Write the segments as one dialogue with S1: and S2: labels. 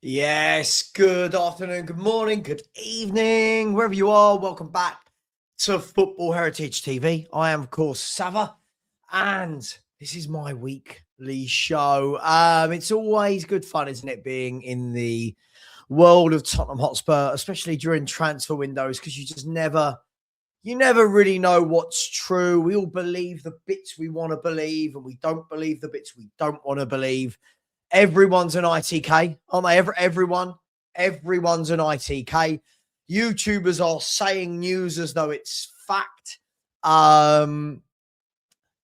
S1: Yes, good afternoon, good morning, good evening, wherever you are. Welcome back to Football Heritage TV. I am, of course, Savva, and this is my weekly show. It's always good fun, isn't it, being in the world of Tottenham Hotspur, especially during transfer windows, because you never really know what's true. We all believe the bits we want to believe, and we don't believe the bits we don't want to believe. Everyone's an ITK, aren't they? Everyone's an ITK. YouTubers are saying news as though it's fact. Then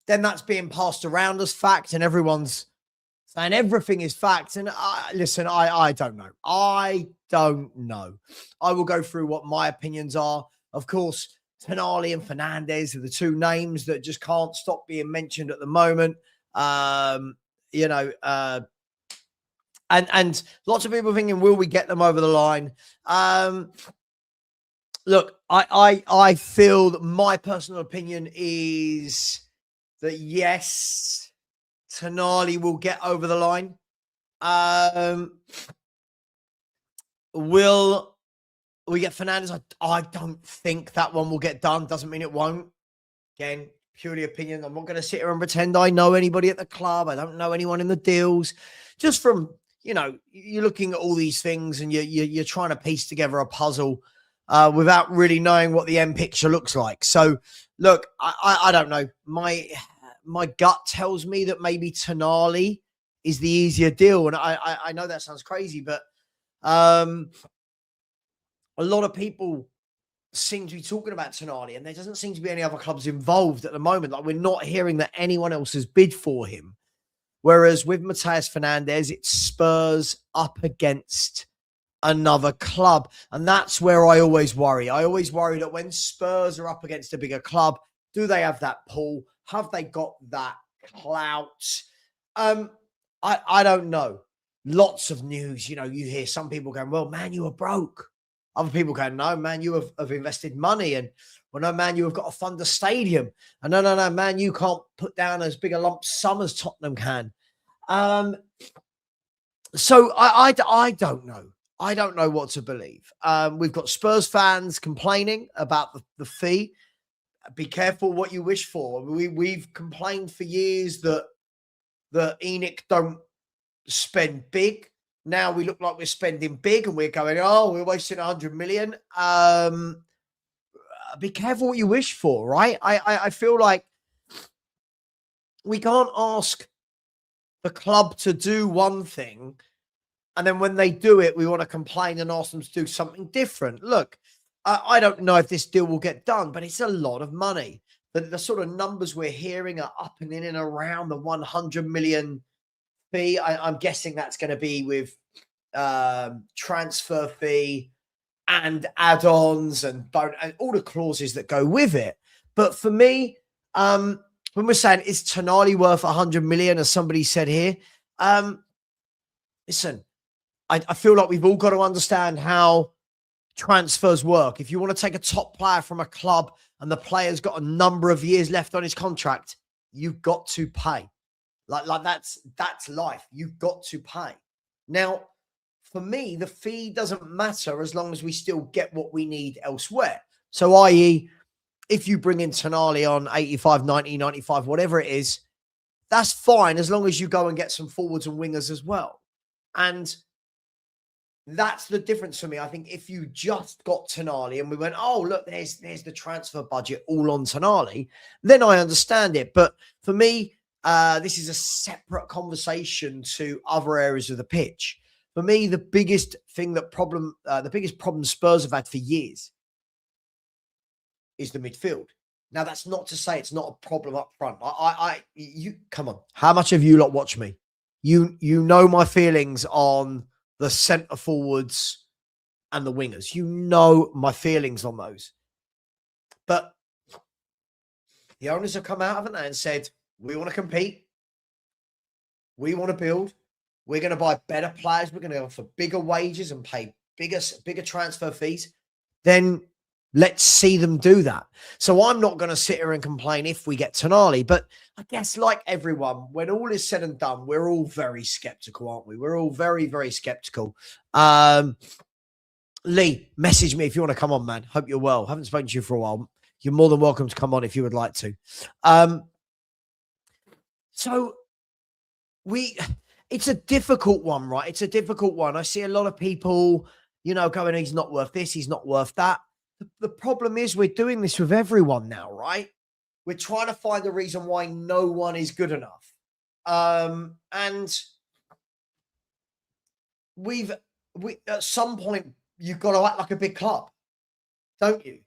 S1: that's being passed around as fact, and everyone's saying everything is fact. And listen, I don't know. I don't know. I will go through what my opinions are. Of course, Tonali and Fernandez are the two names that just can't stop being mentioned at the moment. And lots of people thinking, will we get them over the line? Look, I feel that my personal opinion is that yes, Tonali will get over the line. Will we get Fernandez? I don't think that one will get done. Doesn't mean it won't. Again, purely opinion. I'm not going to sit here and pretend I know anybody at the club. I don't know anyone in the deals. Just from, you're looking at all these things and you're trying to piece together a puzzle without really knowing what the end picture looks like. So, look, I don't know. My gut tells me that maybe Tonali is the easier deal. And I know that sounds crazy, but a lot of people seem to be talking about Tonali, and there doesn't seem to be any other clubs involved at the moment. Like, we're not hearing that anyone else has bid for him. Whereas with Matheus Fernandez, it's Spurs up against another club. And that's where I always worry. I always worry that when Spurs are up against a bigger club, do they have that pull? Have they got that clout? I don't know. Lots of news. You hear some people going, well, man, you were broke. Other people going, no, man, you have invested money. And, well, no, man, you have got to fund a stadium. And no, man, you can't put down as big a lump sum as Tottenham can. So I don't know. I don't know what to believe. We've got Spurs fans complaining about the fee. Be careful what you wish for. We've complained for years that ENIC don't spend big. Now we look like we're spending big and we're going, oh, we're wasting 100 million. Be careful what you wish for, right? I feel like we can't ask the club to do one thing, and then when they do it, we want to complain and ask them to do something different. Look, I don't know if this deal will get done, but it's a lot of money. The sort of numbers we're hearing are up and in and around the 100 million fee. I'm guessing that's going to be with transfer fee and add-ons and all the clauses that go with it. But for me, when we're saying, is Tonali worth 100 million, as somebody said here? Listen, I feel like we've all got to understand how transfers work. If you want to take a top player from a club and the player's got a number of years left on his contract, you've got to pay. Like that's life. You've got to pay. Now, for me, the fee doesn't matter as long as we still get what we need elsewhere. So, i.e., if you bring in Tonali on 85, 90, 95, whatever it is, that's fine as long as you go and get some forwards and wingers as well. And that's the difference for me. I think if you just got Tonali and we went, oh, look, there's the transfer budget all on Tonali, then I understand it. But for me, this is a separate conversation to other areas of the pitch. For me, the biggest problem Spurs have had for years is the midfield. Now, that's not to say it's not a problem up front. You come on. How much have you lot watched me? You know my feelings on the centre forwards and the wingers. You know my feelings on those. But the owners have come out, haven't they, and said, we want to compete. We want to build. We're going to buy better players. We're going to go for bigger wages and pay bigger transfer fees. Then Let's see them do that. So I'm not going to sit here and complain if we get Tonali, but I guess like everyone, when all is said and done, we're all very skeptical, aren't we? We're all very, very skeptical. Lee, message me if you want to come on, man. Hope you're well. Haven't spoken to you for a while. You're more than welcome to come on if you would like to. So it's a difficult one, right? It's a difficult one. I see a lot of people, going, he's not worth this, he's not worth that. The problem is we're doing this with everyone now, right? We're trying to find the reason why no one is good enough. And we at some point, you've got to act like a big club, don't you?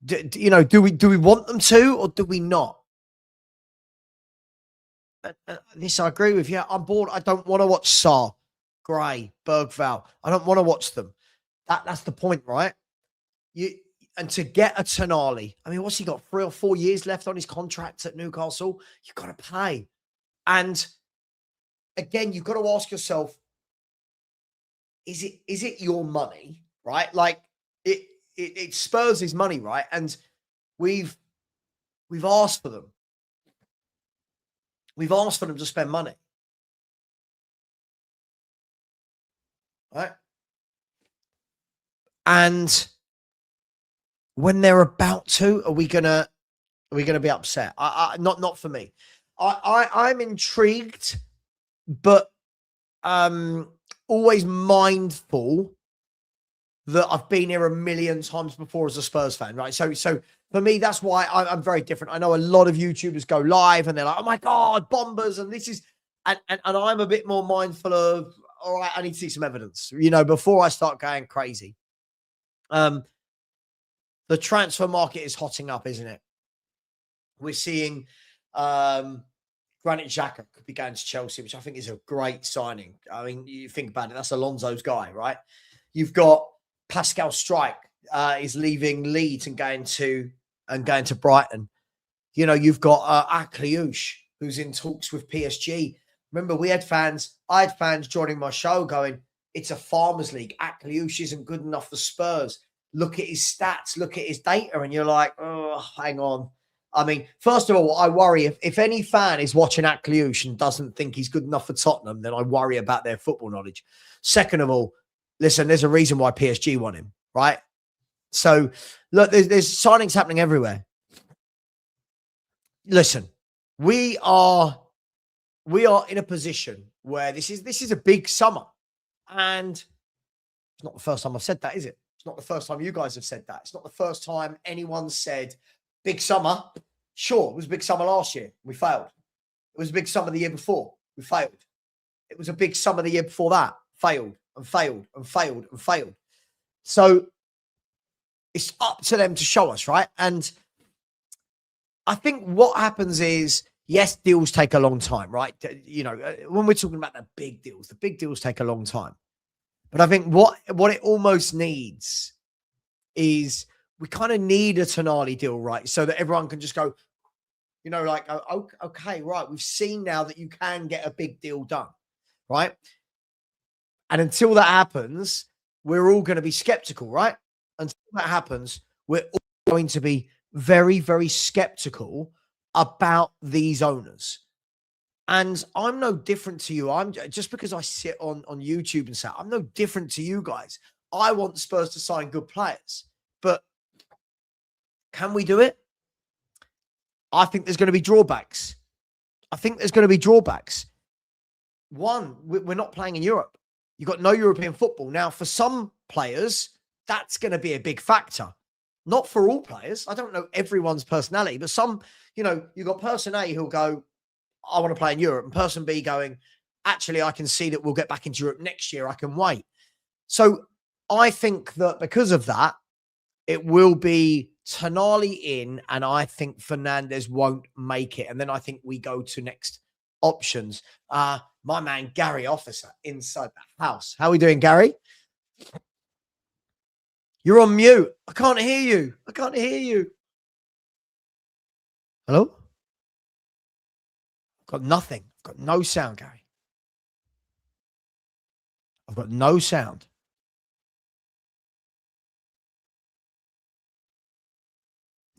S1: Do we want them to, or do we not? This I agree with you. I'm bored. I don't want to watch Sarr, Gray, Bergvall. I don't want to watch them. That's the point, right? And to get a Tonali, I mean, what's he got? 3 or 4 years left on his contract at Newcastle. You've got to pay. And again, you've got to ask yourself, is it your money, right? Like it Spurs' money, right? And we've asked for them. We've asked for them to spend money. Right? And when they're about to, are we gonna be upset? Not for me. I'm intrigued, but always mindful that I've been here a million times before as a Spurs fan, right? So for me, that's why I'm very different. I know a lot of YouTubers go live and they're like, oh my God, bombers. And this is, and I'm a bit more mindful of, all right, I need to see some evidence, before I start going crazy. The transfer market is hotting up, isn't it? We're seeing Granit Xhaka could be going to Chelsea, which I think is a great signing. I mean, you think about it, that's Alonso's guy, right? You've got Pascal Strike is leaving Leeds and going to Brighton. You've got Akliouche, who's in talks with PSG. Remember, I had fans joining my show going, it's a farmers league. Akliouche isn't good enough for Spurs. Look at his stats, look at his data, and you're like, oh, hang on. I mean, first of all, I worry if any fan is watching Akliouche and doesn't think he's good enough for Tottenham, then I worry about their football knowledge. Second of all, listen, there's a reason why PSG want him, right? So, look, there's signings happening everywhere. Listen, we are in a position where this is a big summer, and it's not the first time I've said that, is it? It's not the first time you guys have said that. It's not the first time anyone said big summer. Sure, it was a big summer last year. We failed. It was a big summer the year before. We failed. It was a big summer the year before that. Failed and failed and failed and failed. So it's up to them to show us, right? And I think what happens is, yes, deals take a long time, right? When we're talking about the big deals take a long time. But I think what it almost needs is we kind of need a Tonali deal, right? So that everyone can just go, okay, right. We've seen now that you can get a big deal done, right? And until that happens, we're all going to be skeptical, right? Until that happens, we're all going to be very, very skeptical about these owners. And I'm no different to you. I'm just because I sit on YouTube and say, I'm no different to you guys. I want Spurs to sign good players, but can we do it? I think there's going to be drawbacks. One, we're not playing in Europe. You've got no European football. Now, for some players, that's going to be a big factor. Not for all players. I don't know everyone's personality, but some, you've got person A who'll go, I want to play in Europe, and person B going, actually, I can see that we'll get back into Europe next year. I can wait. So I think that because of that, it will be Tonali in, and I think Fernandes won't make it. And then I think we go to next options. My man, Gary Officer, inside the house. How are we doing, Gary? You're on mute. I can't hear you. Hello? Got nothing. I've got no sound, Gary. I've got no sound.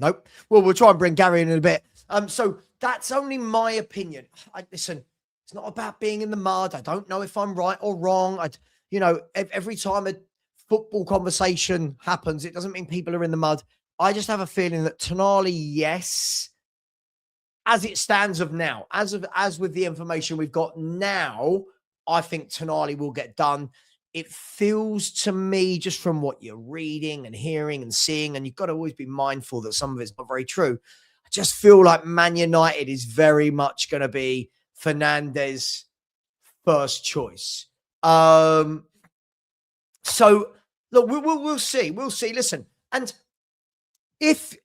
S1: Nope. Well, we'll try and bring Gary in a bit. So that's only my opinion. Listen, it's not about being in the mud. I don't know if I'm right or wrong. Every time a football conversation happens, it doesn't mean people are in the mud. I just have a feeling that Tonali, yes, as it stands of now, as with the information we've got now, I think Tonali will get done. It feels to me, just from what you're reading and hearing and seeing, and you've got to always be mindful that some of it's not very true. I just feel like Man United is very much going to be Fernandes' first choice. So look, we'll see. We'll see. Listen, and if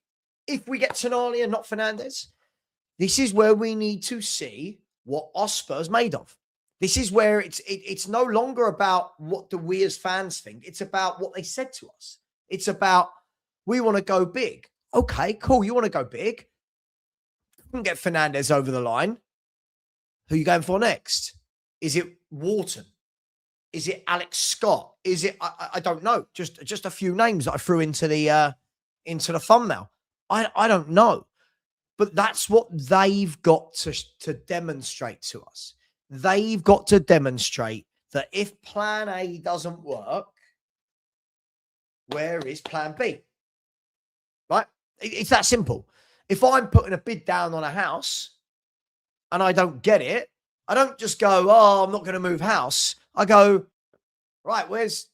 S1: we get Tonali and not Fernandes, this is where we need to see what our Spurs made of. This is where it's no longer about what do we as fans think. It's about what they said to us. It's about, we want to go big. Okay, cool. You want to go big? You can get Fernandes over the line. Who are you going for next? Is it Wharton? Is it Alex Scott? Is it, I don't know. Just a few names that I threw into the thumbnail. I don't know. But that's what they've got to demonstrate to us. They've got to demonstrate that if plan A doesn't work, where is plan B? Right? It's that simple. If I'm putting a bid down on a house and I don't get it, I don't just go, oh, I'm not going to move house. I go, right, where's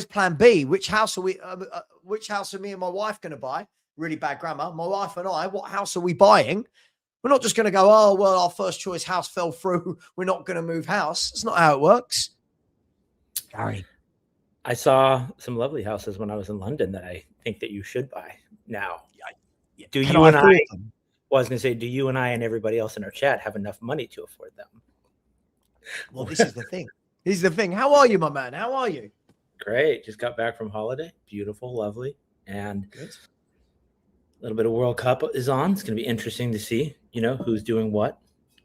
S1: plan B? Which house are me and my wife going to buy? Really bad grammar. My wife and I, what house are we buying? We're not just going to go, oh, well, our first choice house fell through. We're not going to move house. That's not how it works. Gary.
S2: I saw some lovely houses when I was in London that I think that you should buy now. Do you and I was going to say, do you and I and everybody else in our chat have enough money to afford them?
S1: Well, this is the thing. This is the thing. How are you, my man? How are you?
S2: Great. Just got back from holiday. Beautiful, lovely. And
S1: good.
S2: A little bit of World Cup is on. It's going to be interesting to see, who's doing what,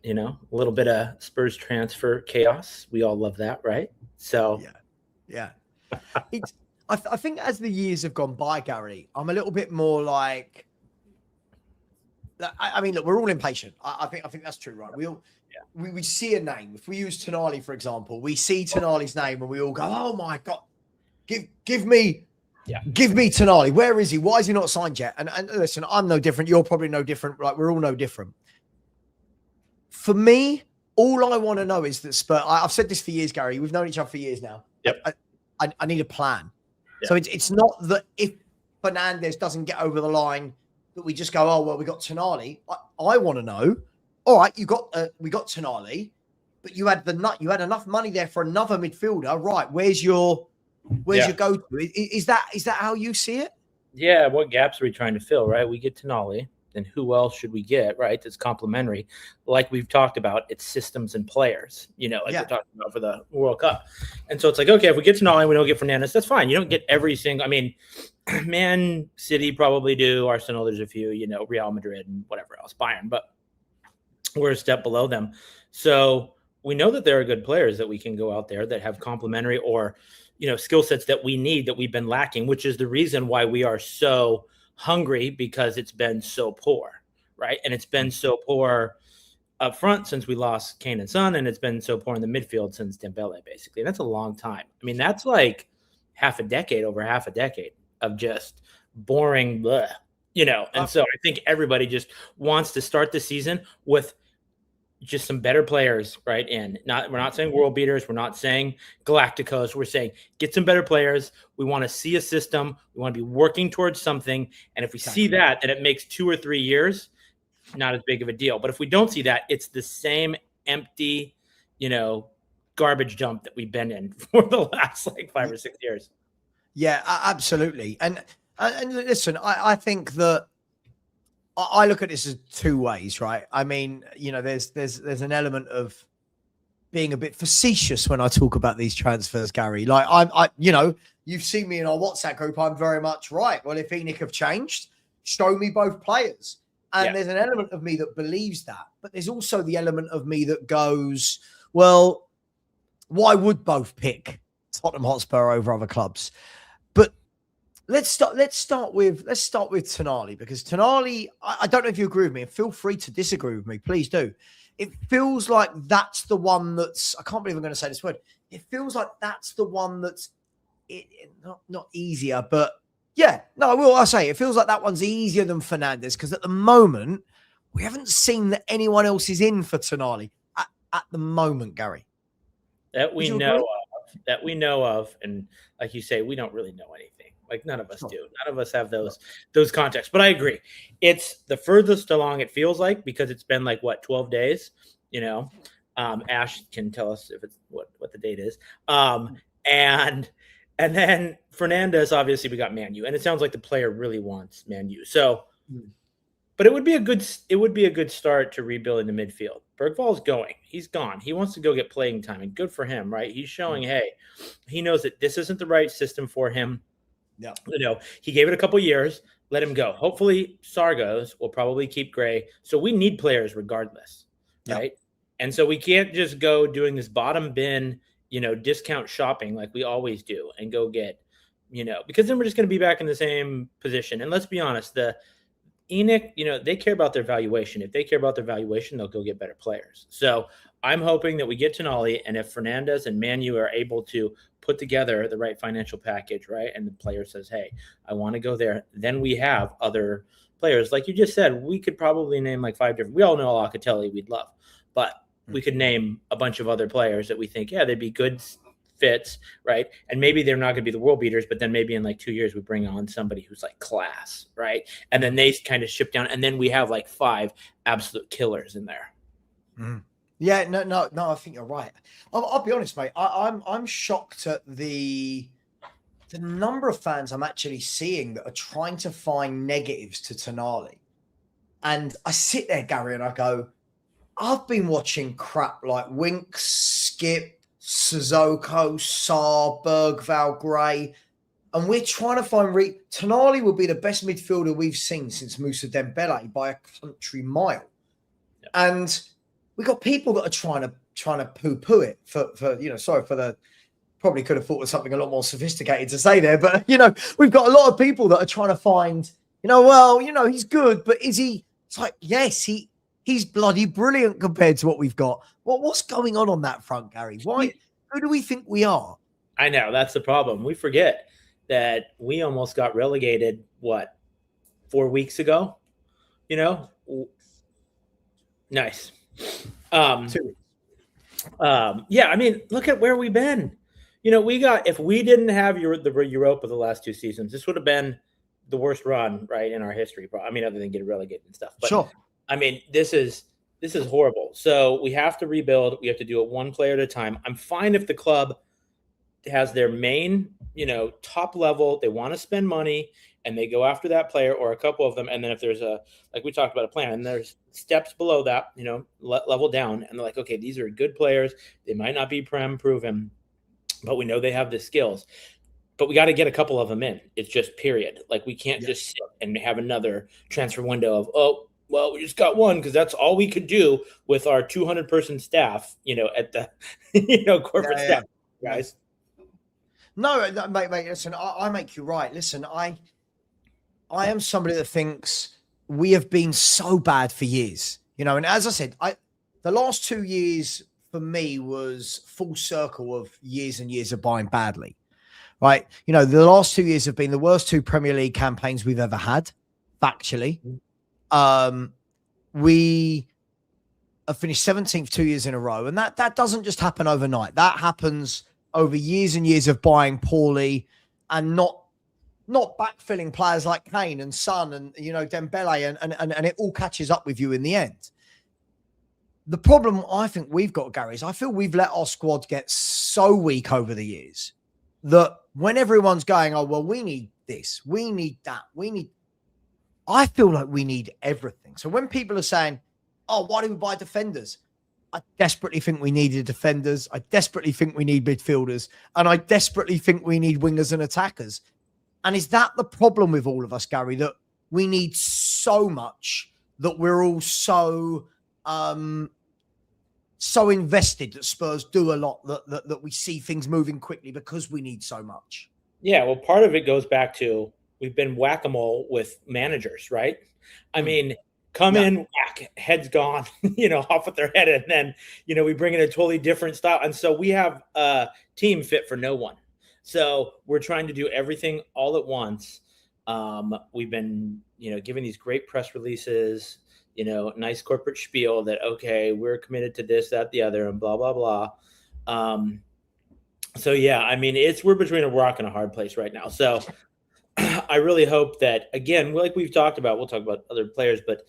S2: a little bit of Spurs transfer chaos. We all love that, right? So,
S1: yeah. I think as the years have gone by, Gary, I'm a little bit more like, I mean, look, we're all impatient. I think that's true, right? We see a name. If we use Tonali, for example, we see Tonali's name and we all go, oh my God, give me Tonali. Where is he? Why is he not signed yet? And listen, I'm no different. You're probably no different. Like, we're all no different. For me, all I want to know is that Spurs, I've said this for years, Gary. We've known each other for years now.
S2: Yep.
S1: I need a plan.
S2: Yep.
S1: So it's not that if Fernandes doesn't get over the line that we just go, oh, well, we got Tonali. I want to know, all right, we got Tonali, but you had enough money there for another midfielder. Right. Where's your go-to? Is that how you see it?
S2: Yeah. What gaps are we trying to fill, right? We get Tonali. Then who else should we get, right? That's complementary. Like we've talked about, it's systems and players, we're talking about for the World Cup. And so it's like, okay, if we get Tonali and we don't get Fernandes, that's fine. You don't get every single, I mean, Man City probably do, Arsenal, there's a few, Real Madrid and whatever else, Bayern, but we're a step below them. So we know that there are good players that we can go out there that have complementary or, skill sets that we need that we've been lacking, which is the reason why we are so hungry, because it's been so poor, right? And it's been so poor up front since we lost Kane and Son, and it's been so poor in the midfield since Dembele, basically. And that's a long time. I mean, that's like over half a decade of just boring, bleh, And so I think everybody just wants to start the season with just some better players, right? And we're not saying world beaters. We're not saying Galacticos. We're saying get some better players. We want to see a system. We want to be working towards something. And if we see that, then it makes 2 or 3 years, not as big of a deal. But if we don't see that, it's the same empty, garbage dump that we've been in for the last 5 or 6 years.
S1: Yeah, absolutely. And listen, I think that I look at this as 2 ways, right? I mean, there's an element of being a bit facetious when I talk about these transfers, Gary. Like you've seen me in our WhatsApp group. I'm very much right. Well, if Enoch have changed, show me both players. And there's an element of me that believes that, but there's also the element of me that goes, well, why would both pick Tottenham Hotspur over other clubs? But let's start with Tonali, because Tonali, I don't know if you agree with me, and feel free to disagree with me, please do. It feels like that's the one that's, I can't believe I'm going to say this word. It feels like that's the one that's not easier, but yeah, no, I say it feels like that one's easier than Fernandes, because at the moment we haven't seen that anyone else is in for Tonali at the moment, Gary.
S2: That we know of, and like you say, we don't really know anything. Like none of us do. None of us have those contexts. But I agree. It's the furthest along it feels like, because it's been like 12 days. You know, Ash can tell us if it's what the date is. And then Fernandes, obviously, we got Man U, and it sounds like the player really wants Man U. So, but it would be a good start to rebuilding the midfield. Bergvall's going. He's gone. He wants to go get playing time, and good for him, right? He's showing, hey, he knows that this isn't the right system for him.
S1: Yeah,
S2: you know, he gave it a couple years. Let him go. Hopefully, Sargos will probably keep Gray. So we need players regardless, right? And so we can't just go doing this bottom bin, discount shopping like we always do and go get, because then we're just going to be back in the same position. And let's be honest, the ENIC, they care about their valuation. If they care about their valuation, they'll go get better players. So I'm hoping that we get Tonali, and if Fernandes and Man U are able to put together the right financial package, right, and the player says, hey, I want to go there, then we have other players. Like you just said, we could probably name like 5 different – we all know Locatelli we'd love, but we could name a bunch of other players that we think, yeah, they'd be good fits, right? And maybe they're not going to be the world beaters, but then maybe in like 2 years we bring on somebody who's like class, right? And then they kind of ship down, and then we have like 5 absolute killers in there.
S1: Mm. Yeah, no. I think you're right. I'll be honest, mate. I'm shocked at the number of fans I'm actually seeing that are trying to find negatives to Tonali. And I sit there, Gary, and I go, I've been watching crap like Winks, Skip, Sissoko, Sarr, Bergvall, Gray, and we're trying to find Tonali will be the best midfielder we've seen since Moussa Dembele by a country mile. Yeah. And we got people that are trying to poo-poo it for sorry for the, probably could have thought of something a lot more sophisticated to say there, but we've got a lot of people that are trying to find, he's good, but is he? It's like, yes, he's bloody brilliant compared to what we've got. What's going on that front, Gary? Why? Who do we think we are?
S2: I know, that's the problem. We forget that we almost got relegated 4 weeks ago? Nice. Yeah, I mean, look at where we've been. If we didn't have the Europa the last 2 seasons, this would have been the worst run, right, in our history. I mean, other than getting relegated and stuff. But,
S1: sure.
S2: I mean, this is horrible. So we have to rebuild. We have to do it one player at a time. I'm fine if the club has their main, top level, they want to spend money and they go after that player or a couple of them. And then if there's like we talked about a plan, and there's steps below that, level down, and they're like, okay, these are good players. They might not be prem proven, but we know they have the skills. But we got to get a couple of them in. It's just period. Like we can't just sit and have another transfer window of, oh, well, we just got one because that's all we could do with our 200-person staff, at the, corporate staff, guys.
S1: No, mate, listen, I make you right. Listen, I am somebody that thinks we have been so bad for years, and as I said, the last 2 years for me was full circle of years and years of buying badly, right? The last 2 years have been the worst 2 Premier League campaigns we've ever had, factually. We have finished 17th 2 years in a row, and that doesn't just happen overnight. That happens over years and years of buying poorly and not backfilling players like Kane and Son and Dembele, and it all catches up with you in the end. The problem I think we've got, Gary, is I feel we've let our squad get so weak over the years that when everyone's going, oh, well, we need this, we need that, I feel like we need everything. So when people are saying, oh, why do we buy defenders? I desperately think we needed defenders. I desperately think we need midfielders. And I desperately think we need wingers and attackers. And is that the problem with all of us, Gary, that we need so much that we're all so invested that Spurs do a lot, that we see things moving quickly because we need so much?
S2: Yeah, well, part of it goes back to we've been whack-a-mole with managers, right? I mean, come in, whack, head's gone, off with their head, and then we bring in a totally different style, and so we have a team fit for no one. So we're trying to do everything all at once. We've been giving these great press releases, nice corporate spiel that okay, we're committed to this, that, the other, and blah blah blah. So yeah, I mean, we're between a rock and a hard place right now. So I really hope that, again, like we've talked about, we'll talk about other players, but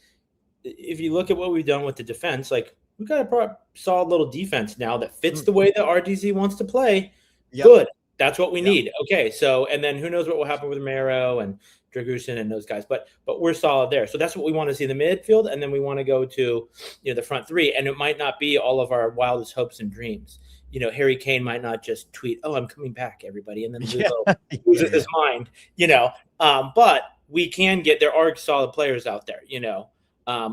S2: if you look at what we've done with the defense, like we've got a solid little defense now that fits the way that RDZ wants to play. Yep. Good. That's what we need. Okay. So, and then who knows what will happen with Romero and Dragusin and those guys, but we're solid there. So that's what we want to see in the midfield. And then we want to go to, the front three, and it might not be all of our wildest hopes and dreams. Harry Kane might not just tweet, "Oh, I'm coming back, everybody," and then loses his mind, but we can there are solid players out there,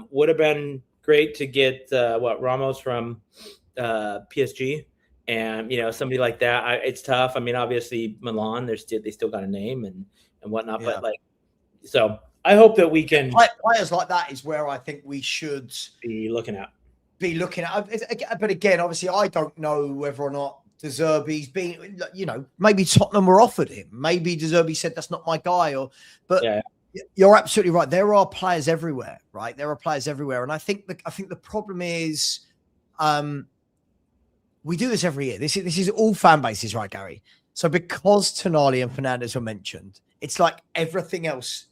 S2: would have been great to get Ramos from PSG, and somebody like that. It's tough. I mean, obviously Milan, they still got a name and whatnot, but so I hope that we can
S1: players like that is where I think we should
S2: be looking at.
S1: But again, obviously, I don't know whether or not De Zerbi's been, maybe Tottenham were offered him. Maybe De Zerbi said that's not my guy, but you're absolutely right. There are players everywhere, right? There are players everywhere, and I think the problem is, we do this every year. This is all fan bases, right, Gary? So because Tonali and Fernandes were mentioned, it's like everything else,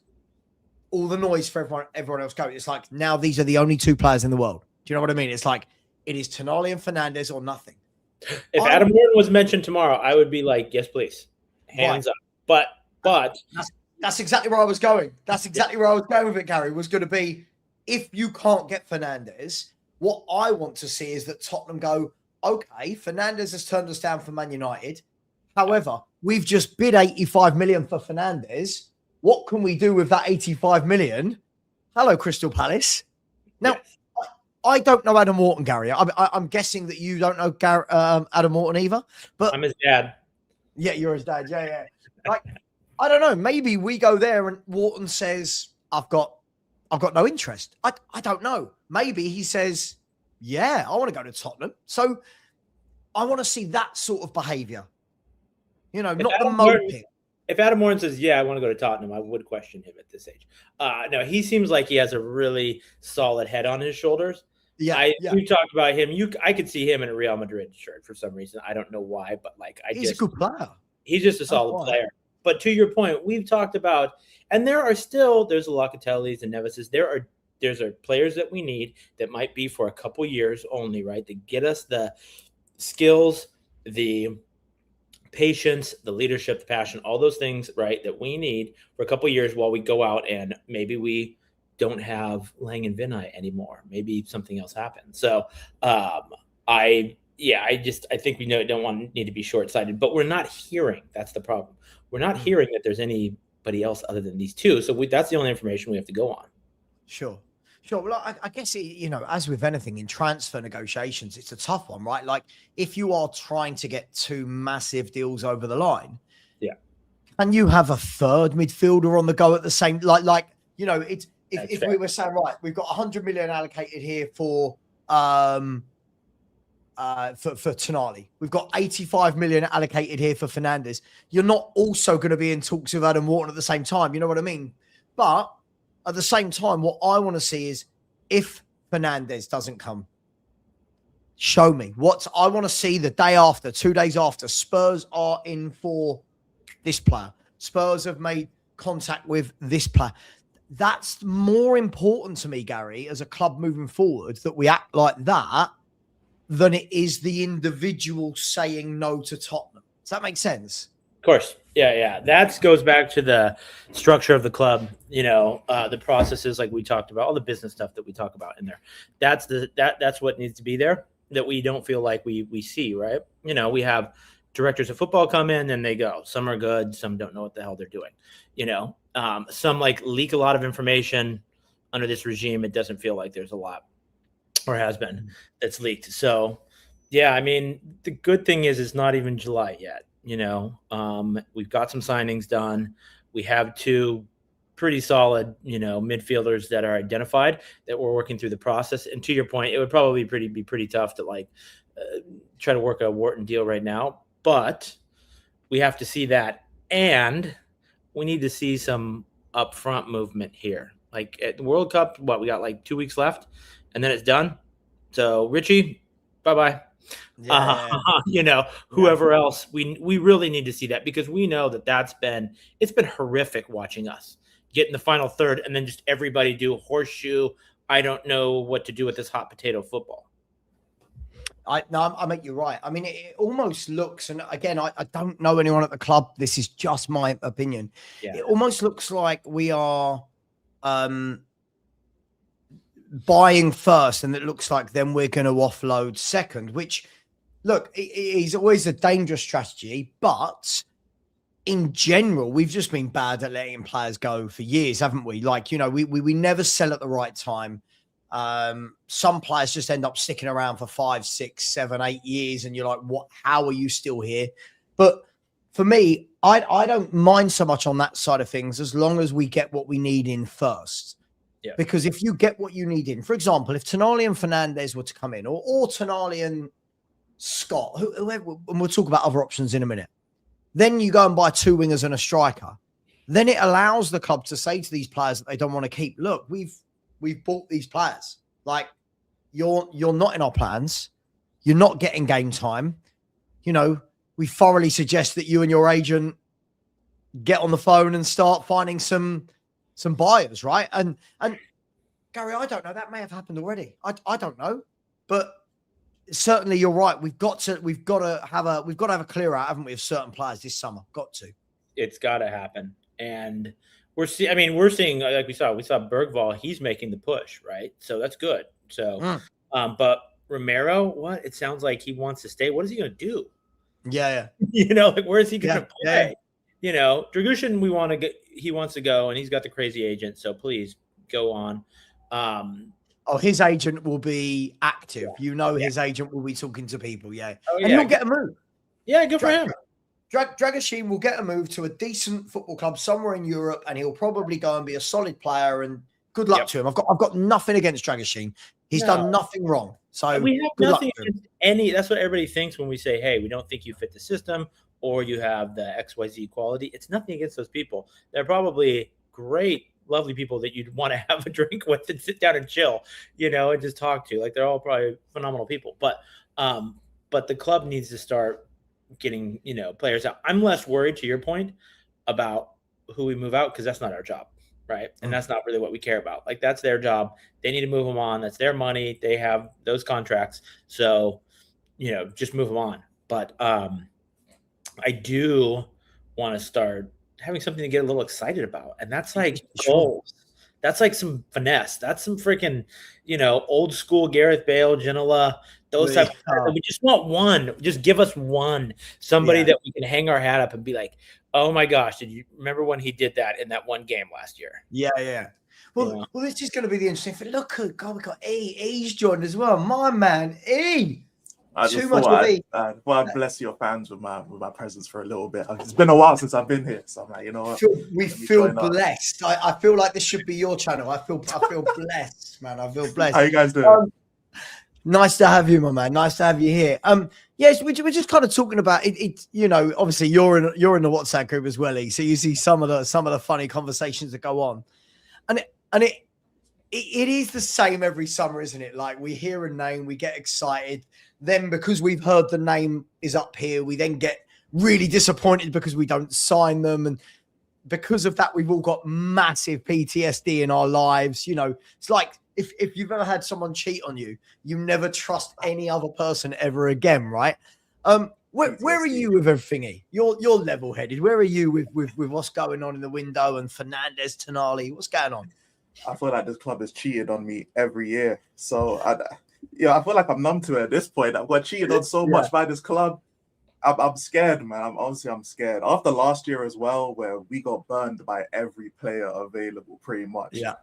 S1: all the noise for everyone else going. It's like now these are the only two players in the world. Do you know what I mean? It's like it is Tonali and Fernandes or nothing.
S2: If Adam Morton was mentioned tomorrow, I would be like, yes, please, hands up. But
S1: that's exactly where I was going. That's exactly where I was going with it, Gary. Was going to be, if you can't get Fernandes, what I want to see is that Tottenham go, okay, Fernandes has turned us down for Man United. However, we've just bid 85 million for Fernandes. What can we do with that 85 million? Hello, Crystal Palace. Now, I don't know Adam Morton, Gary. I'm guessing that you don't know Adam Morton either. But
S2: I'm his dad.
S1: Yeah, you're his dad. Yeah. Like, I don't know. Maybe we go there and Morton says, I've got no interest. I don't know. Maybe he says, yeah, I want to go to Tottenham. So I want to see that sort of behavior. Not the moping.
S2: If Adam Morton says, yeah, I want to go to Tottenham, I would question him at this age. No, he seems like he has a really solid head on his shoulders. You talked about him. I could see him in a Real Madrid shirt for some reason. I don't know why, but he's
S1: a good player.
S2: He's just a solid player. But to your point, we've talked about, and there's a Locatellis and Neveses. There's players that we need that might be for a couple years only, right? To get us the skills, the patience, the leadership, the passion, all those things, right, that we need for a couple years while we go out and maybe we don't have Lang and Vinay anymore. Maybe something else happens. So I think we don't need to be short-sighted, but we're not hearing. That's the problem. We're not hearing that there's anybody else other than these two. So that's the only information we have to go on.
S1: Sure. Well, I guess, as with anything in transfer negotiations, it's a tough one, right? Like if you are trying to get two massive deals over the line, and you have a third midfielder on the go at the same, if we were saying, right, we've got 100 million allocated here for Tonali, we've got 85 million allocated here for Fernandes. You're not also going to be in talks with Adam Morton at the same time. You know what I mean? But at the same time, what I want to see is if Fernandes doesn't come, show me. What I want to see the day after, 2 days after, Spurs are in for this player. Spurs have made contact with this player. That's more important to me, Gary, as a club moving forward, that we act like that than it is the individual saying no to Tottenham. Does that make sense?
S2: Of course. Yeah. That goes back to the structure of the club, the processes like we talked about, all the business stuff that we talk about in there. That's what needs to be there that we don't feel like we see, right? We have directors of football come in and they go. Some are good, some don't know what the hell they're doing. Some leak a lot of information under this regime. It doesn't feel like there's a lot, or has been, that's leaked. So yeah, I mean, the good thing is it's not even July yet. We've got some signings done. We have two pretty solid, midfielders that are identified that we're working through the process. And to your point, it would probably be pretty tough to try to work a Wharton deal right now, but we have to see that. And we need to see some upfront movement here. Like at the World Cup, we got 2 weeks left and then it's done. So Richie, bye-bye. Whoever else, we really need to see that, because we know it's been horrific watching us get in the final third and then just everybody do horseshoe. I don't know what to do with this hot potato football.
S1: I make you right. I mean, it almost looks, and again, I don't know anyone at the club. This is just my opinion. Yeah. It almost looks like we are buying first, and it looks like then we're going to offload second, which, look, is always a dangerous strategy, but in general, we've just been bad at letting players go for years, haven't we? We never sell at the right time. Some players just end up sticking around for 5, 6, 7, 8 years, and you're like, what? How are you still here? But for me, I don't mind so much on that side of things, as long as we get what we need in first. Yeah. Because if you get what you need in, for example, if Tonali and Fernandez were to come in, or Tonali and Scott, whoever, and we'll talk about other options in a minute, then you go and buy 2 wingers and a striker. Then it allows the club to say to these players that they don't want to keep, look, we've bought these players. You're not in our plans. You're not getting game time. We thoroughly suggest that you and your agent get on the phone and start finding some buyers, right? And Gary, I don't know. That may have happened already. I don't know, but certainly you're right. We've got to have a clear out, haven't we, of certain players this summer? Got to.
S2: It's got to happen, and we're seeing like we saw Bergvall. He's making the push, right? So that's good. So, but Romero, what? It sounds like he wants to stay. What is he going to do?
S1: Yeah.
S2: Where is he going to play? Yeah. Dragushin, he wants to go, and he's got the crazy agent. So please go on.
S1: His agent will be active. His agent will be talking to people. Yeah. And he'll get a move.
S2: Yeah, good for him.
S1: Dragushin will get a move to a decent football club somewhere in Europe, and he'll probably go and be a solid player. And good luck to him. I've got nothing against Dragushin. He's done nothing wrong. So
S2: we have nothing against any. That's what everybody thinks when we say, "Hey, we don't think you fit the system, or you have the XYZ quality." It's nothing against those people. They're probably great, lovely people that you'd want to have a drink with and sit down and chill, and just talk to. They're all probably phenomenal people. But the club needs to start getting players out. I'm less worried, to your point, about who we move out, because that's not our job, right? And that's not really what we care about. That's their job. They need to move them on. That's their money. They have those contracts. So just move them on. But I do want to start having something to get a little excited about, and that's goals. That's some finesse. That's some freaking old school Gareth Bale, Ginola. Those type of, we just want one. Just give us one. Somebody that we can hang our hat up and be like, oh my gosh, did you remember when he did that in that one game last year?
S1: Yeah. Well, this is going to be the interesting thing. Look, God, we got E. E's joined as well. My man, E.
S3: Too much with E. I'd bless your fans with my presence for a little bit. It's been a while since I've been here, so I'm like, you know what?
S1: We feel blessed. I feel like this should be your channel. I feel blessed, man. I feel blessed.
S3: How you guys doing?
S1: Nice to have you, my man. Nice to have you here. Yes, we're just kind of talking about it. Obviously you're in the WhatsApp group as well, E. So you see some of the funny conversations that go on, and it is the same every summer, isn't it? We hear a name, we get excited. Then because we've heard the name is up here, we then get really disappointed because we don't sign them, and because of that, we've all got massive PTSD in our lives. It's like if you've ever had someone cheat on you, you never trust any other person ever again, right? Where are you with everything, E? You're level-headed. Where are you with what's going on in the window and Fernandez, Tonali? What's going on?
S3: I feel like this club has cheated on me every year. So I feel like I'm numb to it at this point. I've got cheated on so much by this club. I'm scared, man. I'm scared. After last year as well, where we got burned by every player available pretty much. Yeah.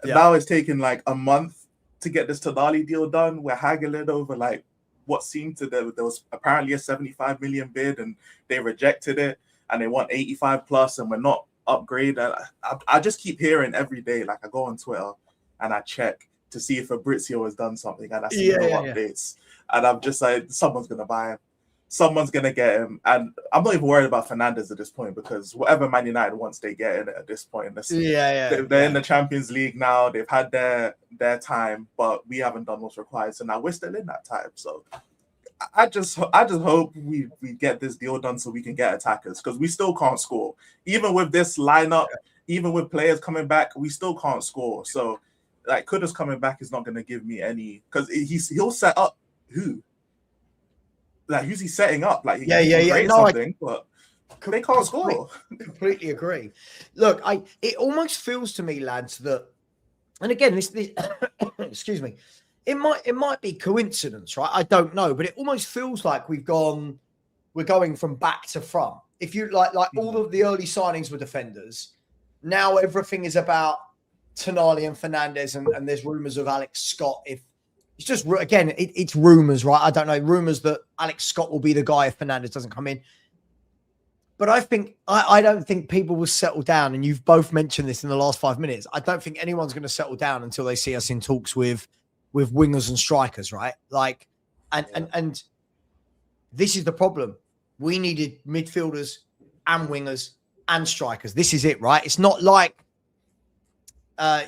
S3: And now it's taken a month to get this Tonali deal done. We're haggling over what seemed to there was apparently a 75 million bid, and they rejected it, and they want 85 plus, and we're not upgrade. And I just keep hearing every day, like I go on Twitter and I check to see if Fabrizio has done something, and I see no updates. And I'm just like, someone's going to buy him. Someone's going to get him. And I'm not even worried about Fernandes at this point, because whatever Man United wants, they get in it at this point. They're in the Champions League now. They've had their time, but we haven't done what's required. So now we're still in that time. So I just hope we get this deal done so we can get attackers, because we still can't score. Even with this lineup, even with players coming back, we still can't score. So like, Kudus coming back is not going to give me any, because he'll set up who? Like, who's he setting up? Like, something, but they can't score.
S1: Completely agree. Look, it almost feels to me, lads, that, and again, this excuse me, it might be coincidence, right? I don't know, but it almost feels like we're going from back to front. If you like all of the early signings were defenders, now everything is about Tonali and Fernandes, and there's rumors of Alex Scott. If it's just, again, it's rumors, right? I don't know, rumors that Alex Scott will be the guy if Fernandes doesn't come in. But I don't think people will settle down, and you've both mentioned this in the last 5 minutes. I don't think anyone's going to settle down until they see us in talks with wingers and strikers, right? Like, and this is the problem. We needed midfielders and wingers and strikers. This is it, right? It's not like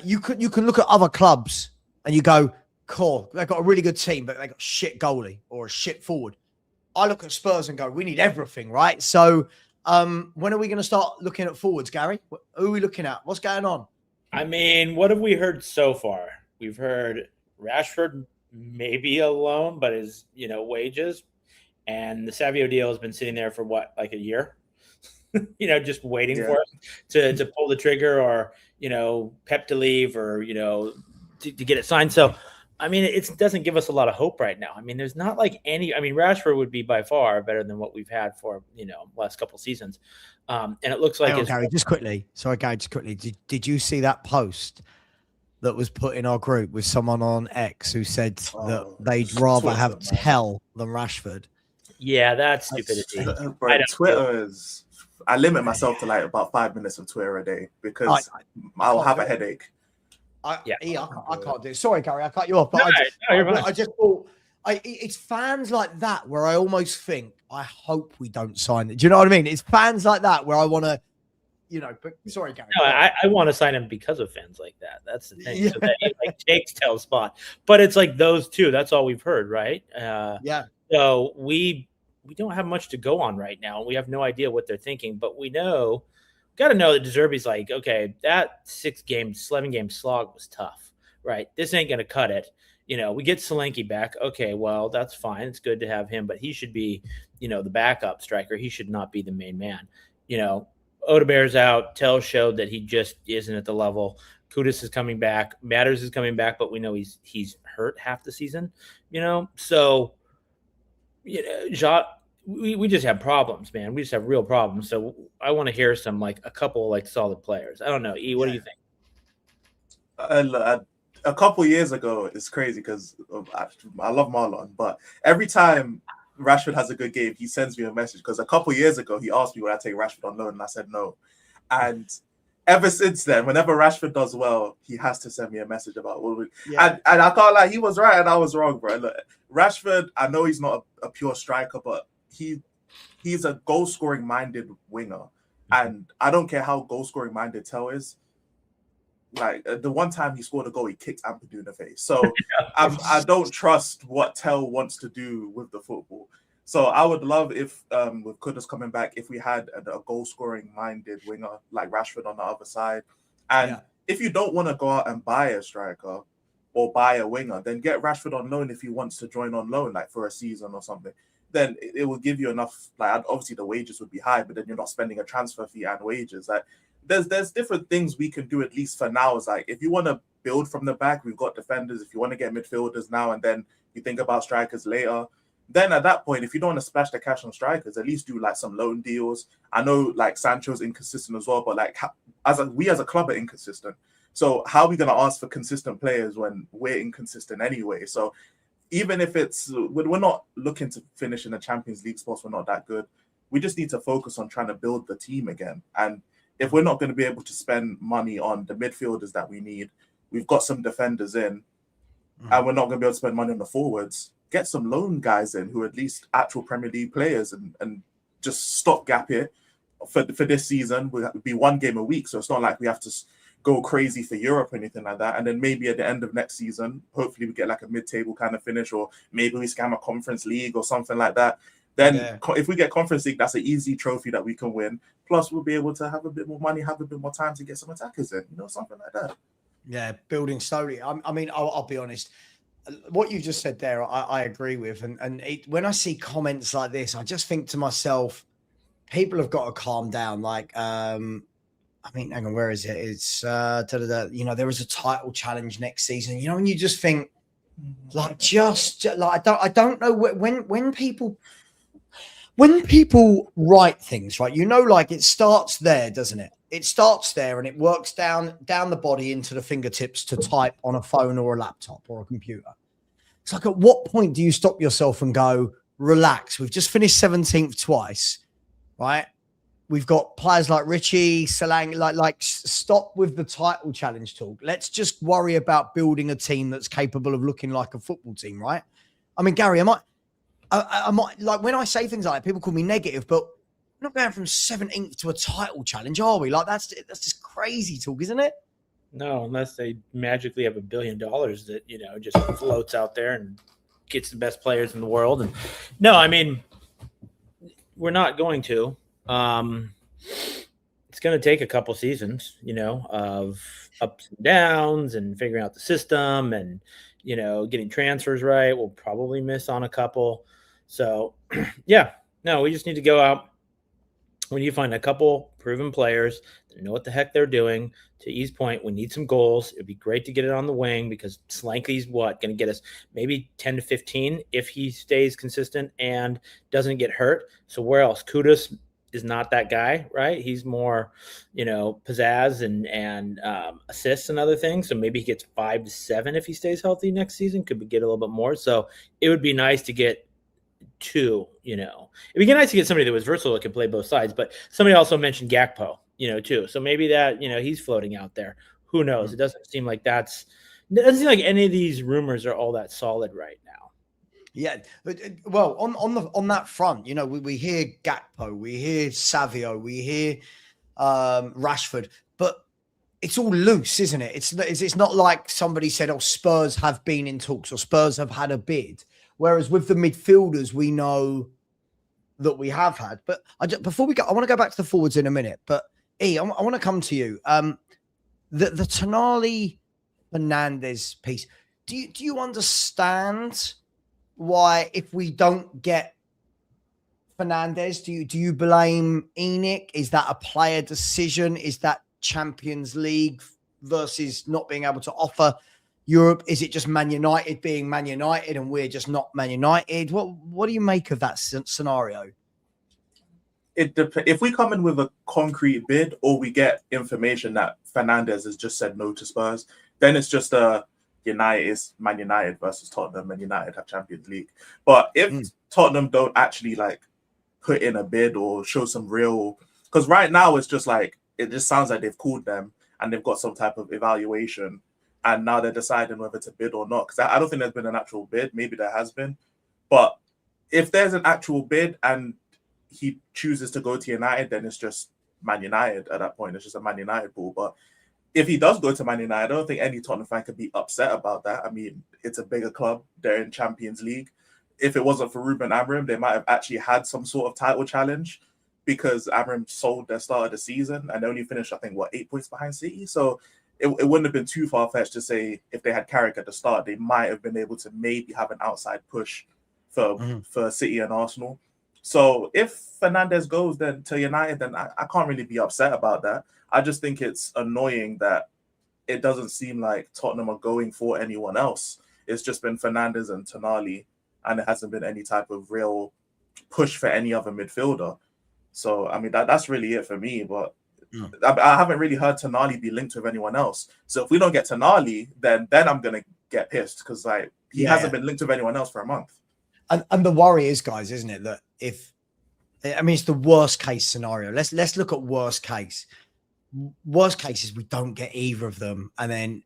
S1: you can look at other clubs and you go, cool, they've got a really good team, but they got shit goalie or a shit forward. I look at Spurs and go, we need everything, right? So when are we going to start looking at forwards, Gary? Who are we looking at? What's going on?
S2: I mean, what have we heard so far? We've heard Rashford maybe a loan, but his wages, and the Savio deal has been sitting there for what, like a year? Just waiting for him to pull the trigger, or Pep to leave, or to get it signed. So I mean, it doesn't give us a lot of hope right now. I mean, there's not like any. I mean, Rashford would be by far better than what we've had for last couple seasons, and it looks like.
S1: Gary, just quickly. Sorry, Gary, just quickly. Did you see that post that was put in our group with someone on X who said that they'd rather have Tell than Rashford?
S2: Yeah, that's stupidity.
S3: Twitter is. I limit myself to like about 5 minutes of Twitter a day because I'll have a headache.
S1: I can't do it. Sorry, Gary, I cut you off. But I just thought it's fans like that where I almost think I hope we don't sign it. Do you know what I mean? It's fans like that where I want to, But sorry, Gary.
S2: No, I want to sign him because of fans like that. That's the thing. Yeah. So that he takes Tell's spot. But it's like those two. That's all we've heard, right?
S1: Yeah.
S2: So we don't have much to go on right now. We have no idea what they're thinking, but we got to know that De Zerbi's like, okay, that 11-game slog was tough, right? This ain't going to cut it. We get Solanke back. Okay, well, that's fine. It's good to have him, but he should be, the backup striker. He should not be the main man. Odebear's out. Tell showed that he just isn't at the level. Kudus is coming back. Matters is coming back, but we know he's hurt half the season, So, Jacques, we just have problems, man. We just have real problems. So I want to hear a couple solid players. I don't know. E, what do you think?
S3: A couple years ago, it's crazy because I love Marlon, but every time Rashford has a good game, he sends me a message. Because a couple years ago, he asked me would I take Rashford on loan, and I said no. And ever since then, whenever Rashford does well, he has to send me a message about and I can't lie, he was right and I was wrong, bro. Look, Rashford, I know he's not a pure striker, but he's a goal-scoring minded winger. And I don't care how goal-scoring minded Tell is. Like the one time he scored a goal, he kicked Ampadu in the face. So I don't trust what Tell wants to do with the football. So I would love if with Kudus coming back, if we had a goal-scoring minded winger like Rashford on the other side. And if you don't want to go out and buy a striker or buy a winger, then get Rashford on loan if he wants to join on loan, like for a season or something. Then it will give you enough. Like obviously the wages would be high, but then you're not spending a transfer fee and wages. Like there's different things we can do at least for now. Is like if you want to build from the back, we've got defenders. If you want to get midfielders now and then you think about strikers later, then at that point, if you don't want to splash the cash on strikers, at least do like some loan deals. I know like Sancho's inconsistent as well, but like we as a club are inconsistent. So how are we going to ask for consistent players when we're inconsistent anyway? So even if we're not looking to finish in the Champions League spots, we're not that good. We just need to focus on trying to build the team again. And if we're not going to be able to spend money on the midfielders that we need, we've got some defenders in, and we're not going to be able to spend money on the forwards, get some loan guys in who are at least actual Premier League players and just stopgap it for this season. We'll be one game a week, so it's not like we have to go crazy for Europe or anything like that. And then maybe at the end of next season, hopefully we get like a mid-table kind of finish, or maybe we scam a Conference League or something like that. Then if we get Conference League, that's an easy trophy that we can win. Plus, we'll be able to have a bit more money, have a bit more time to get some attackers in, something like that.
S1: Yeah, building slowly. I mean, I'll be honest. What you just said there, I agree with. And when I see comments like this, I just think to myself, people have got to calm down. Like, I mean, hang on, where is it? It's there is a title challenge next season. And you just think, like, I don't know when people write things, right? Like it starts there, doesn't it? It starts there and it works down the body into the fingertips to type on a phone or a laptop or a computer. It's like, at what point do you stop yourself and go, relax? We've just finished 17th twice, right? We've got players like Richie, Salang, like stop with the title challenge talk. Let's just worry about building a team that's capable of looking like a football team, right? I mean, Gary, I might like when I say things like that, people call me negative, but we're not going from 17th to a title challenge, are we? Like that's just crazy talk, isn't it?
S2: No, unless they magically have $1 billion that, just floats out there and gets the best players in the world. And no, I mean, we're not going to. It's going to take a couple seasons, of ups and downs and figuring out the system and, getting transfers right. We'll probably miss on a couple. So, we just need to go out. We need to find a couple proven players that know what the heck they're doing. To E's point, we need some goals. It'd be great to get it on the wing because Slanky's going to get us maybe 10 to 15 if he stays consistent and doesn't get hurt. So where else? Kudus is not that guy, right? He's more, pizzazz and assists and other things. So maybe he gets 5 to 7 if he stays healthy next season. Could we get a little bit more? So it would be nice to get 2, it'd be nice to get somebody that was versatile that could play both sides. But somebody also mentioned Gakpo, too. So maybe that, he's floating out there. Who knows? It doesn't seem like any of these rumors are all that solid right now.
S1: Yeah, well, on that front, we hear Gakpo, we hear Savio, we hear Rashford, but it's all loose, isn't it? It's not like somebody said, "Oh, Spurs have been in talks" or "Spurs have had a bid." Whereas with the midfielders, we know that we have had. But before we go, I want to go back to the forwards in a minute. But I want to come to you. The Tonali Fernandez piece. Do you understand why, if we don't get Fernandez, do you blame ENIC? Is that a player decision? Is that Champions League versus not being able to offer Europe? Is it just Man United being Man United and we're just not Man United? What do you make of that scenario?
S3: If we come in with a concrete bid or we get information that Fernandez has just said no to Spurs, then it's just is Man United versus Tottenham, and United have Champions League. But if Tottenham don't actually put in a bid or show some real, because right now it's just it just sounds like they've called them and they've got some type of evaluation, and now they're deciding whether to bid or not. Because I don't think there's been an actual bid. Maybe there has been, but if there's an actual bid and he chooses to go to United, then it's just Man United at that point. It's just a Man United ball. But if he does go to Man United, I don't think any Tottenham fan could be upset about that. I mean, it's a bigger club. They're in Champions League. If it wasn't for Ruben Amorim, they might have actually had some sort of title challenge, because Amorim sold their start of the season and they only finished, I think, 8 points behind City. So it wouldn't have been too far-fetched to say if they had Carrick at the start, they might have been able to maybe have an outside push for City and Arsenal. So if Fernandez goes then to United, then I can't really be upset about that. I just think it's annoying that it doesn't seem like Tottenham are going for anyone else. It's just been Fernandez and Tonali, and it hasn't been any type of real push for any other midfielder. So, I mean, that's really it for me. But I haven't really heard Tonali be linked with anyone else. So if we don't get Tonali, then I'm going to get pissed, because he hasn't been linked with anyone else for a month.
S1: And the worry is, guys, isn't it, that it's the worst case scenario. Let's look at worst case. worst case is we don't get either of them. And then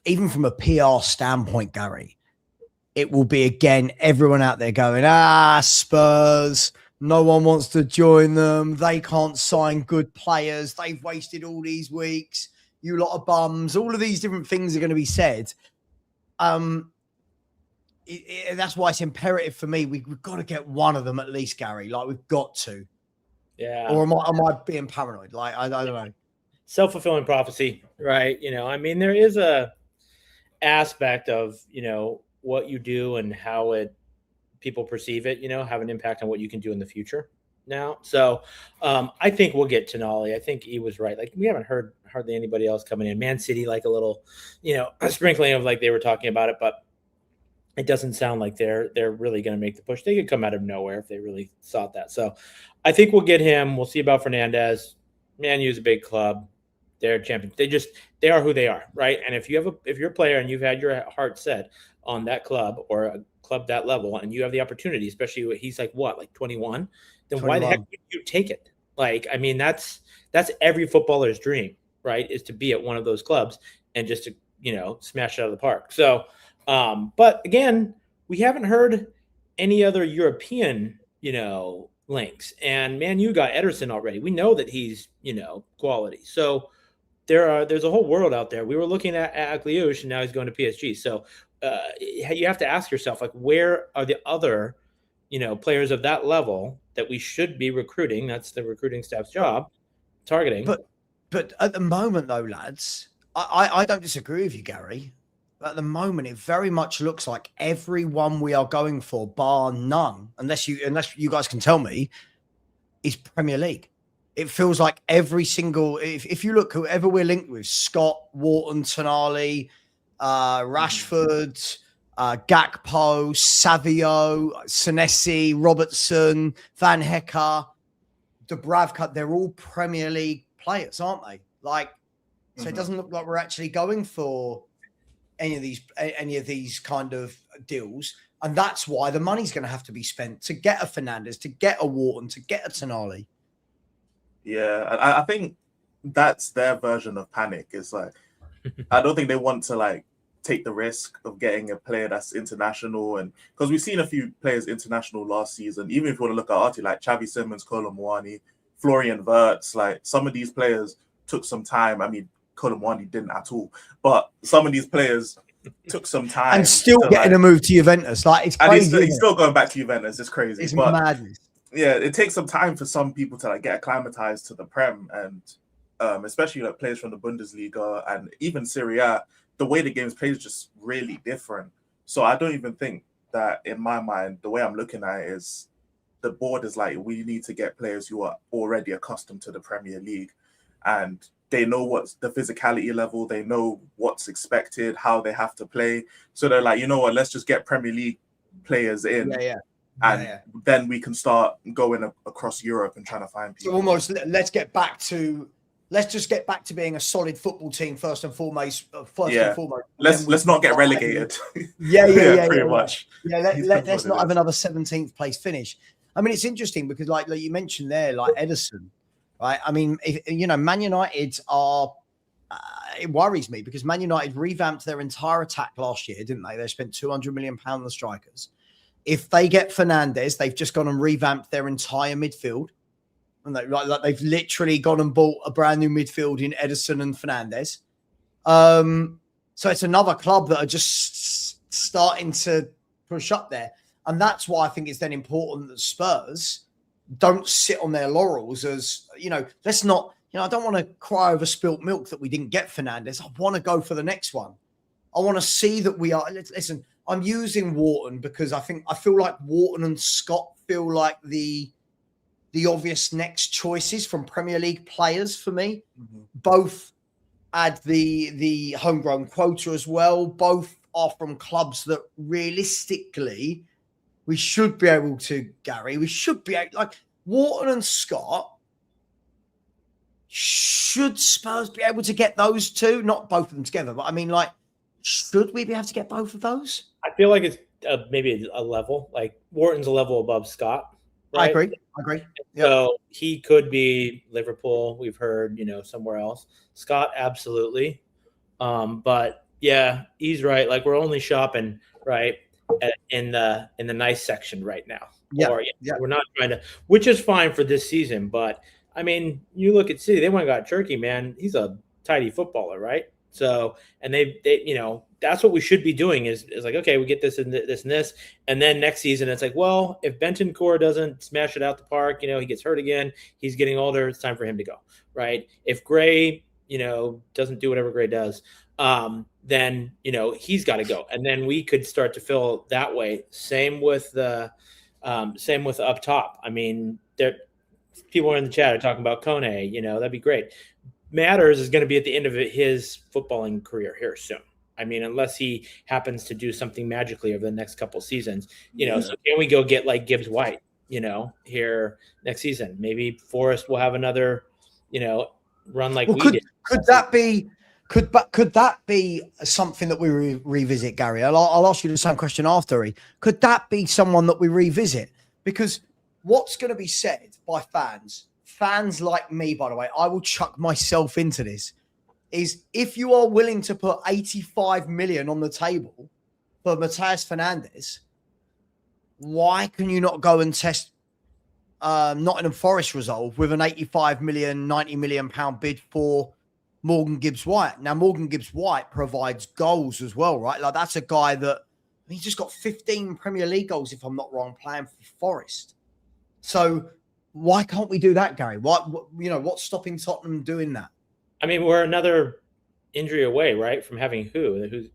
S1: even from a PR standpoint, Gary, it will be again, everyone out there going, Spurs, no one wants to join them. They can't sign good players. They've wasted all these weeks. You lot of bums. All of these different things are going to be said. That's why it's imperative for me. We've got to get one of them at least, Gary. Like, we've got to.
S2: Yeah.
S1: Or am I being paranoid? Like, I don't know.
S2: Self-fulfilling prophecy, right? I mean, there is a aspect of, what you do and how people perceive it, have an impact on what you can do in the future now. So I think we'll get Tonali. I think he was right. Like, we haven't heard hardly anybody else coming in. Man City, like a little, a sprinkling of like they were talking about it, but it doesn't sound like they're really going to make the push. They could come out of nowhere if they really sought that. So I think we'll get him. We'll see about Fernandez. Man U's a big club. They're champions. They are who they are, right? And if you're a player and you've had your heart set on that club or a club that level, and you have the opportunity, especially he's like 21, then 21. Why the heck would you take it? Like, I mean, that's every footballer's dream, right? Is to be at one of those clubs and just to smash it out of the park. So, but again, we haven't heard any other European links, and Man U got Ederson already. We know that he's quality. So there's a whole world out there. We were looking at Agliouche, and now he's going to PSG. So you have to ask yourself, like, where are the other players of that level that we should be recruiting? That's the recruiting staff's job, targeting.
S1: But at the moment, though, lads, I don't disagree with you, Gary. But at the moment, it very much looks like everyone we are going for, bar none, unless you guys can tell me, is Premier League. It feels like every single, if you look, whoever we're linked with, Scott, Wharton, Tonali, Rashford, Gakpo, Savio, Senesi, Robertson, Van Hecke, Dubravka, they're all Premier League players, aren't they? Like, so it doesn't look like we're actually going for any of these kind of deals. And that's why the money's going to have to be spent to get a Fernandez, to get a Wharton, to get a Tonali.
S3: Yeah, I think that's their version of panic. It's like, I don't think they want to like take the risk of getting a player that's international, and because we've seen a few players international last season. Even if you want to look at Artie, like Xavi Simons, Kolo Muani, Florian Wirtz, like some of these players took some time. I mean, Kolo Muani didn't at all, but some of these players took some time
S1: and still getting a move to Juventus. Like, it's crazy.
S3: And he's still going back to Juventus. It's crazy.
S1: It's madness.
S3: Yeah, it takes some time for some people to like get acclimatized to the Prem, and especially like players from the Bundesliga and even Serie A. The way the game's played is just really different. So I don't even think that, in my mind, the way I'm looking at it is the board is like, we need to get players who are already accustomed to the Premier League, and they know what's the physicality level, they know what's expected, how they have to play. So they're like, you know what, let's just get Premier League players in. And then we can start going across Europe and trying to find people.
S1: So almost, let's just get back to being a solid football team first and foremost.
S3: Let's not get relegated.
S1: Pretty
S3: much.
S1: Yeah, let's not have another 17th place finish. I mean, it's interesting because like you mentioned there, like Ederson, right? I mean, Man United are. It worries me because Man United revamped their entire attack last year, didn't they? They spent £200 million on the strikers. If they get Fernandez, they've just gone and revamped their entire midfield. And they've literally gone and bought a brand new midfield in Ederson and Fernandez. So it's another club that are just starting to push up there. And that's why I think it's then important that Spurs don't sit on their laurels as, let's not, I don't want to cry over spilt milk that we didn't get Fernandez. I want to go for the next one. I want to see that we are, listen, I'm using Wharton because I feel like Wharton and Scott feel like the obvious next choices from Premier League players for me. Mm-hmm. Both add the homegrown quota as well. Both are from clubs that realistically we should be able to, Gary, like Wharton and Scott. Should Spurs be able to get those two? Not both of them together, but I mean, like, should we be able to get both of those?
S2: I feel like it's maybe a level. Like Wharton's a level above Scott. right?
S1: I agree. Yep.
S2: So he could be Liverpool. We've heard, somewhere else. Scott, absolutely. But yeah, he's right. Like we're only shopping right in the nice section right now.
S1: Yeah,
S2: Or we're not trying to, which is fine for this season. But I mean, you look at City, they went and got Turkey, man. He's a tidy footballer, right? So, and they that's what we should be doing is like, okay, we get this and this and this. And then next season, it's like, well, if Bentancur doesn't smash it out the park, he gets hurt again, he's getting older, it's time for him to go, right? If Gray, doesn't do whatever Gray does, then, he's got to go. And then we could start to fill that way. Same with up top. I mean, people in the chat are talking about Kone, that'd be great. Matters is going to be at the end of his footballing career here soon. I mean, unless he happens to do something magically over the next couple seasons, so can we go get like Gibbs White, here next season? Maybe Forrest will have another, run like we did.
S1: Could that be something that we revisit, Gary? I'll ask you the same question after. Could that be someone that we revisit? Because what's going to be said by fans like me, by the way, I will chuck myself into this, is if you are willing to put 85 million on the table for Matheus Fernandes, why can you not go and test Nottingham Forest resolve with an 85 million, 90 million pound bid for Morgan Gibbs-White? Now, Morgan Gibbs-White provides goals as well, right? Like that's a guy that he's just got 15 Premier League goals, if I'm not wrong, playing for Forest. So why can't we do that, Gary? What's stopping Tottenham doing that?
S2: I mean, we're another injury away, right, from having who's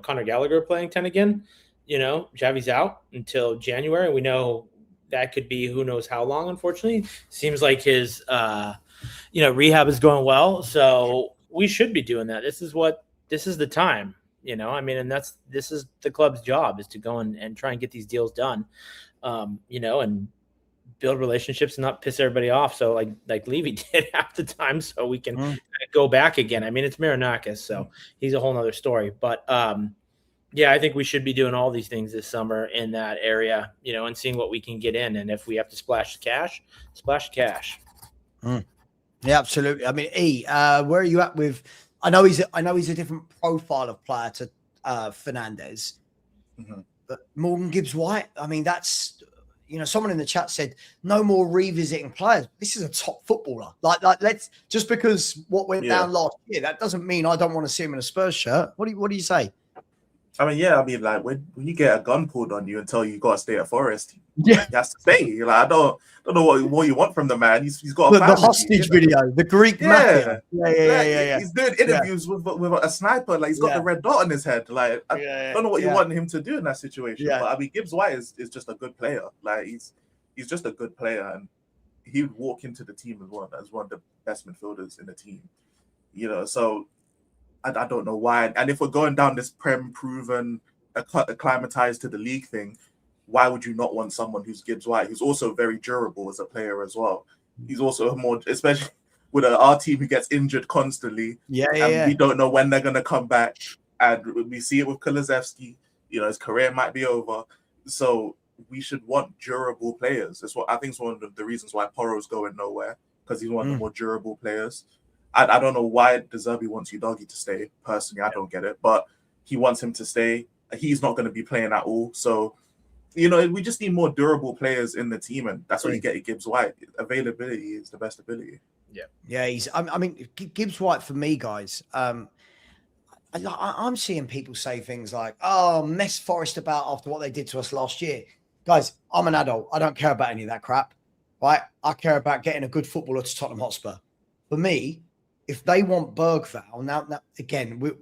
S2: Conor Gallagher playing 10 again. Xavi's out until January. We know that could be who knows how long, unfortunately. Seems like his rehab is going well. So we should be doing that. This is the time, I mean, and this is the club's job, is to go and try and get these deals done, and build relationships and not piss everybody off. So like Levy did half the time, so we can go back again. I mean, it's Marinakis, so he's a whole nother story. But I think we should be doing all these things this summer in that area, and seeing what we can get in. And if we have to splash cash.
S1: Yeah, absolutely. I mean, where are you at with? I know he's a different profile of player to Fernandes, but Morgan Gibbs-White. I mean, that's. Someone in the chat said no more revisiting players. This is a top footballer. Like let's just because what went down last year, that doesn't mean I don't want to see him in a Spurs shirt. What do you say?
S3: I mean, like when you get a gun pulled on you and tell you got to stay at Forest, he has to stay. You're like, I don't know what you want from the man. He's got
S1: the hostage video, the Greek mafia.
S3: Yeah. He's doing interviews with a sniper. Like he's got the red dot on his head. Like I don't know what you want him to do in that situation. But I mean, Gibbs White is just a good player. Like he's just a good player, and he would walk into the team as one of the best midfielders in the team. So. I don't know why. And if we're going down this proven, acclimatized to the league thing, why would you not want someone who's Gibbs White, who's also very durable as a player as well? He's also especially with our team who gets injured constantly. We don't know when they're going to come back. And we see it with Kulusevski. His career might be over. So we should want durable players. That's what I think is one of the reasons why Porro's going nowhere, because he's one of the more durable players. I don't know why De Zerbi wants Udogie to stay. Personally, I don't get it. But he wants him to stay. He's not going to be playing at all. So, we just need more durable players in the team. And that's what you get at Gibbs White. Availability is the best ability.
S1: Yeah, I mean, Gibbs White for me, guys, I'm seeing people say things like, oh, mess Forest about after what they did to us last year. Guys, I'm an adult. I don't care about any of that crap. Right? I care about getting a good footballer to Tottenham Hotspur. For me, if they want Bergvall, now again, we're a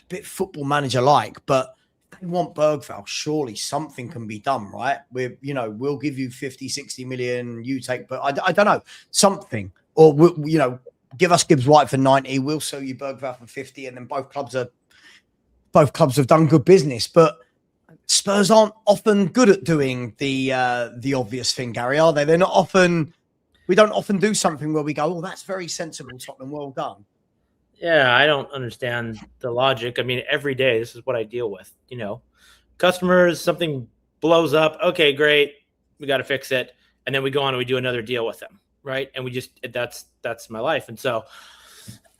S1: bit football manager like, but if they want Bergvall, surely something can be done, right? We'll give you 50, 60 million, you take, but I don't know, something. Or, give us Gibbs White for 90, we'll sell you Bergvall for 50, and then both clubs have done good business. But Spurs aren't often good at doing the obvious thing, Gary, are they? They're not often. We don't often do something where we go, oh, that's very sensible, Tottenham, well done.
S2: Yeah, I don't understand the logic. I mean, every day, this is what I deal with. Customers, something blows up. Okay, great. We got to fix it. and then we go on and we do another deal with him, right? And we just that's my life. And so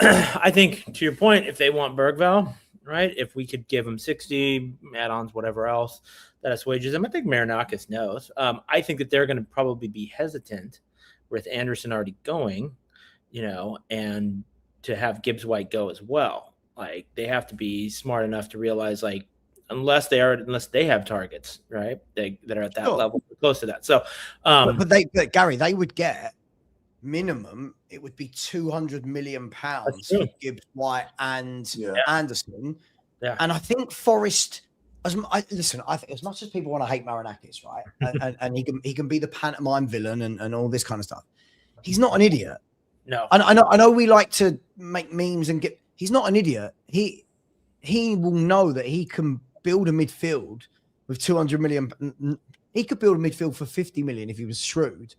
S2: I think, to your point, if they want Bergvall, right, if we could give him 60 add-ons, whatever else that assuages him, I think Marinakis knows. I think that they're going to probably be hesitant with Anderson already going, and to have Gibbs White go as well. Like, they have to be smart enough to realize, like, unless they have targets, right, that are at that level, close to that. So,
S1: but Gary, they would get minimum. It would be £200 million for Gibbs White and Anderson. Yeah. And I think Forest. I think as much as people want to hate Marinakis, right, and he can be the pantomime villain and all this kind of stuff. He's not an idiot.
S2: No,
S1: I know we like to make memes and get. He's not an idiot. He will know that he can build a midfield with 200 million. He could build a midfield for 50 million if he was shrewd.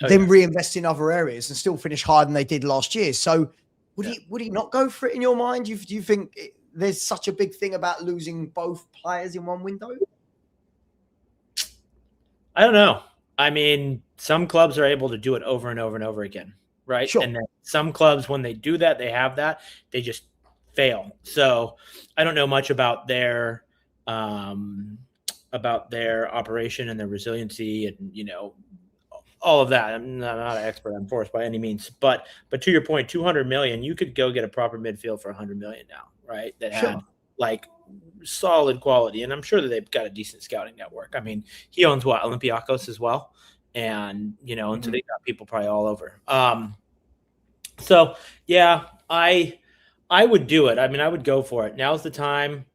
S1: Then reinvest in other areas and still finish higher than they did last year. So would he not go for it in your mind? Do you think there's such a big thing about losing both players in one window?
S2: I don't know. I mean, some clubs are able to do it over and over and over again, right?
S1: Sure.
S2: And then some clubs, when they do that, they just fail. So I don't know much about their operation and their resiliency and, all of that. I'm not an expert on Forest by any means, but to your point, 200 million, you could go get a proper midfield for 100 million now, right? That had like solid quality. And I'm sure that they've got a decent scouting network. I mean, he owns Olympiacos as well. And, and so they got people probably all over. So yeah, I would do it. I mean, I would go for it. Now's the time.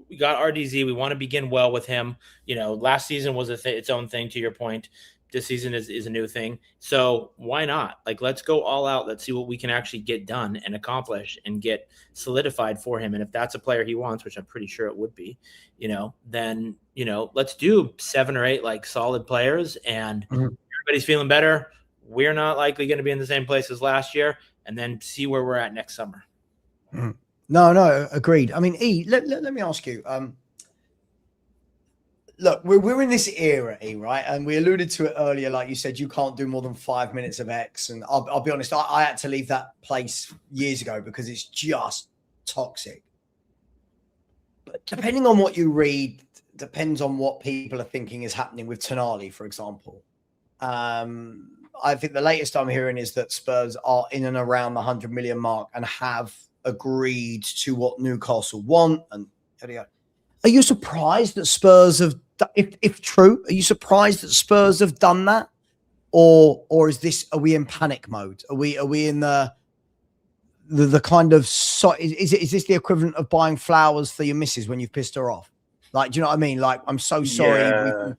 S2: We got RDZ. We want to begin well with him. Last season was its own thing, to your point. This season is a new thing. So why not? Like, let's go all out. Let's see what we can actually get done and accomplish and get solidified for him. And if that's a player he wants, which I'm pretty sure it would be, then, let's do 7 or 8 like solid players, and everybody's feeling better. We're not likely going to be in the same place as last year, and then see where we're at next summer.
S1: No, agreed. I mean, let me ask you. Look, we're in this era, right? And we alluded to it earlier. Like you said, you can't do more than 5 minutes of X. And I'll be honest, I had to leave that place years ago because it's just toxic. But depending on what you read, depends on what people are thinking is happening with Tonali, for example. I think the latest I'm hearing is that Spurs are in and around the 100 million mark and have agreed to what Newcastle want. And are you surprised that Spurs have, if true, are you surprised that Spurs have done that, or are we in panic mode? Are we in the kind of is this the equivalent of buying flowers for your missus when you've pissed her off? Like, do you know what I mean? Like, I'm so sorry,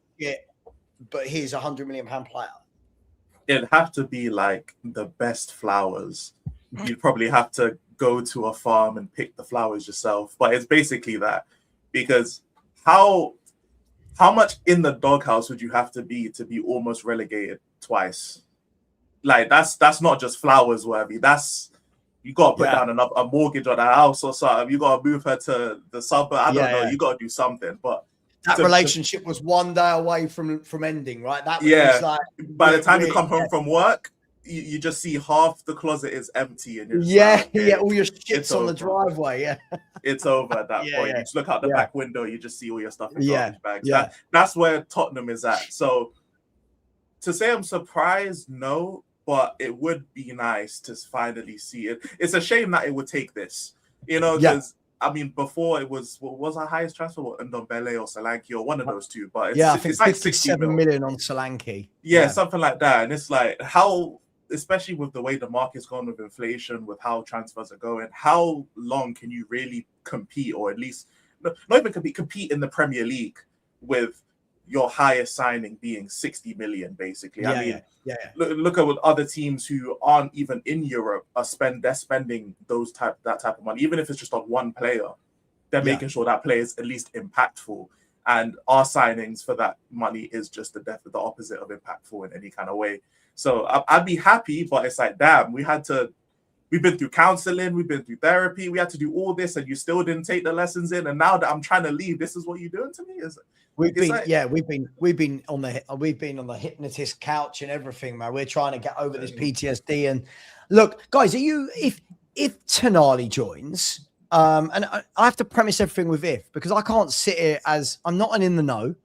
S1: but here's a £100 million player.
S3: It'd have to be like the best flowers. You'd probably have to go to a farm and pick the flowers yourself. But it's basically that, because how much in the doghouse would you have to be almost relegated twice? Like, that's not just flowers worthy. That's, you got to put down a mortgage on a house or something. You got to move her to the suburb. I don't know. You got to do something. But
S1: that relationship was one day away from ending, right? That was like,
S3: by the time you come home from work, you just see half the closet is empty, and you're
S1: all your shit's on the driveway.
S3: It's over at that point. You just look out the back window, you just see all your stuff in garbage bags. That's where Tottenham is at. So to say I'm surprised, no, but it would be nice to finally see it. It's a shame that it would take this, because I mean, before it was, what was our highest transfer? Ndombele or Solanke or one of those two? But
S1: I think it's like 67 million on Solanke.
S3: Yeah, something like that. And it's like, how, especially with the way the market's gone with inflation, with how transfers are going, how long can you really compete, or at least not even compete in the Premier League with your highest signing being 60 million, basically? Look at what other teams who aren't even in Europe are spending that type of money, even if it's just on one player. They're making sure that player is at least impactful. And our signings for that money is just the opposite of impactful in any kind of way. So I'd be happy, but it's like, damn, we had to we've been through counseling, we've been through therapy, we had to do all this, and you still didn't take the lessons in. And now that I'm trying to leave, this is what you're doing to me?
S1: We've been on the hypnotist couch and everything, man. We're trying to get over this PTSD. And look, guys, if Tonali joins, and I have to premise everything with if, because I can't sit here as I'm not an in the know.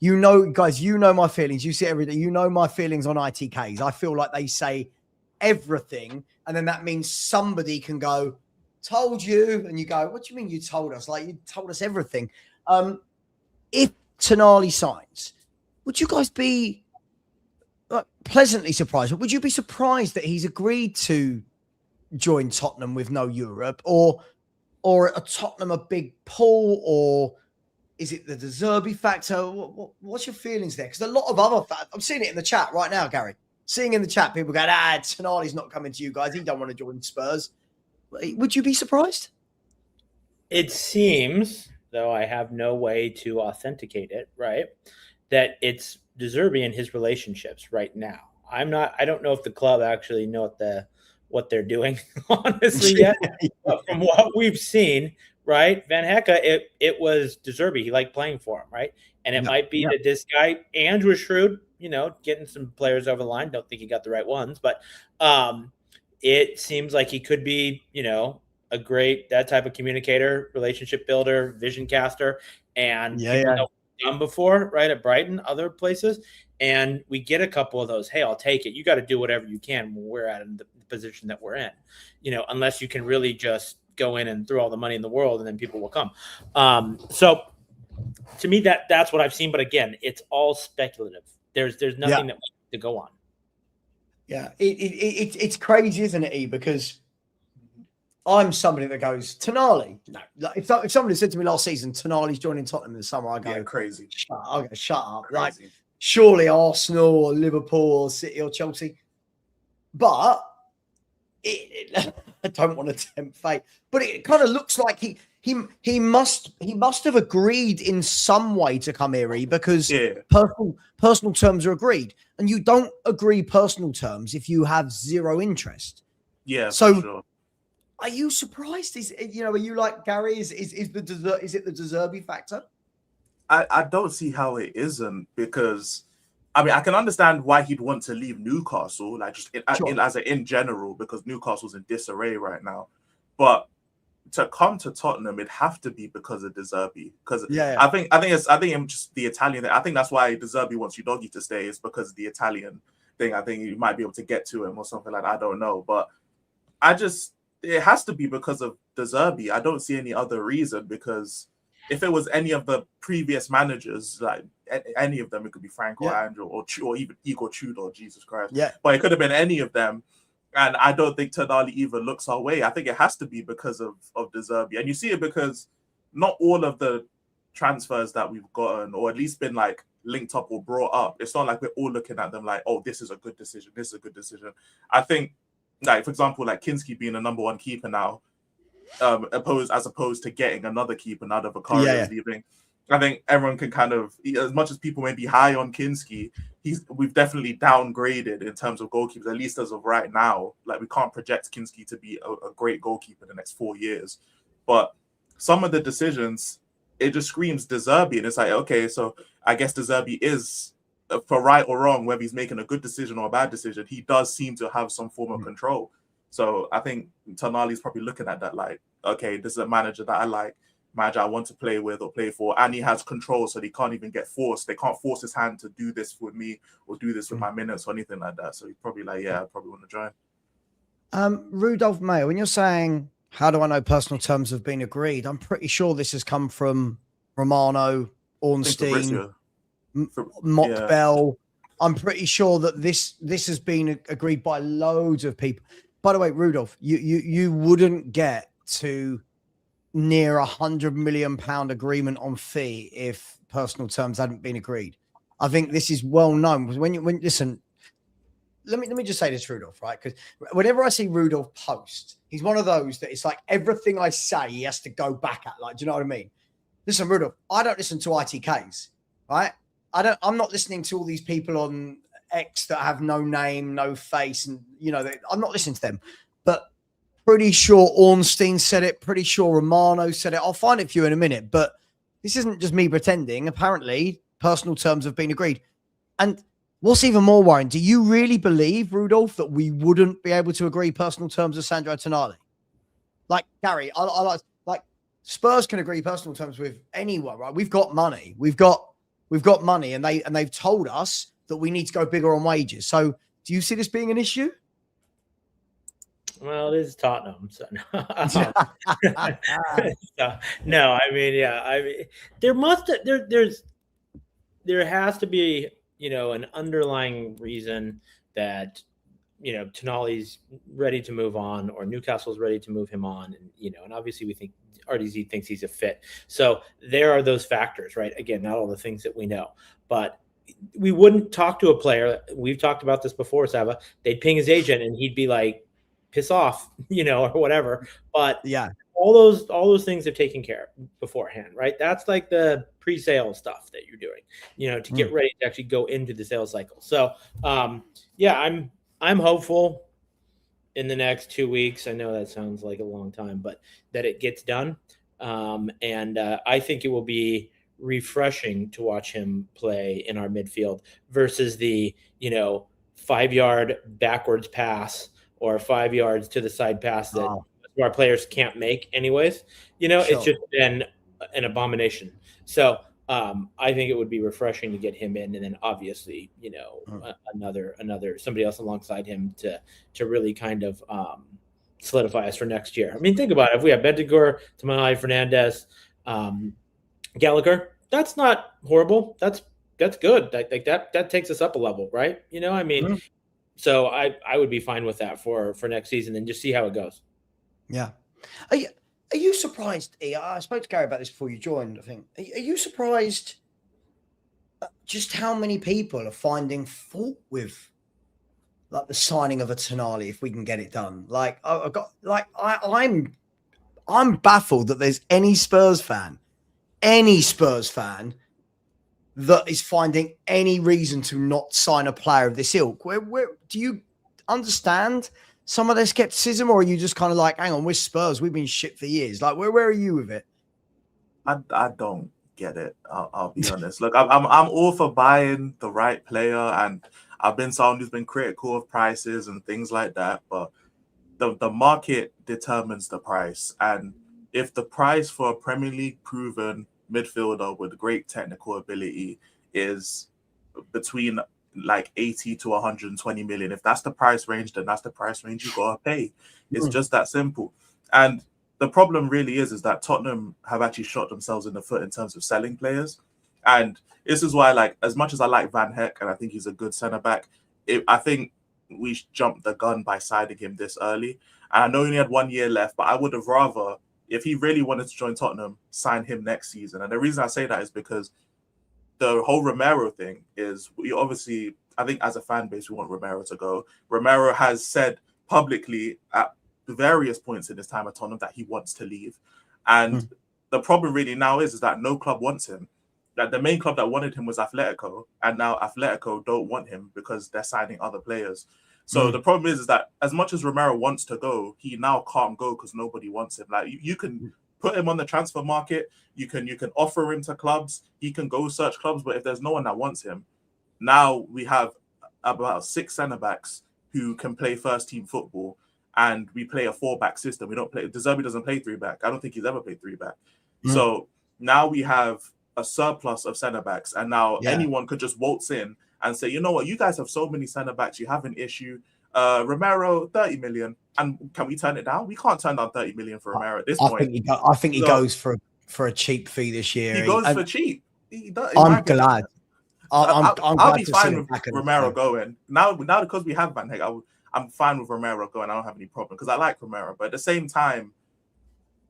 S1: You know, guys, you know my feelings. You see every day. You know my feelings on ITKs. I feel like they say everything, and then that means somebody can go, "Told you," and you go, "What do you mean you told us? Like, you told us everything." If Tonali signs, would you guys be pleasantly surprised? Would you be surprised that he's agreed to join Tottenham with no Europe, or a Tottenham a big pull, or is it the De Zerbi factor? What's your feelings there? Because a lot of other fans, I'm seeing it in the chat right now, Gary. Seeing in the chat, people going, Tonali's not coming to you guys. He don't want to join Spurs. Would you be surprised?
S2: It seems, though I have no way to authenticate it, right, that it's De Zerbi and his relationships right now. I don't know if the club actually know what they're doing, honestly, yet. But from what we've seen, right, Van Hecke, it was De Zerbi. He liked playing for him, right? And it might be that this guy, Andrew was shrewd, getting some players over the line. Don't think he got the right ones, but it seems like he could be, that type of communicator, relationship builder, vision caster, and done before, right, at Brighton, other places. And we get a couple of those. Hey, I'll take it. You got to do whatever you can when we're at the position that we're in, unless you can really just go in and throw all the money in the world, and then people will come. So to me, that's what I've seen. But again, it's all speculative. There's nothing that we have to go on. Yeah,
S1: it's crazy, isn't it, E? Because I'm somebody that goes, Tonali. No, like, if somebody said to me last season, Tonali's joining Tottenham in the summer, I go,
S3: crazy.
S1: Shut up.
S3: Crazy.
S1: Like, surely Arsenal or Liverpool or City or Chelsea. But I don't want to tempt fate. But it kind of looks like he must have agreed in some way to come here, because personal terms are agreed, and you don't agree personal terms if you have zero interest.
S3: Yeah.
S1: So,
S3: for sure.
S1: Are you surprised? Are you like Gary? Is it the De Zerbi factor?
S3: I don't see how it isn't, because I can understand why he'd want to leave Newcastle, like just in general, because Newcastle's in disarray right now. But to come to Tottenham, it'd have to be because of De Zerbi. Because I think it's just the Italian thing. I think that's why De Zerbi wants Udogie to stay, is because of the Italian thing. I think you might be able to get to him or something like that. I don't know, but it has to be because of De Zerbi. I don't see any other reason, because if it was any of the previous managers, like any of them, it could be Frank or Andrew or even Igor Tudor, Jesus Christ.
S1: Yeah.
S3: But it could have been any of them. And I don't think Tonali even looks our way. I think it has to be because of De Zerbi. And you see it because not all of the transfers that we've gotten, or at least been like linked up or brought up, it's not like we're all looking at them like, oh, this is a good decision. This is a good decision. I think, like, for example, like Kinski being the number one keeper now, as opposed to getting another keeper now that Vicario is leaving. I think everyone can kind of, as much as people may be high on Kinski, we've definitely downgraded in terms of goalkeepers, at least as of right now. Like, we can't project Kinski to be a great goalkeeper in the next 4 years. But some of the decisions, it just screams De Zerbi, and it's like, okay, so I guess De Zerbi is, for right or wrong, whether he's making a good decision or a bad decision, he does seem to have some form of control. So I think Tonali's probably looking at that like, okay, this is a manager that I like, manager I want to play with or play for, and he has control, so he can't even get forced. They can't force his hand to do this with me or do this with my minutes or anything like that. So he's probably like, I probably want to join.
S1: Rudolph Mayer, when you're saying, how do I know personal terms have been agreed? I'm pretty sure this has come from Romano, Ornstein, Mock Bell. I'm pretty sure that this has been agreed by loads of people. By the way, Rudolph, you wouldn't get to near £100 million agreement on fee if personal terms hadn't been agreed. I think this is well known. When listen, let me just say this, Rudolph, right? Because whenever I see Rudolph post, he's one of those that it's like everything I say he has to go back at. Like, do you know what I mean? Listen, Rudolph, I don't listen to ITKs, right? I'm not listening to all these people on X that have no name, no face, and I'm not listening to them. But pretty sure Ornstein said it. Pretty sure Romano said it. I'll find it for you in a minute. But this isn't just me pretending. Apparently, personal terms have been agreed. And what's even more worrying, do you really believe, Rudolph, that we wouldn't be able to agree personal terms with Sandro Tonali? Like, Gary, I like Spurs can agree personal terms with anyone, right? We've got money. We've got money, and they've told us that we need to go bigger on wages. So do you see this being an issue?
S2: Well, it is Tottenham, so no. No, I mean, yeah, I mean, there has to be, an underlying reason that, Tonali's ready to move on, or Newcastle's ready to move him on, and obviously we think RDZ thinks he's a fit. So there are those factors, right? Again, not all the things that we know, but we wouldn't talk to a player. We've talked about this before, Savva. They'd ping his agent, and he'd be like, piss off, or whatever. But
S1: yeah,
S2: all those things are taken care of beforehand, right? That's like the pre-sale stuff that you're doing, to get ready to actually go into the sales cycle. So, yeah, I'm hopeful in the next 2 weeks. I know that sounds like a long time, but that it gets done. And I think it will be refreshing to watch him play in our midfield versus the, 5-yard backwards pass or 5 yards to the side pass that our players can't make anyways. It's just been an abomination. So I think it would be refreshing to get him in, and then obviously, another somebody else alongside him to really kind of solidify us for next year. I mean, think about it. If we have Bentancur, Tonali, Fernandez, Gallagher, that's not horrible. That's good. Like that takes us up a level, right? So I would be fine with that for next season, and just see how it goes.
S1: Yeah. Are you surprised? I spoke to Gary about this before you joined, I think. Are you surprised just how many people are finding fault with like the signing of a Tonali if we can get it done? Like I'm baffled that there's any Spurs fan that is finding any reason to not sign a player of this ilk. Where do you understand some of their skepticism, or are you just kind of like, hang on, we're Spurs, we've been shit for years? Like, where are you with it?
S3: I don't get it. I'll be honest. Look, I'm all for buying the right player, and I've been someone who's been critical of prices and things like that. But the market determines the price, and if the price for a Premier League proven midfielder with great technical ability is between like 80 to 120 million, if that's the price range, then that's the price range you gotta pay. It's just that simple. And the problem really is that Tottenham have actually shot themselves in the foot in terms of selling players. And this is why, like, as much as I like Van Heck and I think he's a good centre back, I think we jumped the gun by signing him this early. And I know he only had 1 year left, but I would have rather, if he really wanted to join Tottenham, sign him next season. And the reason I say that is because the whole Romero thing is, we obviously, I think as a fan base, we want Romero to go. Romero has said publicly at various points in his time at Tottenham that he wants to leave. And the problem really now is that no club wants him. That the main club that wanted him was Atletico, and now Atletico don't want him because they're signing other players. So the problem is that as much as Romero wants to go, he now can't go because nobody wants him. Like, you can put him on the transfer market, you can offer him to clubs, he can go search clubs, but if there's no one that wants him, now we have about 6 centre-backs who can play first-team football, and we play a 4-back system. We don't play, De Zerbi doesn't play 3-back. I don't think he's ever played 3-back. So now we have a surplus of centre-backs, and now anyone could just waltz in and say, you know what, you guys have so many centre-backs, you have an issue. Romero, 30 million. And can we turn it down? We can't turn down 30 million for Romero at this point.
S1: I think he goes for a cheap fee this year.
S3: He goes for cheap.
S1: I'm glad.
S3: I'll be fine with Romero going. Now because we have Van Heck, I'm fine with Romero going. I don't have any problem because I like Romero. But at the same time,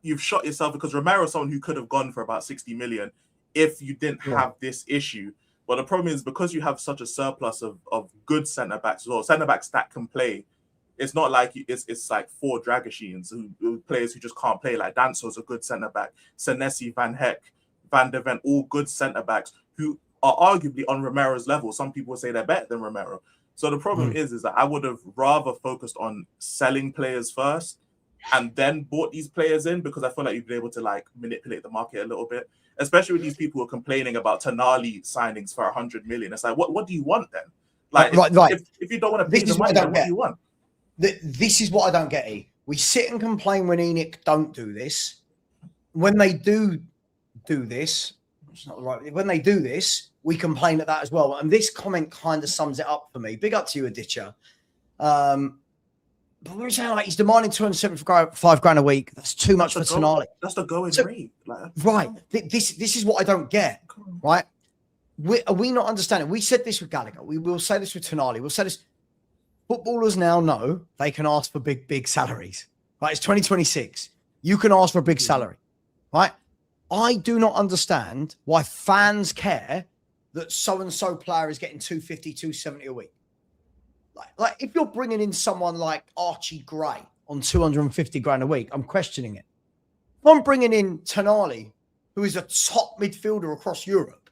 S3: you've shot yourself because Romero is someone who could have gone for about 60 million if you didn't have this issue. But the problem is because you have such a surplus of good centre-backs as well, centre-backs that can play. It's not like it's like 4 Dragashins, who players who just can't play. Like Danso's a good centre-back. Senesi, Van Heck, Van de Ven, all good centre-backs who are arguably on Romero's level. Some people say they're better than Romero. So the problem is that I would have rather focused on selling players first and then bought these players in, because I feel like you've been able to like manipulate the market a little bit, especially with these people who are complaining about Tonali signings for 100 million. It's like, what do you want then? Like,
S1: right.
S3: If you don't want to pay the money, then what do you want?
S1: This is what I don't get. We sit and complain when ENIC don't do this. When they do this, it's not right. When they do this, we complain at that as well. And this comment kind of sums it up for me. Big up to you, Aditya. But we're saying like he's demanding 275 grand a week. That's too much for Tonali.
S3: That's the going rate. Like,
S1: right. This is what I don't get. Right. Are we not understanding? We said this with Gallagher. We will say this with Tonali. We'll say this. Footballers now know they can ask for big salaries. Right. It's 2026. You can ask for a big salary. Right. I do not understand why fans care that so-and-so player is getting 250, 270 a week. Like if you're bringing in someone like Archie Gray on 250 grand a week, I'm questioning it. If I'm bringing in Tonali, who is a top midfielder across Europe,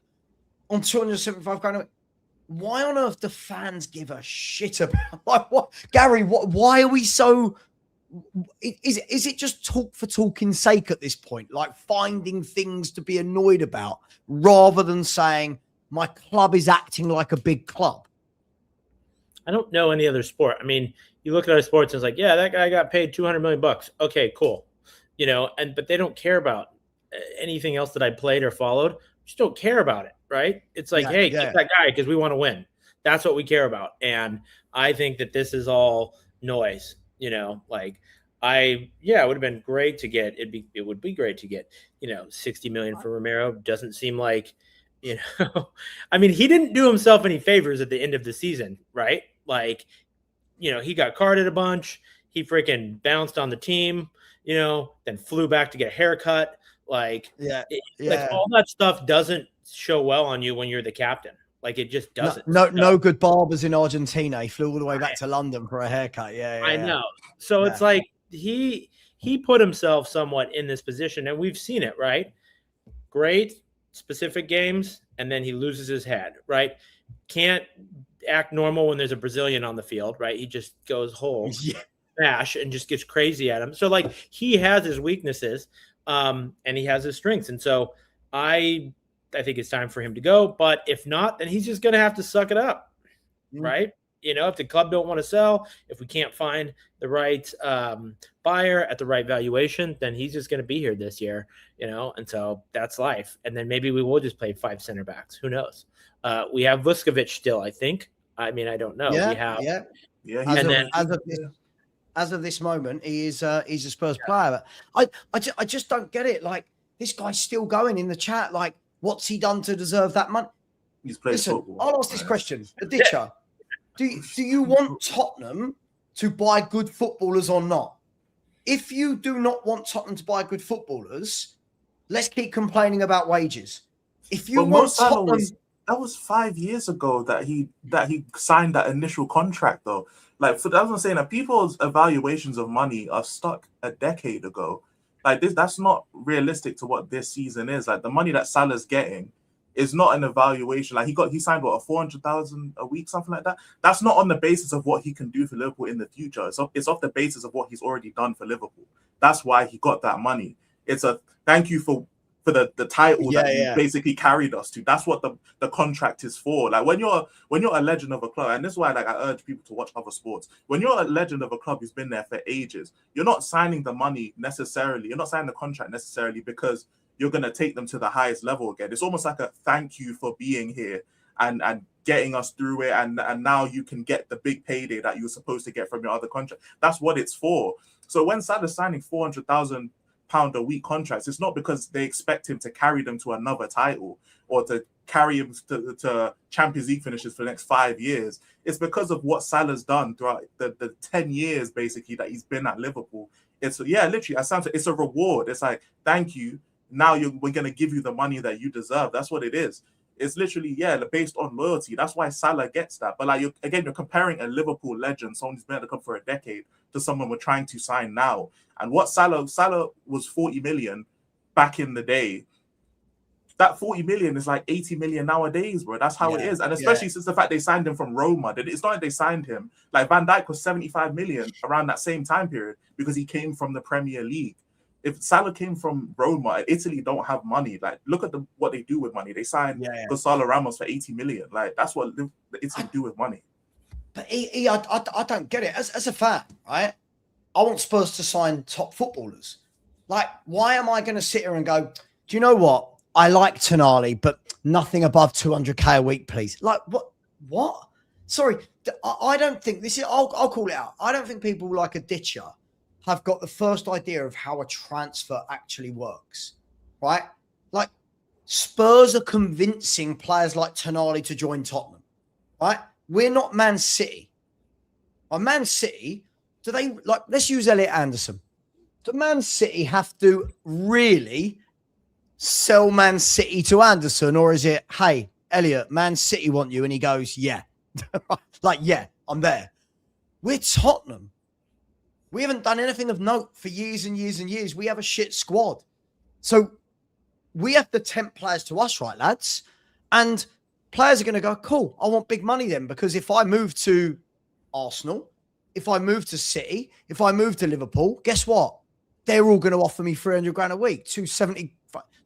S1: on 275 grand a week, why on earth do fans give a shit about? Like, what, Gary? Why are we so? Is it just talk for talking's sake at this point? Like finding things to be annoyed about rather than saying my club is acting like a big club.
S2: I don't know any other sport. I mean, you look at other sports and it's like, yeah, that guy got paid $200 million. Okay, cool. But they don't care about anything else that I played or followed. Just don't care about it, right? It's like, hey, get that guy because we want to win. That's what we care about. And I think that this is all noise. It would have been great to get. It would be great to get, 60 million for Romero. Doesn't seem like, I mean, he didn't do himself any favors at the end of the season, right? Like, he got carded a bunch. He freaking bounced on the team, then flew back to get a haircut. Like, like all that stuff doesn't show well on you when you're the captain. Like, it just doesn't.
S1: No good barbers in Argentina. He flew all the way back to London for a haircut. I
S2: know. So it's like he put himself somewhat in this position, and we've seen it, right? Great specific games, and then he loses his head, right? Can't act normal when there's a Brazilian on the field, right? He just goes whole smash and just gets crazy at him. So like he has his weaknesses, and he has his strengths. And so I think it's time for him to go. But if not, then he's just going to have to suck it up, right? If the club don't want to sell, if we can't find the right buyer at the right valuation, then he's just going to be here this year, and so that's life. And then maybe we will just play 5 center backs. Who knows? We have Vuskovic still, I think. I mean, I don't know.
S1: As of this moment, he's a Spurs player. But I just don't get it. Like, this guy's still going in the chat. Like, what's he done to deserve that money?
S3: He's played football.
S1: I'll ask this question. Aditya, do you want Tottenham to buy good footballers or not? If you do not want Tottenham to buy good footballers, let's keep complaining about wages. If you want Tottenham...
S3: That was 5 years ago that he signed that initial contract, though. Like, that's what I'm saying, that people's evaluations of money are stuck a decade ago. Like, that's not realistic to what this season is. Like, the money that Salah's getting is not an evaluation. Like, he signed what, 400,000 a week, something like that. That's not on the basis of what he can do for Liverpool in the future. It's off the basis of what he's already done for Liverpool. That's why he got that money. It's a thank you for the title that you basically carried us to. That's what the contract is for. Like, when you're a legend of a club, and this is why I urge people to watch other sports. When you're a legend of a club who's been there for ages, you're not signing the money necessarily. You're not signing the contract necessarily because you're going to take them to the highest level again. It's almost like a thank you for being here and getting us through it. And now you can get the big payday that you were supposed to get from your other contract. That's what it's for. So when Salah's signing 400,000 pound a week contracts, it's not because they expect him to carry them to another title or to carry him to Champions League finishes for the next 5 years. It's because of what Salah's done throughout the 10 years basically that he's been at Liverpool. It's literally, it's a reward. It's like, thank you. Now we're going to give you the money that you deserve. That's what it is. It's literally, based on loyalty. That's why Salah gets that. But you're comparing a Liverpool legend, someone who's been at the club for a decade, to someone we're trying to sign now. And what Salah was 40 million back in the day. that 40 million is like 80 million nowadays, bro. That's how it is. And especially since the fact they signed him from Roma. It's not like they signed him. Like Van Dijk was 75 million around that same time period because he came from the Premier League. If Salah came from Roma, Italy don't have money. Like, look at what they do with money. They signed Gonzalo Ramos for 80 million. Like, that's what Italy do with money.
S1: But I don't get it. As a fan, right? I want Spurs to sign top footballers. Like, why am I going to sit here and go, do you know what? I like Tonali, but nothing above 200k a week, please. Like, what? Sorry, I don't think this is, I'll call it out. I don't think people like a ditcher have got the first idea of how a transfer actually works, right? Like, Spurs are convincing players like Tonali to join Tottenham, right? We're not Man City. Or Man City, do they, like, let's use Elliot Anderson. Do Man City have to really sell Man City to Anderson, or is it, hey, Elliot, Man City want you, and he goes, yeah. Like, yeah, I'm there. We're Tottenham. We haven't done anything of note for years and years and years. We have a shit squad. So we have to tempt players to us, right, lads? And players are going to go, cool, I want big money then, because if I move to Arsenal, if I move to City, if I move to Liverpool, guess what? They're all going to offer me 300 grand a week, 270.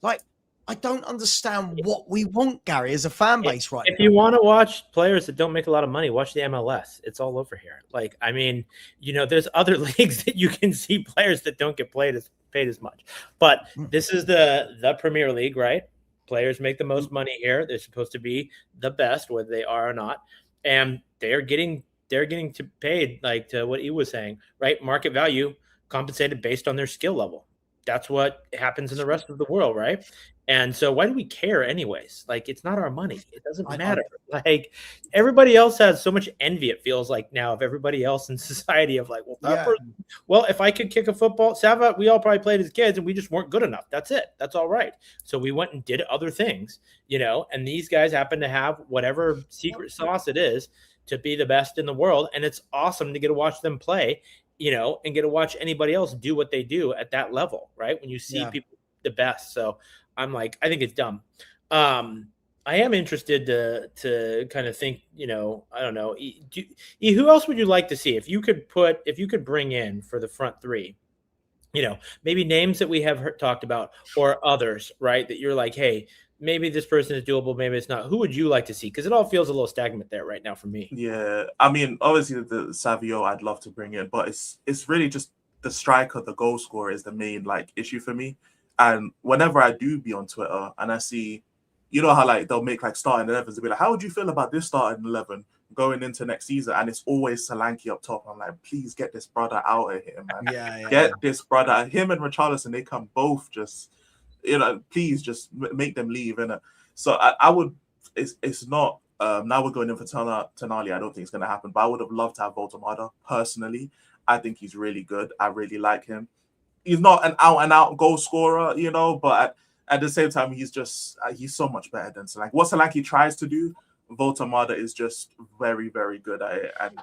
S1: Like, I don't understand what we want, Gary, as a fan base right now.
S2: If you want to watch players that don't make a lot of money, watch the MLS. It's all over here. Like, I mean, you know, there's other leagues that you can see players that don't get paid as much. But this is the Premier League, right? Players make the most money here. They're supposed to be the best, whether they are or not. And they're getting to paid, like, to what he was saying, right? Market value compensated based on their skill level. That's what happens in the rest of the world, right? And so why do we care anyways? Like, it's not our money. It doesn't matter. Like, everybody else has so much envy, it feels like now, of everybody else in society of like, well, that person, well, if I could kick a football, Savva, we all probably played as kids and we just weren't good enough. That's it. That's all right. So we went and did other things, you know, and these guys happen to have whatever secret sauce it is to be the best in the world. And it's awesome to get to watch them play, you know, and get to watch anybody else do what they do at that level, right? When you see people the best. So I'm like, I think it's dumb. I am interested to kind of think, you know, I don't know. Who else would you like to see if you could bring in for the front three, you know, maybe names that we have talked about or others, right? That you're like, hey, maybe this person is doable, maybe it's not. Who would you like to see? Because it all feels a little stagnant there right now for me.
S3: Yeah, I mean, obviously the Savio I'd love to bring in, but it's really just the striker, the goal scorer is the main like issue for me. And whenever I do be on Twitter and I see, you know how like they'll make like starting 11s, they'll be like, how would you feel about this starting 11 going into next season? And it's always Solanke up top. I'm like, please get this brother out of here, man. Get this brother. Him and Richarlison, they can both just, you know, please just make them leave. And so I would, it's not, now we're going in for Tonali. I don't think it's going to happen, but I would have loved to have Voltemada personally. I think he's really good. I really like him. He's not an out-and-out goal scorer, you know, but at the same time, he's so much better than Solanke. What Solanke tries to do, Voltemada is just very, very good at it. And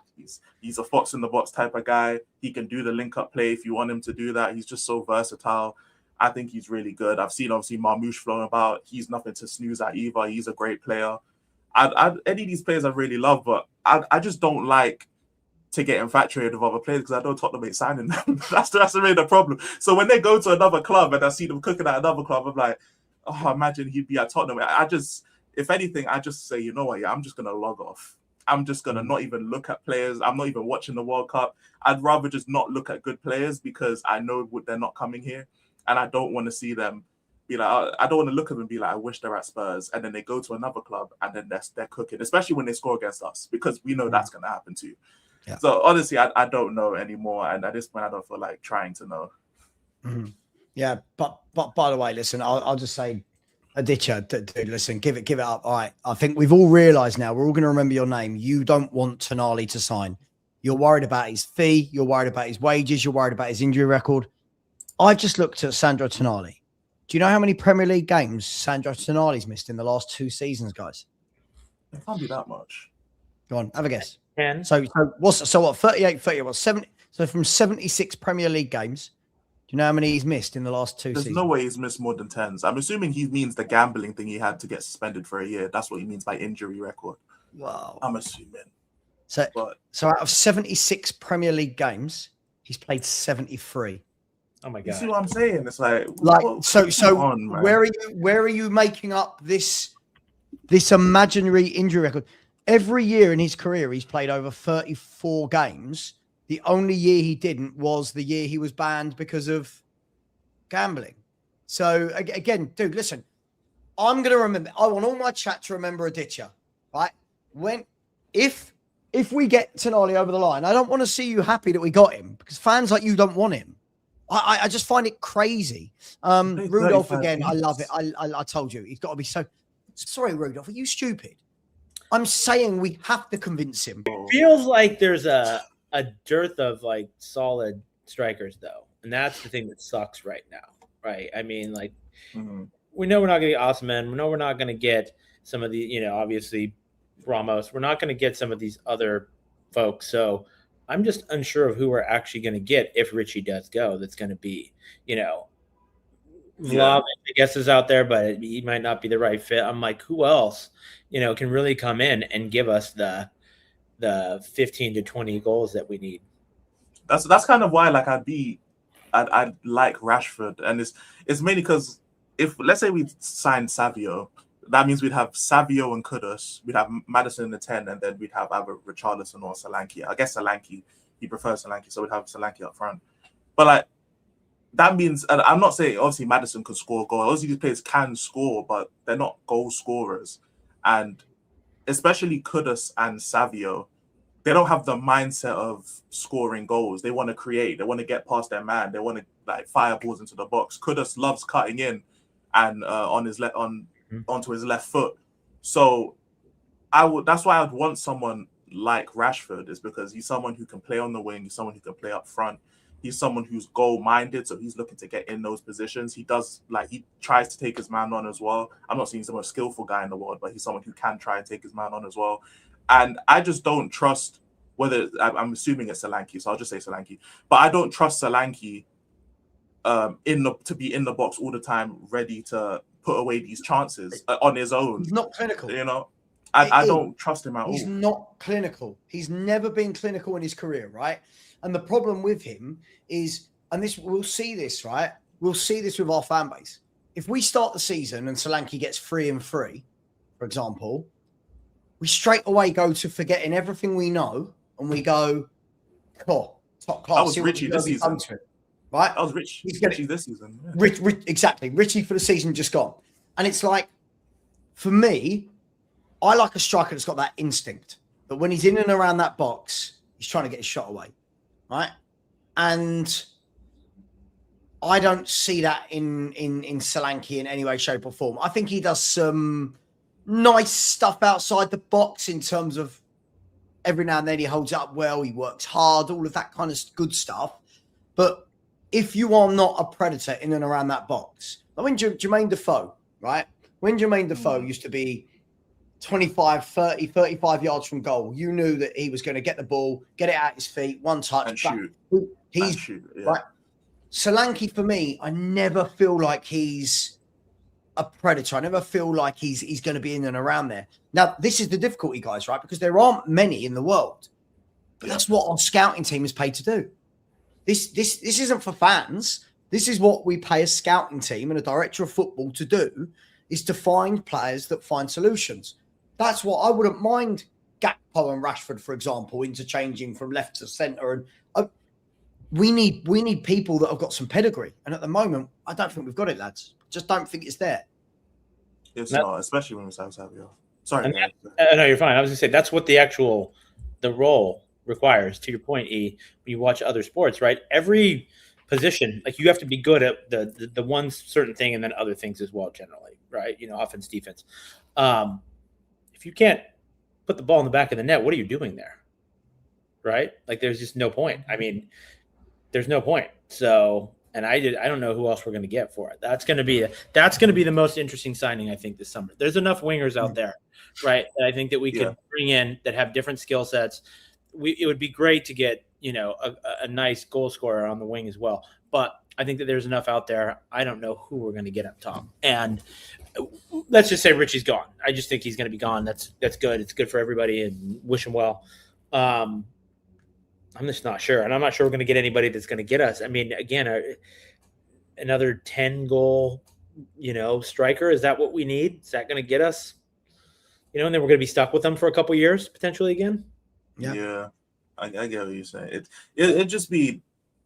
S3: he's a fox in the box type of guy. He can do the link-up play if you want him to do that. He's just so versatile. I think he's really good. I've seen, obviously, Marmoush flown about. He's nothing to snooze at either. He's a great player. Any of these players I really love, but I just don't like to get infatuated with other players because I know Tottenham ain't signing them. that's really the problem. So when they go to another club and I see them cooking at another club, I'm like, oh, imagine he'd be at Tottenham. If anything, I just say, you know what, I'm just going to log off. I'm just going to not even look at players. I'm not even watching the World Cup. I'd rather just not look at good players because I know they're not coming here. And I don't want to see them be like, I don't want to look at them and be like, I wish they're at Spurs. And then they go to another club and then they're cooking, especially when they score against us, because we know that's going to happen too. Yeah. So honestly, I don't know anymore. And at this point, I don't feel like trying to know.
S1: Mm-hmm. Yeah. But by the way, listen, I'll just say, Aditya, dude, listen, give it up. All right. I think we've all realized now, we're all going to remember your name. You don't want Tonali to sign. You're worried about his fee. You're worried about his wages. You're worried about his injury record. I just looked at Sandro Tonali. Do you know how many Premier League games Sandro Tonali's missed in the last 2 seasons, guys?
S3: It can't be that much.
S1: Go on, have a guess.
S2: 10.
S1: So what? 38, 30, what? 70. So from 76 Premier League games, you know how many he's missed in the last 2
S3: There's
S1: seasons?
S3: no way he's missed more than 10s. I'm assuming he means the gambling thing he had to get suspended for a year. That's what he means by injury record.
S1: Wow.
S3: I'm assuming.
S1: So
S3: But
S1: out of 76 Premier League games, he's played 73.
S2: Oh my
S3: you
S2: god!
S3: see what I'm saying? It's like
S1: so
S3: come on, man.
S1: where are you making up this imaginary injury record? Every year in his career, he's played over 34 games. The only year he didn't was the year he was banned because of gambling. So again, dude, listen, I'm going to remember. I want all my chat to remember a ditcher, right? If we get Tonali over the line, I don't want to see you happy that we got him because fans like you don't want him. I just find it crazy. Rudolph again, I love it. I told you, he's got to be so sorry, Rudolph. Are you stupid? I'm saying we have to convince him.
S2: It feels like there's a dearth of like solid strikers though, and that's the thing that sucks right now, right? I mean, like we know we're not going to get Osman. We know we're not going to get some of the, obviously Ramos. We're not going to get some of these other folks. So I'm just unsure of who we're actually going to get if Richie does go. That's going to be, Vlahovic, I guess, is out there, but he might not be the right fit. I'm like, who else, can really come in and give us the 15 to 20 goals that we need.
S3: That's kind of why, like, I'd like Rashford, and it's mainly because if let's say we signed Savio, that means we'd have Savio and Kudus, we'd have Maddison in the 10, and then we'd have either Richarlison or Solanke. I guess Solanke, he prefers Solanke, so we'd have Solanke up front. But like that means, and I'm not saying obviously Maddison could score a goal. Obviously these players can score, but they're not goal scorers, and especially Kudus and Savio, they don't have the mindset of scoring goals. They want to create. They want to get past their man. They want to like fire balls into the box. Kudus loves cutting in and onto his left foot. So that's why I'd want someone like Rashford, is because he's someone who can play on the wing. He's someone who can play up front. He's someone who's goal minded, so he's looking to get in those positions. He tries to take his man on as well. I'm not saying he's the most skillful guy in the world, but he's someone who can try and take his man on as well. And I just don't trust I'm assuming it's Solanke, so I'll just say Solanke. But I don't trust Solanke to be in the box all the time, ready to put away these chances on his own.
S1: He's not clinical.
S3: I don't trust him at all.
S1: He's not clinical. He's never been clinical in his career, right? And the problem with him is, and we'll see this, right? We'll see this with our fan base. If we start the season and Solanke gets 3 and 3, for example, we straight away go to forgetting everything we know, and we go, top class.
S3: That was Richie this season,
S1: right?
S3: That was Richie this season.
S1: Yeah. Exactly. Richie for the season just gone. And it's like, for me, I like a striker that's got that instinct that when he's in and around that box, he's trying to get his shot away, right? And I don't see that in Solanke in any way, shape, or form. I think he does some nice stuff outside the box in terms of every now and then he holds up well, he works hard, all of that kind of good stuff. But if you are not a predator in and around that box, I mean, Jermaine Defoe, right? When Jermaine Defoe used to be 25, 30, 35 yards from goal, you knew that he was going to get the ball, get it at his feet, one touch,
S3: and
S1: shoot. Right. Solanke, for me, I never feel like he's a predator. I never feel like he's going to be in and around there. Now, this is the difficulty, guys, right? Because there aren't many in the world. But that's what our scouting team is paid to do. This isn't for fans. This is what we pay a scouting team and a director of football to do, is to find players that find solutions. That's what I wouldn't mind Gakpo and Rashford, for example, interchanging from left to centre. And we need people that have got some pedigree. And at the moment, I don't think we've got it, lads. Just don't think it's there.
S3: It's not, especially when we have Savio. Sorry.
S2: No, you're fine. I was going to say that's what the role requires. To your point, E, when you watch other sports, right? Every position, like you have to be good at the one certain thing and then other things as well, generally, right? Offense, defense. If you can't put the ball in the back of the net, what are you doing there? Right? Like there's just no point. I mean, there's no point. So, and I don't know who else we're going to get for it. That's going to be the most interesting signing, I think, this summer. There's enough wingers out there, right? That I think that we could bring in that have different skill sets. It would be great to get, a nice goal scorer on the wing as well. But I think that there's enough out there. I don't know who we're going to get up top. And let's just say Richie's gone. I just think he's going to be gone. That's good. It's good for everybody, and wish him well. I'm just not sure. And I'm not sure we're going to get anybody that's going to get us. I mean, again, another 10-goal, striker. Is that what we need? Is that going to get us? And then we're going to be stuck with them for a couple of years potentially again.
S3: Yeah. I get what you're saying. It just be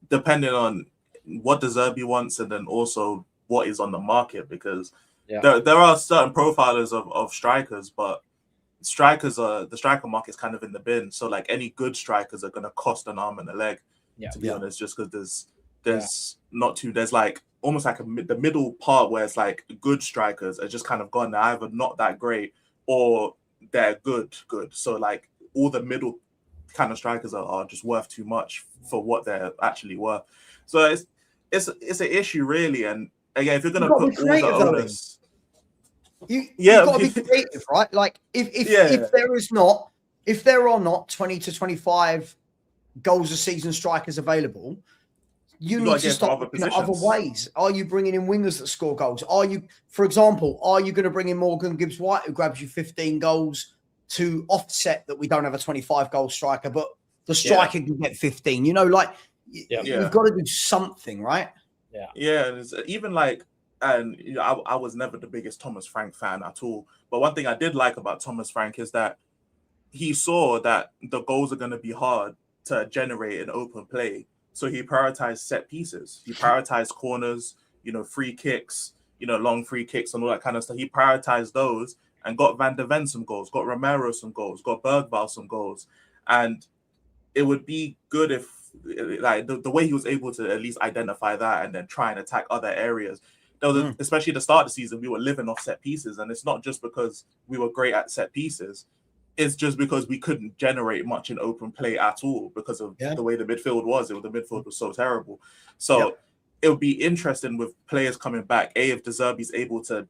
S3: dependent on what De Zerbi wants, and then also what is on the market, because there are certain profilers of strikers, but the striker market's kind of in the bin. So like any good strikers are going to cost an arm and a leg. To be honest, just because there's like almost like the middle part where it's like good strikers are just kind of gone. They're either not that great or they're good. So like all the middle kind of strikers are just worth too much for what they're actually worth. So it's an issue really. And again, if you're going to put all the onus,
S1: you've got to be creative, right? Like if there are not 20 to 25 goals a season strikers available, you need to start looking at other ways. Are you bringing in wingers that score goals? For example, are you going to bring in Morgan Gibbs-White, who grabs you 15 goals to offset that we don't have a 25-goal striker, but the striker can get 15? You've got to do something, right?
S3: Yeah. And it's even like, and I was never the biggest Thomas Frank fan at all. But one thing I did like about Thomas Frank is that he saw that the goals are going to be hard to generate in open play. So he prioritized set pieces. He prioritized corners, free kicks, long free kicks and all that kind of stuff. He prioritized those and got Van de Ven some goals, got Romero some goals, got Bergvall some goals. And it would be good if, like, the way he was able to at least identify that and then try and attack other areas. There was especially at the start of the season, we were living off set pieces. And it's not just because we were great at set pieces. It's just because we couldn't generate much in open play at all because of the way the midfield was. The midfield was so terrible. So it would be interesting with players coming back, if De Zerbi's able to,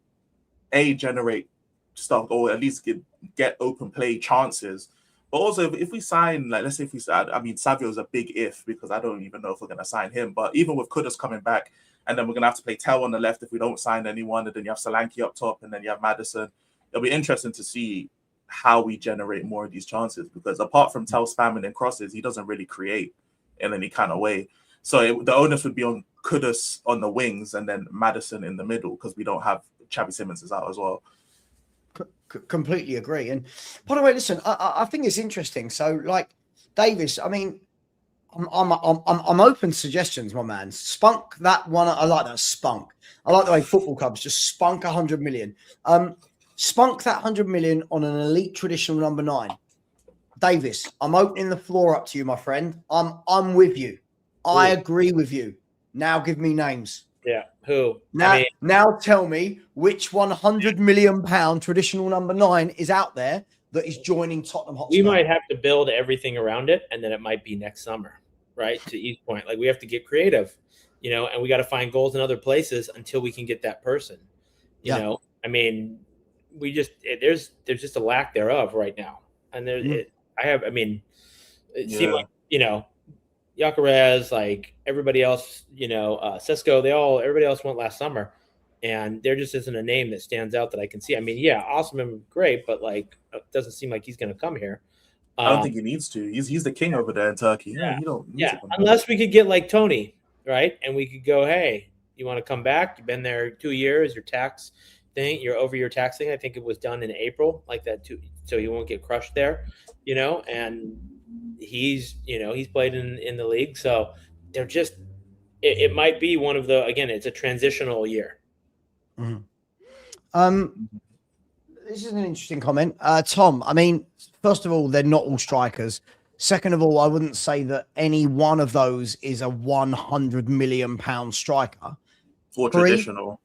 S3: generate stuff or at least get open play chances. But also, if we sign, like, let's say if we sign, I mean, Savio's a big if, because I don't even know if we're going to sign him. But even with Kudus coming back, and then we're going to have to play Tell on the left if we don't sign anyone, and then you have Solanke up top, and then you have Maddison. It'll be interesting to see how we generate more of these chances, because apart from Tell spamming and crosses, he doesn't really create in any kind of way. So the onus would be on Kudus on the wings and then Maddison in the middle, because we don't have Xavi Simons is out as well.
S1: Completely agree. And by the way, listen, I think it's interesting. So like Davis, I mean, I'm open to suggestions, my man. Spunk that one. I like that spunk. I like the way football clubs just spunk 100 million. Spunk that 100 million on an elite traditional number 9. Davis, I'm opening the floor up to you, my friend. I'm with you. I agree with you. Now give me names.
S2: Yeah. Who?
S1: Now tell me which 100 million pound traditional number 9 is out there that is joining Tottenham Hotspur.
S2: We might have to build everything around it, and then it might be next summer, right? To East Point. Like, we have to get creative, and we got to find goals in other places until we can get that person. You know, I mean, there's just a lack thereof right now. And it seemed like, Gyökeres, like everybody else, Sesko, everybody else went last summer, and there just isn't a name that stands out that I can see. I mean, Osman, great, but like, it doesn't seem like he's going to come here.
S3: I don't think he needs to. He's the king over there in Turkey. He don't need to come
S2: unless we could get like Tony, right? And we could go, hey, you want to come back? You've been there 2 years, your tax thing, you're over your tax thing. I think it was done in April, like that too, so you won't get crushed there, and he's played in the league, so they're just it might be one of the, again, it's a transitional year.
S1: This is an interesting comment, Tom. I mean, first of all, they're not all strikers. Second of all, I wouldn't say that any one of those is a 100 million pound striker
S3: or traditional.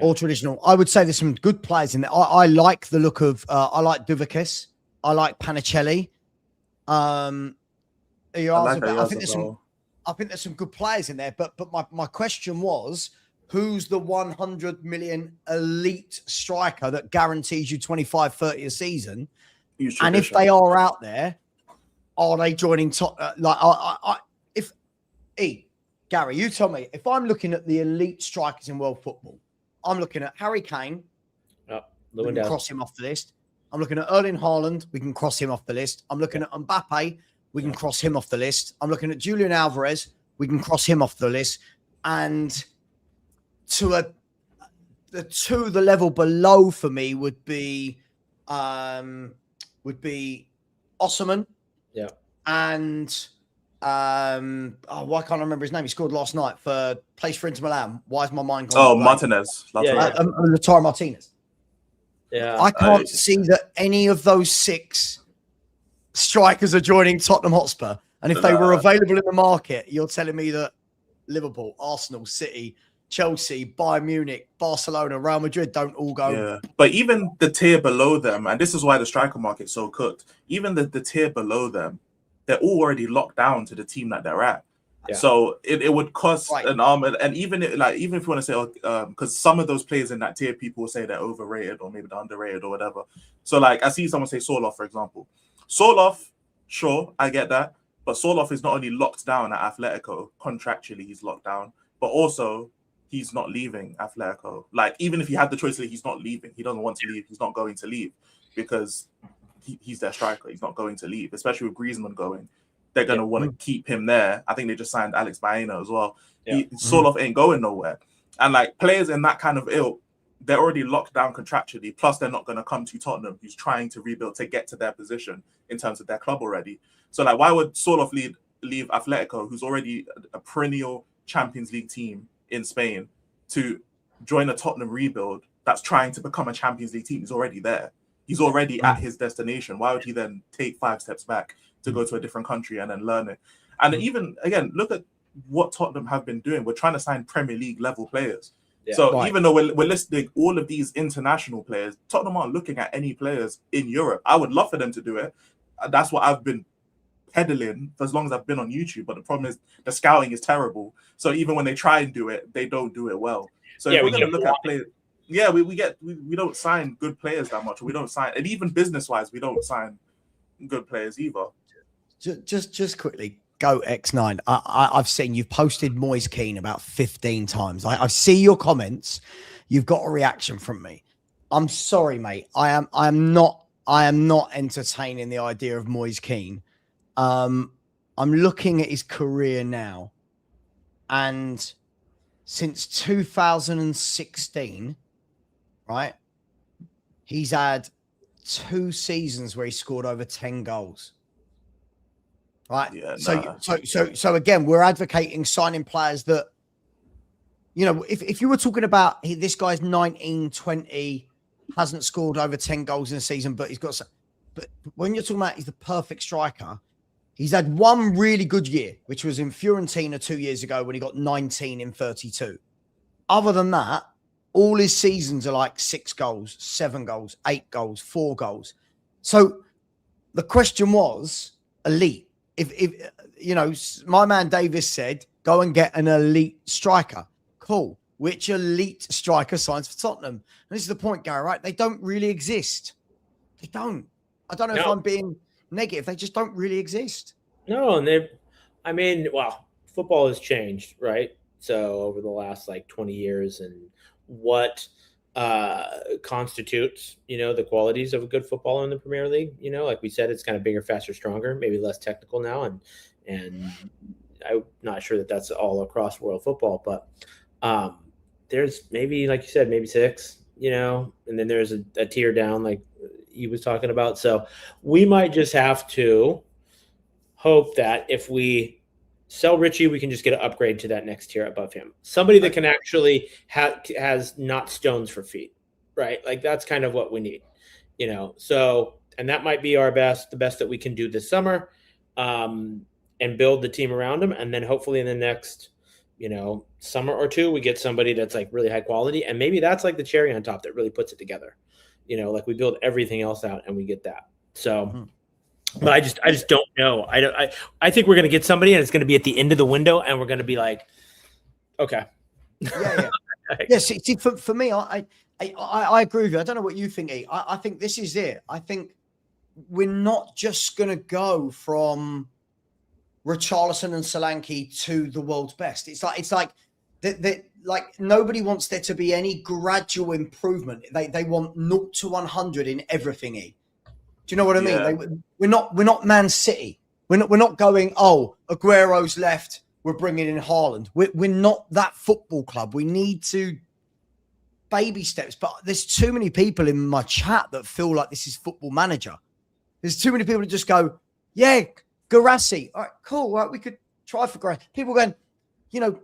S1: Or traditional. I would say there's some good players in there. I like the look of I like Duvakis. I like Panicelli. I think there's some good players in there. But my question was, who's the 100 million elite striker that guarantees you 25, 30 a season? And if they are out there, are they joining top? Gary, you tell me, if I'm looking at the elite strikers in world football, I'm looking at Harry Kane. We can cross him off the list. I'm looking at Erling Haaland. We can cross him off the list. I'm looking at Mbappe. We can cross him off the list. I'm looking at Julian Alvarez. We can cross him off the list. And the level below for me would be Osimhen.
S2: Yeah.
S1: And why can't I remember his name? He scored last night plays for Inter Milan. Why is my mind gone?
S3: Oh, Martinez.
S1: Lautaro Martinez.
S2: Yeah.
S1: I can't see that any of those 6 strikers are joining Tottenham Hotspur. And if they were available in the market, you're telling me that Liverpool, Arsenal, City, Chelsea, Bayern Munich, Barcelona, Real Madrid don't all go.
S3: Yeah. But even the tier below them, and this is why the striker market's so cooked, even the tier below them, they're all already locked down to the team that they're at. Yeah. So it would cost an arm, and even if you want to say, because some of those players in that tier, people will say they're overrated or maybe they're underrated or whatever. So like I see someone say Sorloth, for example. Sorloth, sure, I get that, but Sorloth is not only locked down at Atletico, contractually he's locked down, but also he's not leaving Atletico. Like even if he had the choice, he's not leaving. He doesn't want to leave. He's not going to leave because he's their striker. He's not going to leave, especially with Griezmann going. They're going to want to keep him there. I think they just signed Alex Baena as well. Yeah. Sorloth ain't going nowhere. And like players in that kind of ilk, they're already locked down contractually. Plus, they're not going to come to Tottenham, who's trying to rebuild to get to their position in terms of their club already. So like, why would Sorloth leave Atletico, who's already a perennial Champions League team in Spain, to join a Tottenham rebuild that's trying to become a Champions League team? He's already there. He's already at his destination. Why would he then take 5 steps back to go to a different country and then learn it? And even, again, look at what Tottenham have been doing. We're trying to sign Premier League level players. Yeah, so even though we're listing all of these international players, Tottenham aren't looking at any players in Europe. I would love for them to do it. That's what I've been peddling for as long as I've been on YouTube. But the problem is the scouting is terrible. So even when they try and do it, they don't do it well. So if we're going to look at players, we don't sign good players that much. We don't sign, and even business-wise, we don't sign good players either.
S1: Just quickly, go X9. I've seen you've posted Moise Kean about 15 times. I see your comments. You've got a reaction from me. I'm sorry, mate. I am not entertaining the idea of Moise Kean. I'm looking at his career now, and since 2016, right, he's had 2 seasons where he scored over 10 goals. Right. Yeah, so again, we're advocating signing players that, you know, if you were talking about this guy's 19, 20, hasn't scored over 10 goals in a season, but when you're talking about he's the perfect striker, he's had one really good year, which was in Fiorentina 2 years ago when he got 19 in 32. Other than that, all his seasons are like 6 goals, 7 goals, 8 goals, 4 goals. So the question was elite. If you know, my man Davis said, go and get an elite striker. Cool. Which elite striker signs for Tottenham? And this is the point, Gary, right? They don't really exist. They don't. I don't know if I'm being negative. They just don't really exist.
S2: No, and football has changed, right? So over the last like 20 years, and what constitutes, you know, the qualities of a good footballer in the Premier League. You know, like we said, it's kind of bigger, faster, stronger, maybe less technical now, and I'm not sure that that's all across world football, but there's maybe, like you said, maybe 6, you know, and then there's a tier down, like he was talking about. So we might just have to hope that if we sell Richie, we can just get an upgrade to that next tier above him. Somebody that can actually has not stones for feet, right? Like that's kind of what we need, you know? So, and that might be the best that we can do this summer, and build the team around him. And then hopefully in the next, you know, summer or 2, we get somebody that's like really high quality. And maybe that's like the cherry on top that really puts it together. You know, like we build everything else out and we get that. So, but I just don't know. I think we're going to get somebody and it's going to be at the end of the window and we're going to be like, okay.
S1: Yeah. Yeah. See, for me, I agree with you. I don't know what you think, E. I think this is it. I think we're not just going to go from Richarlison and Solanke to the world's best. It's like like nobody wants there to be any gradual improvement. They want 0 to 100 in everything. Do you know what I mean? We're not Man City. We're not going, oh, Aguero's left, we're bringing in Haaland. We're not that football club. We need to baby steps. But there's too many people in my chat that feel like this is Football Manager. There's too many people that just go, yeah, Garassi. All right, cool. All right, we could try for Garassi. People going, you know,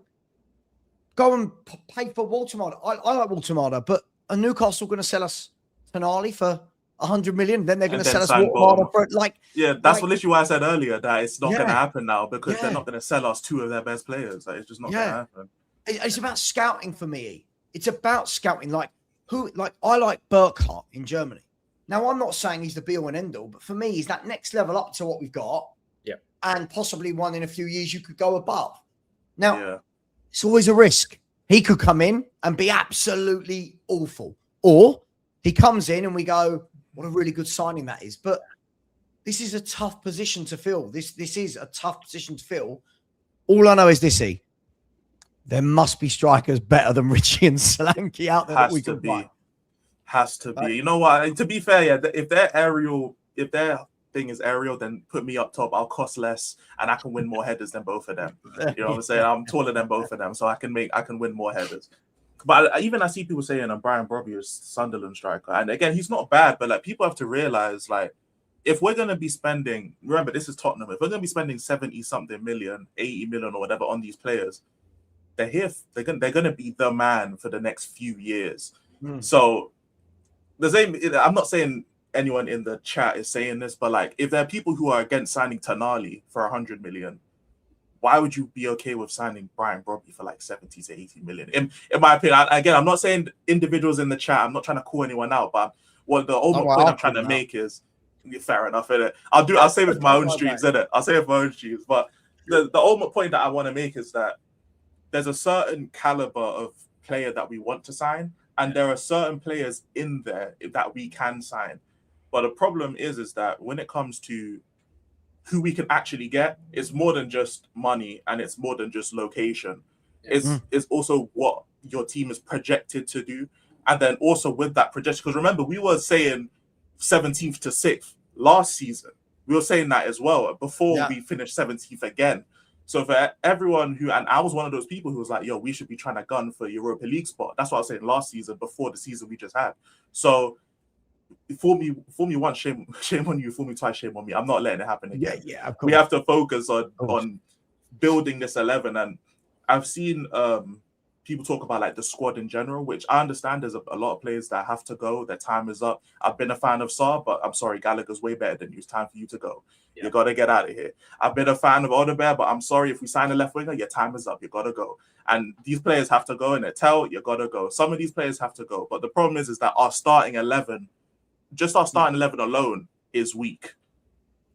S1: go and pay for Waltermada. I like Waltermada, but are Newcastle going to sell us Tonali for 100 million? Then they're going to sell us Waltermada for like.
S3: Yeah, that's literally why I said earlier that it's not going to happen now because they're not going to sell us 2 of their best players. Like, it's just not going to happen.
S1: It's about scouting for me. It's about scouting. Like I like Burkhardt in Germany. Now, I'm not saying he's the be all and end all, but for me, he's that next level up to what we've got.
S2: Yeah.
S1: And possibly one in a few years you could go above. Now, it's always a risk. He could come in and be absolutely awful. Or he comes in and we go, what a really good signing that is. But this is a tough position to fill. This is a tough position to fill. All I know is this, there must be strikers better than Richie and Solanke out there that we can buy.
S3: Has to be. You know what? To be fair, if their thing is aerial, then put me up top. I'll cost less, and I can win more headers than both of them. You know what I'm saying? I'm taller than both of them, so I can win more headers. But I see people saying Brian Brobby is Sunderland striker, and again, he's not bad. But like people have to realize, like, if we're gonna be spending, remember this is Tottenham. If we're gonna be spending 70-something million, 80 million, or whatever on these players, they're here. They're gonna be the man for the next few years. So. The same. I'm not saying anyone in the chat is saying this, but like, if there are people who are against signing Tonali for 100 million, why would you be okay with signing Brian Brobby for like 70 to 80 million? In my opinion, again, I'm not saying individuals in the chat. I'm not trying to call anyone out, but what the ultimate point I'm trying to make is, fair enough, innit? I'll save it for my own streams, innit? I'll save it for my own streams. But the ultimate point that I want to make is that there's a certain caliber of player that we want to sign. And there are certain players in there that we can sign. But the problem is that when it comes to who we can actually get, it's more than just money and it's more than just location. It's also what your team is projected to do. And then also with that projection, because remember, we were saying 17th to 6th last season. We were saying that as well before we finished 17th again. So for everyone and I was one of those people who was like, yo, we should be trying to gun for Europa League spot. That's what I was saying last season before the season we just had. So fool me once, shame on you. Fool me twice, shame on me. I'm not letting it happen again.
S1: Yeah.
S3: We have to focus on building this 11. And I've seen people talk about like the squad in general, which I understand there's a lot of players that have to go. Their time is up. I've been a fan of Sarr, but I'm sorry, Gallagher's way better than you. It's time for you to go. You got to get out of here. I've been a fan of Odegaard, but I'm sorry, if we sign a left winger, your time is up. You got to go. And these players have to go. And Etel, you got to go. Some of these players have to go. But the problem is that our starting 11, just our starting 11 alone is weak.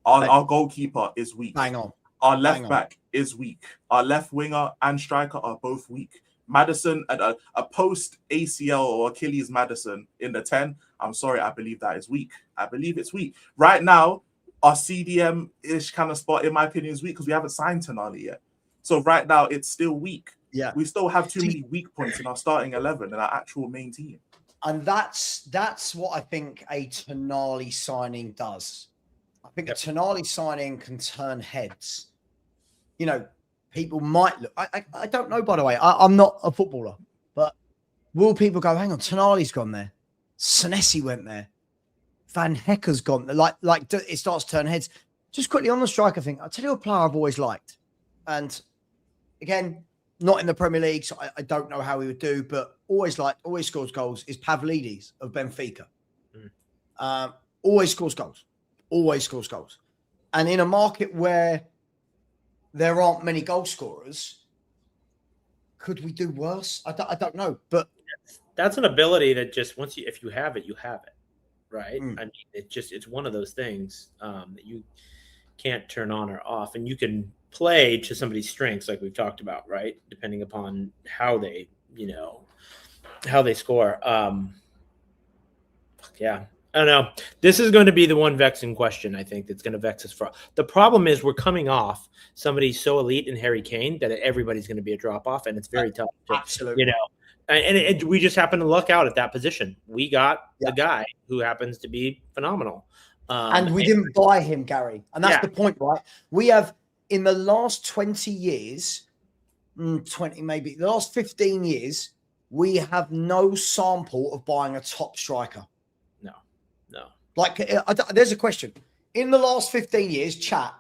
S3: Our goalkeeper is weak.
S1: Hang on.
S3: Our left back is weak. Our left winger and striker are both weak. Madison, a post ACL or Achilles Madison in the 10, I'm sorry, I believe that is weak. I believe it's weak. Right now, our CDM-ish kind of spot, in my opinion, is weak because we haven't signed Tonali yet. So right now, it's still weak.
S1: Yeah.
S3: We still have too many weak points in our starting 11 and our actual main team.
S1: And that's what I think a Tonali signing does. I think a Tonali signing can turn heads. You know, people might look. I don't know, by the way. I'm not a footballer, but will people go, hang on, Tonali's gone there. Senesi went there. Van Hecker's gone there. Like it starts to turn heads. Just quickly on the striker thing, I'll tell you a player I've always liked. And again, not in the Premier League, so I don't know how he would do, but always scores goals, is Pavlidis of Benfica. Always scores goals. Always scores goals. And in a market where there aren't many goal scorers, could we do worse? I don't know. But
S2: that's an ability that just if you have it, you have it. Right. I mean, it's one of those things that you can't turn on or off, and you can play to somebody's strengths, like we've talked about, right? Depending upon how they score. Yeah. I don't know. This is going to be the one vexing question, I think, that's going to vex us for. The problem is we're coming off somebody so elite in Harry Kane that everybody's going to be a drop-off, and it's very tough.
S1: Absolutely.
S2: And we just happen to luck out at that position. We got the guy who happens to be phenomenal.
S1: And we didn't buy him, Gary. And that's the point, right? We have, in the last 20 years, 20 maybe, the last 15 years, we have no sample of buying a top striker.
S2: No.
S1: Like, there's a question. In the last 15 years, chat,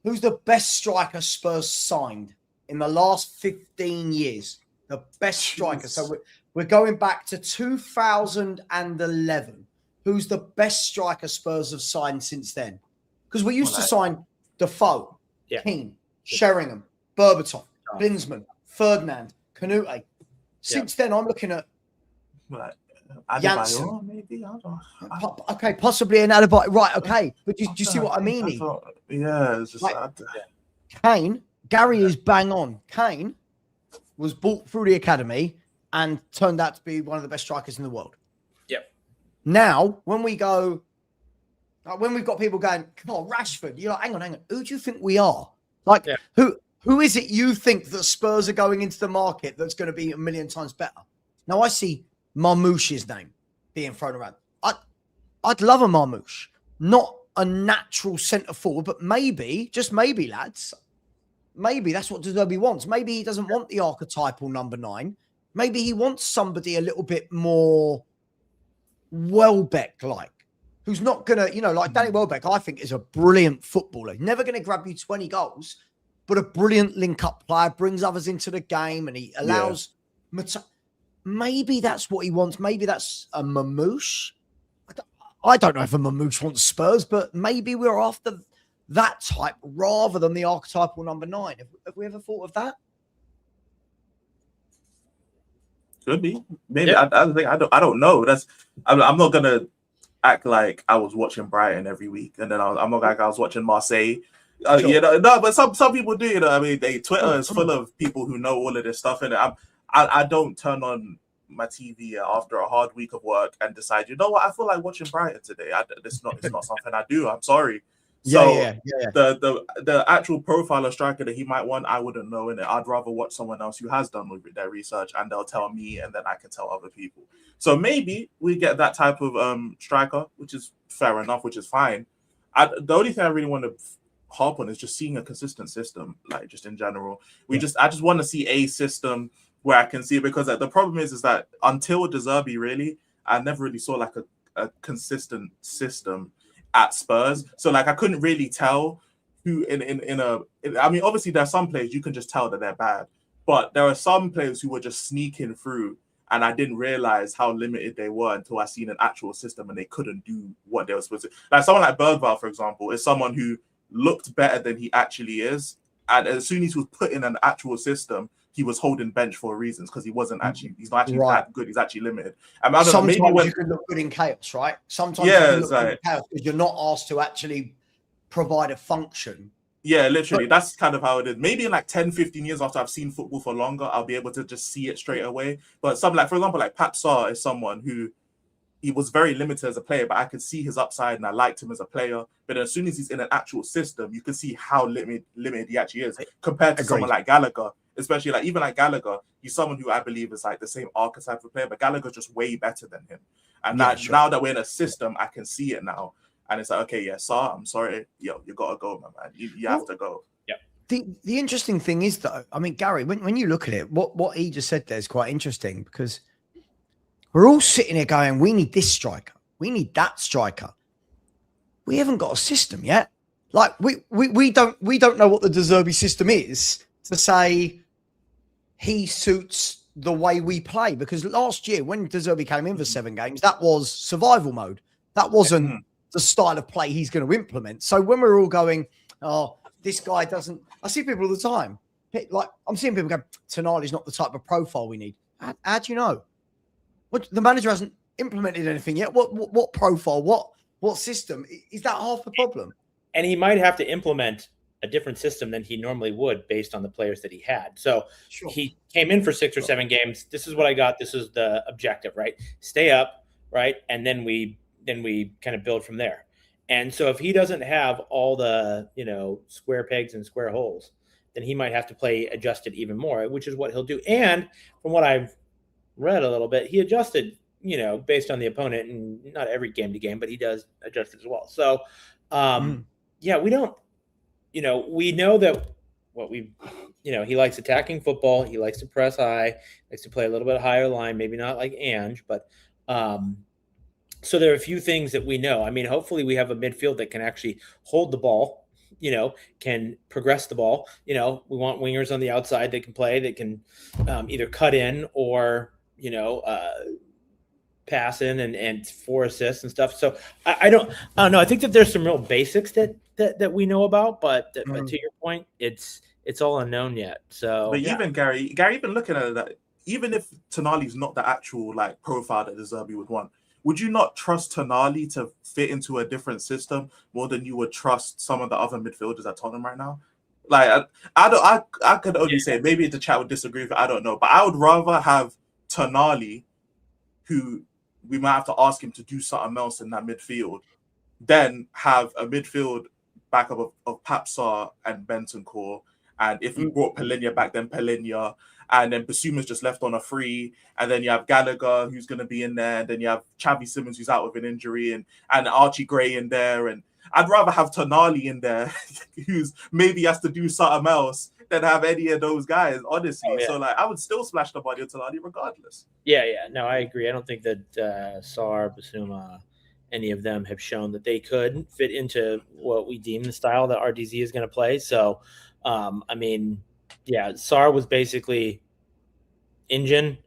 S1: who's the best striker Spurs signed in the last 15 years? The best striker. So we're going back to 2011. Who's the best striker Spurs have signed since then? Because we used to sign Defoe, Keane, Sheringham, Berbatov, Klinsmann, Ferdinand, Canute. Since then, I'm looking at Janssen.
S3: Maybe?
S1: Okay, possibly an Adebayo. Right, okay. But do you see what I mean?
S3: It's just
S1: Kane, Gary is bang on. Kane was bought through the academy and turned out to be one of the best strikers in the world.
S2: Yep.
S1: Now, when we've got people going, come on, Rashford, you're like, hang on. Who do you think we are? Like, who is it you think that Spurs are going into the market that's going to be a million times better? Now, I see Marmoush's name being thrown around. I'd love a Marmoush, not a natural centre forward, but maybe, just maybe, lads, maybe that's what De Zerbi wants. Maybe he doesn't want the archetypal number 9. Maybe he wants somebody a little bit more Welbeck-like, who's not going to, like Danny Welbeck, I think is a brilliant footballer. Never going to grab you 20 goals, but a brilliant link-up player, brings others into the game, and he allows... Maybe that's what he wants. Maybe that's a Mamouche. I don't know if a Mamouche wants Spurs, but maybe we're after that type rather than the archetypal number 9. Have we ever thought of that?
S3: Could be. Maybe. I don't know. I'm not gonna act like I was watching Brighton every week, and then I'm not like I was watching Marseille. Sure. But some people do. I mean, Twitter is full of people who know all of this stuff, and I don't turn on my TV after a hard week of work and decide, you know what, I feel like watching Brighton today. It's not something I do. I'm sorry. The actual profile of striker that he might want, I wouldn't know in it. I'd rather watch someone else who has done their research, and they'll tell me, and then I can tell other people. So maybe we get that type of striker, which is fair enough, which is fine. The only thing I really want to harp on is just seeing a consistent system, like just in general. I just want to see a system where I can see it, because the problem is that until De Zerbi, really, I never really saw like a consistent system at Spurs. So like I couldn't really tell who I mean, obviously there are some players you can just tell that they're bad, but there are some players who were just sneaking through, and I didn't realize how limited they were until I seen an actual system and they couldn't do what they were supposed to. Like someone like Bergvall, for example, is someone who looked better than he actually is, and as soon as he was put in an actual system, he was holding bench for reasons, because he's not actually that good. He's actually limited.
S1: Sometimes you can look good in chaos, right? Sometimes you can look good in chaos because you're not asked to actually provide a function.
S3: Yeah, literally. That's kind of how it is. Maybe in like 10, 15 years after I've seen football for longer, I'll be able to just see it straight away. But for example, like Pap Sarr is someone who, he was very limited as a player, but I could see his upside and I liked him as a player. But as soon as he's in an actual system, you can see how limited he actually is compared to someone like Gallagher. Especially even like Gallagher, he's someone who I believe is like the same archetype of player, but Gallagher's just way better than him. And now that we're in a system, I can see it now. And it's like, okay, Sarr, I'm sorry. You got to go, my man. You have to go.
S2: Yeah.
S1: The interesting thing is, though, I mean, Gary, when you look at it, what he just said there is quite interesting, because we're all sitting here going, we need this striker. We need that striker. We haven't got a system yet. Like, we don't know what the De Zerbi system is to say he suits the way we play. Because last year, when De Zerbi came in for 7 games, that was survival mode. That wasn't the style of play he's going to implement. So when we're all going, oh, this guy doesn't... I see people all the time. Like, I'm seeing people go, Tonali's not the type of profile we need. How do you know? The manager hasn't implemented anything yet. What profile? What system? Is that half the problem?
S2: And he might have to implement a different system than he normally would based on the players that he had. So he came in for 6 or 7 games. This is what I got. This is the objective, right? Stay up, right? And then we then we kind of build from there. And so if he doesn't have all the, square pegs and square holes, then he might have to play adjusted even more, which is what he'll do. And from what I've read a little bit, he adjusted, based on the opponent, and not every game to game, but he does adjust as well. So, we don't, we know that he likes attacking football. He likes to press high, likes to play a little bit higher line, maybe not like Ange, but so there are a few things that we know. I mean, hopefully we have a midfield that can actually hold the ball, can progress the ball. We want wingers on the outside that can play, that can either cut in or, pass in and 4 assists and stuff. So I don't know. I think that there's some real basics that we know about, but to your point, it's all unknown yet. So,
S3: but even Gary, even looking at that, even if Tonali's not the actual profile that De Zerbi would want, would you not trust Tonali to fit into a different system more than you would trust some of the other midfielders at Tottenham right now? I could only say, maybe the chat would disagree with it, I don't know, but I would rather have Tonali, who we might have to ask him to do something else in that midfield, than have a midfield backup of Papsar and Bentancur. And if we brought Palhinha back, then Palhinha. And then Basuma's just left on a free. And then you have Gallagher, who's going to be in there. And then you have Xavi Simons, who's out with an injury. And Archie Gray in there. And I'd rather have Tonali in there, who's maybe has to do something else, than have any of those guys, honestly. So, I would still splash the body of Tonali regardless.
S2: Yeah. No, I agree. I don't think that Sarr, Basuma, any of them have shown that they could fit into what we deem the style that RDZ is going to play. So, Sarr was basically engine.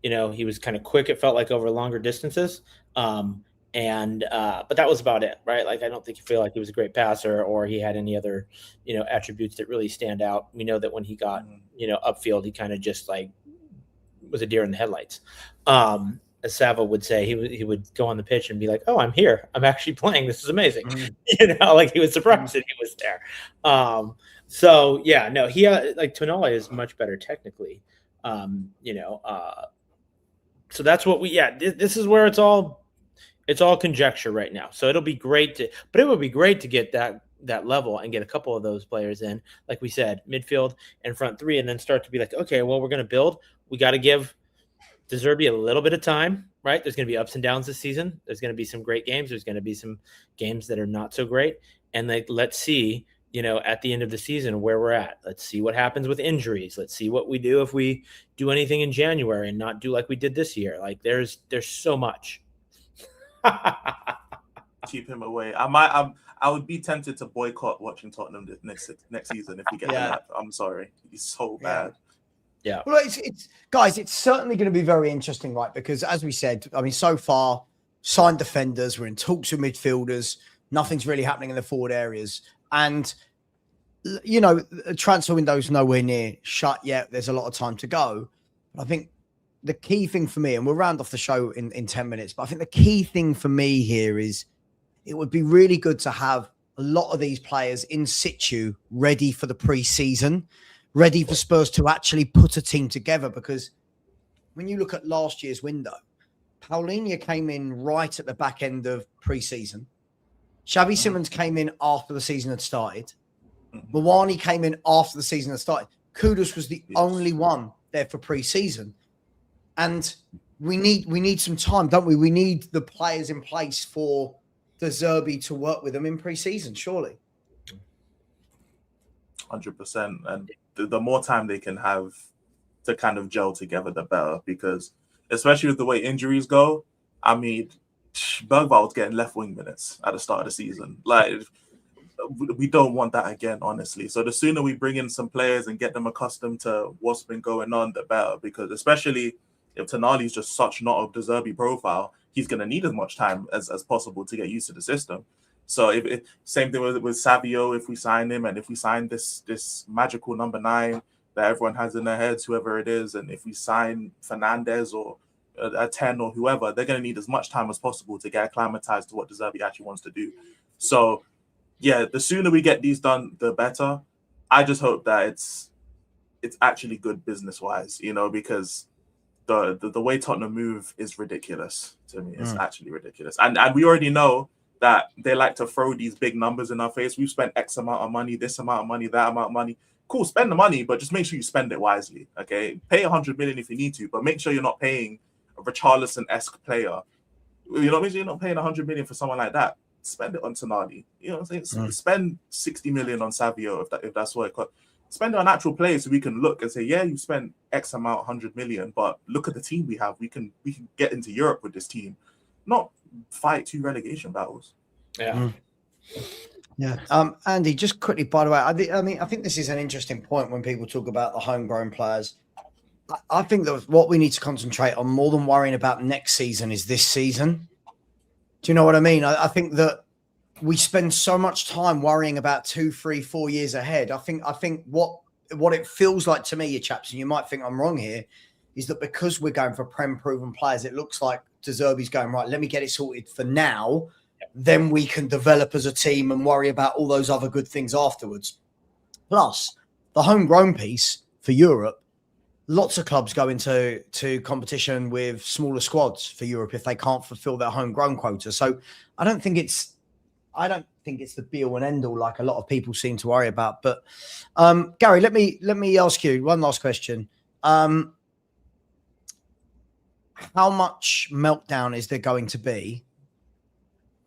S2: He was kind of quick. It felt like over longer distances. But that was about it, right? I don't think you feel like he was a great passer or he had any other, attributes that really stand out. We know that when he got, upfield, he kind of just was a deer in the headlights. As Savva would say, he would go on the pitch and be like, "Oh, I'm here. I'm actually playing. This is amazing." He was surprised that he was there. He Tonali is much better technically. So that's what this is where it's all conjecture right now. So it'll be great it would be great to get that level and get a couple of those players in, like we said, midfield and front three, and then start to be like, okay, well, we're going to build. We got to give De Zerbi a little bit of time, right? There's going to be ups and downs this season. There's going to be some great games. There's going to be some games that are not so great. And let's see, at the end of the season where we're at. Let's see what happens with injuries. Let's see what we do if we do anything in January and not do like we did this year. There's so much.
S3: Keep him away. I would be tempted to boycott watching Tottenham next season if we get that. I'm sorry, he's so bad.
S2: Yeah.
S1: Well, it's certainly going to be very interesting, right? Because as we said, so far signed defenders, we're in talks with midfielders. Nothing's really happening in the forward areas, and the transfer window's nowhere near shut yet. There's a lot of time to go. But I think the key thing for me, and we'll round off the show in 10 minutes, but I think the key thing for me here is it would be really good to have a lot of these players in situ ready for the pre-season, ready for Spurs to actually put a team together. Because when you look at last year's window, Paulinho came in right at the back end of pre-season. Xavi Simons came in after the season had started. Mawani came in after the season had started. Kudus was the only one there for pre-season. And we need some time, don't we? We need the players in place for De Zerbi to work with them in pre-season, surely.
S3: 100%. And the more time they can have to kind of gel together, the better. Because especially with the way injuries go, Bergvall was getting left wing minutes at the start of the season. We don't want that again, honestly. So the sooner we bring in some players and get them accustomed to what's been going on, the better. Because especially if Tonali's just such not a De Zerbi profile, he's going to need as much time as possible to get used to the system. So same thing with Savio, if we sign him, and if we sign this magical number 9 that everyone has in their heads, whoever it is, and if we sign Fernandez or a 10 or whoever, they're going to need as much time as possible to get acclimatized to what De Zerbi actually wants to do. So, yeah, the sooner we get these done, the better. I just hope that it's actually good business-wise, because the way Tottenham move is ridiculous to me. It's actually ridiculous. And we already know that they like to throw these big numbers in our face. We've spent X amount of money, this amount of money, that amount of money. Cool, spend the money, but just make sure you spend it wisely. Okay, pay 100 million if you need to, but make sure you're not paying a Richarlison-esque player. You know, make sure you're not paying 100 million for someone like that. Spend it on Tonali. You know what I'm saying? Spend 60 million on Savio if that's what it costs. Spend it on actual players so we can look and say, yeah, you spent X amount, 100 million, but look at the team we have. We can get into Europe with this team, not fight 2 relegation battles.
S2: Yeah.
S1: Yeah. Andy, just quickly, by the way, I think this is an interesting point when people talk about the homegrown players. I think that what we need to concentrate on more than worrying about next season is this season. Do you know what I mean? I think that we spend so much time worrying about 2, 3, 4 years ahead. I think what it feels like to me, you chaps, and you might think I'm wrong here, is that because we're going for Prem-proven players, it looks like De Zerbi's going, right, let me get it sorted for now. Then we can develop as a team and worry about all those other good things afterwards. Plus, the homegrown piece for Europe, lots of clubs go into competition with smaller squads for Europe if they can't fulfill their homegrown quota. So I don't think it's the be all and end all like a lot of people seem to worry about. But Gary, let me ask you one last question. How much meltdown is there going to be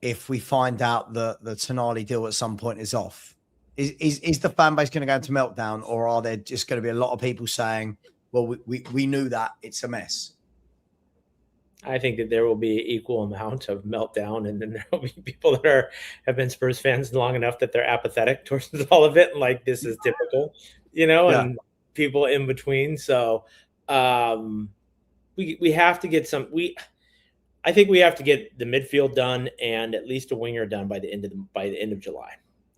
S1: if we find out that the Tonali deal at some point is off? Is the fan base going to go into meltdown, or are there just going to be a lot of people saying, well, we knew that, it's a mess?
S2: I think that there will be equal amount of meltdown, and then there will be people that have been Spurs fans long enough that they're apathetic towards all of it, and like, this is typical, and people in between. So we have to get I think we have to get the midfield done and at least a winger done by the end of July,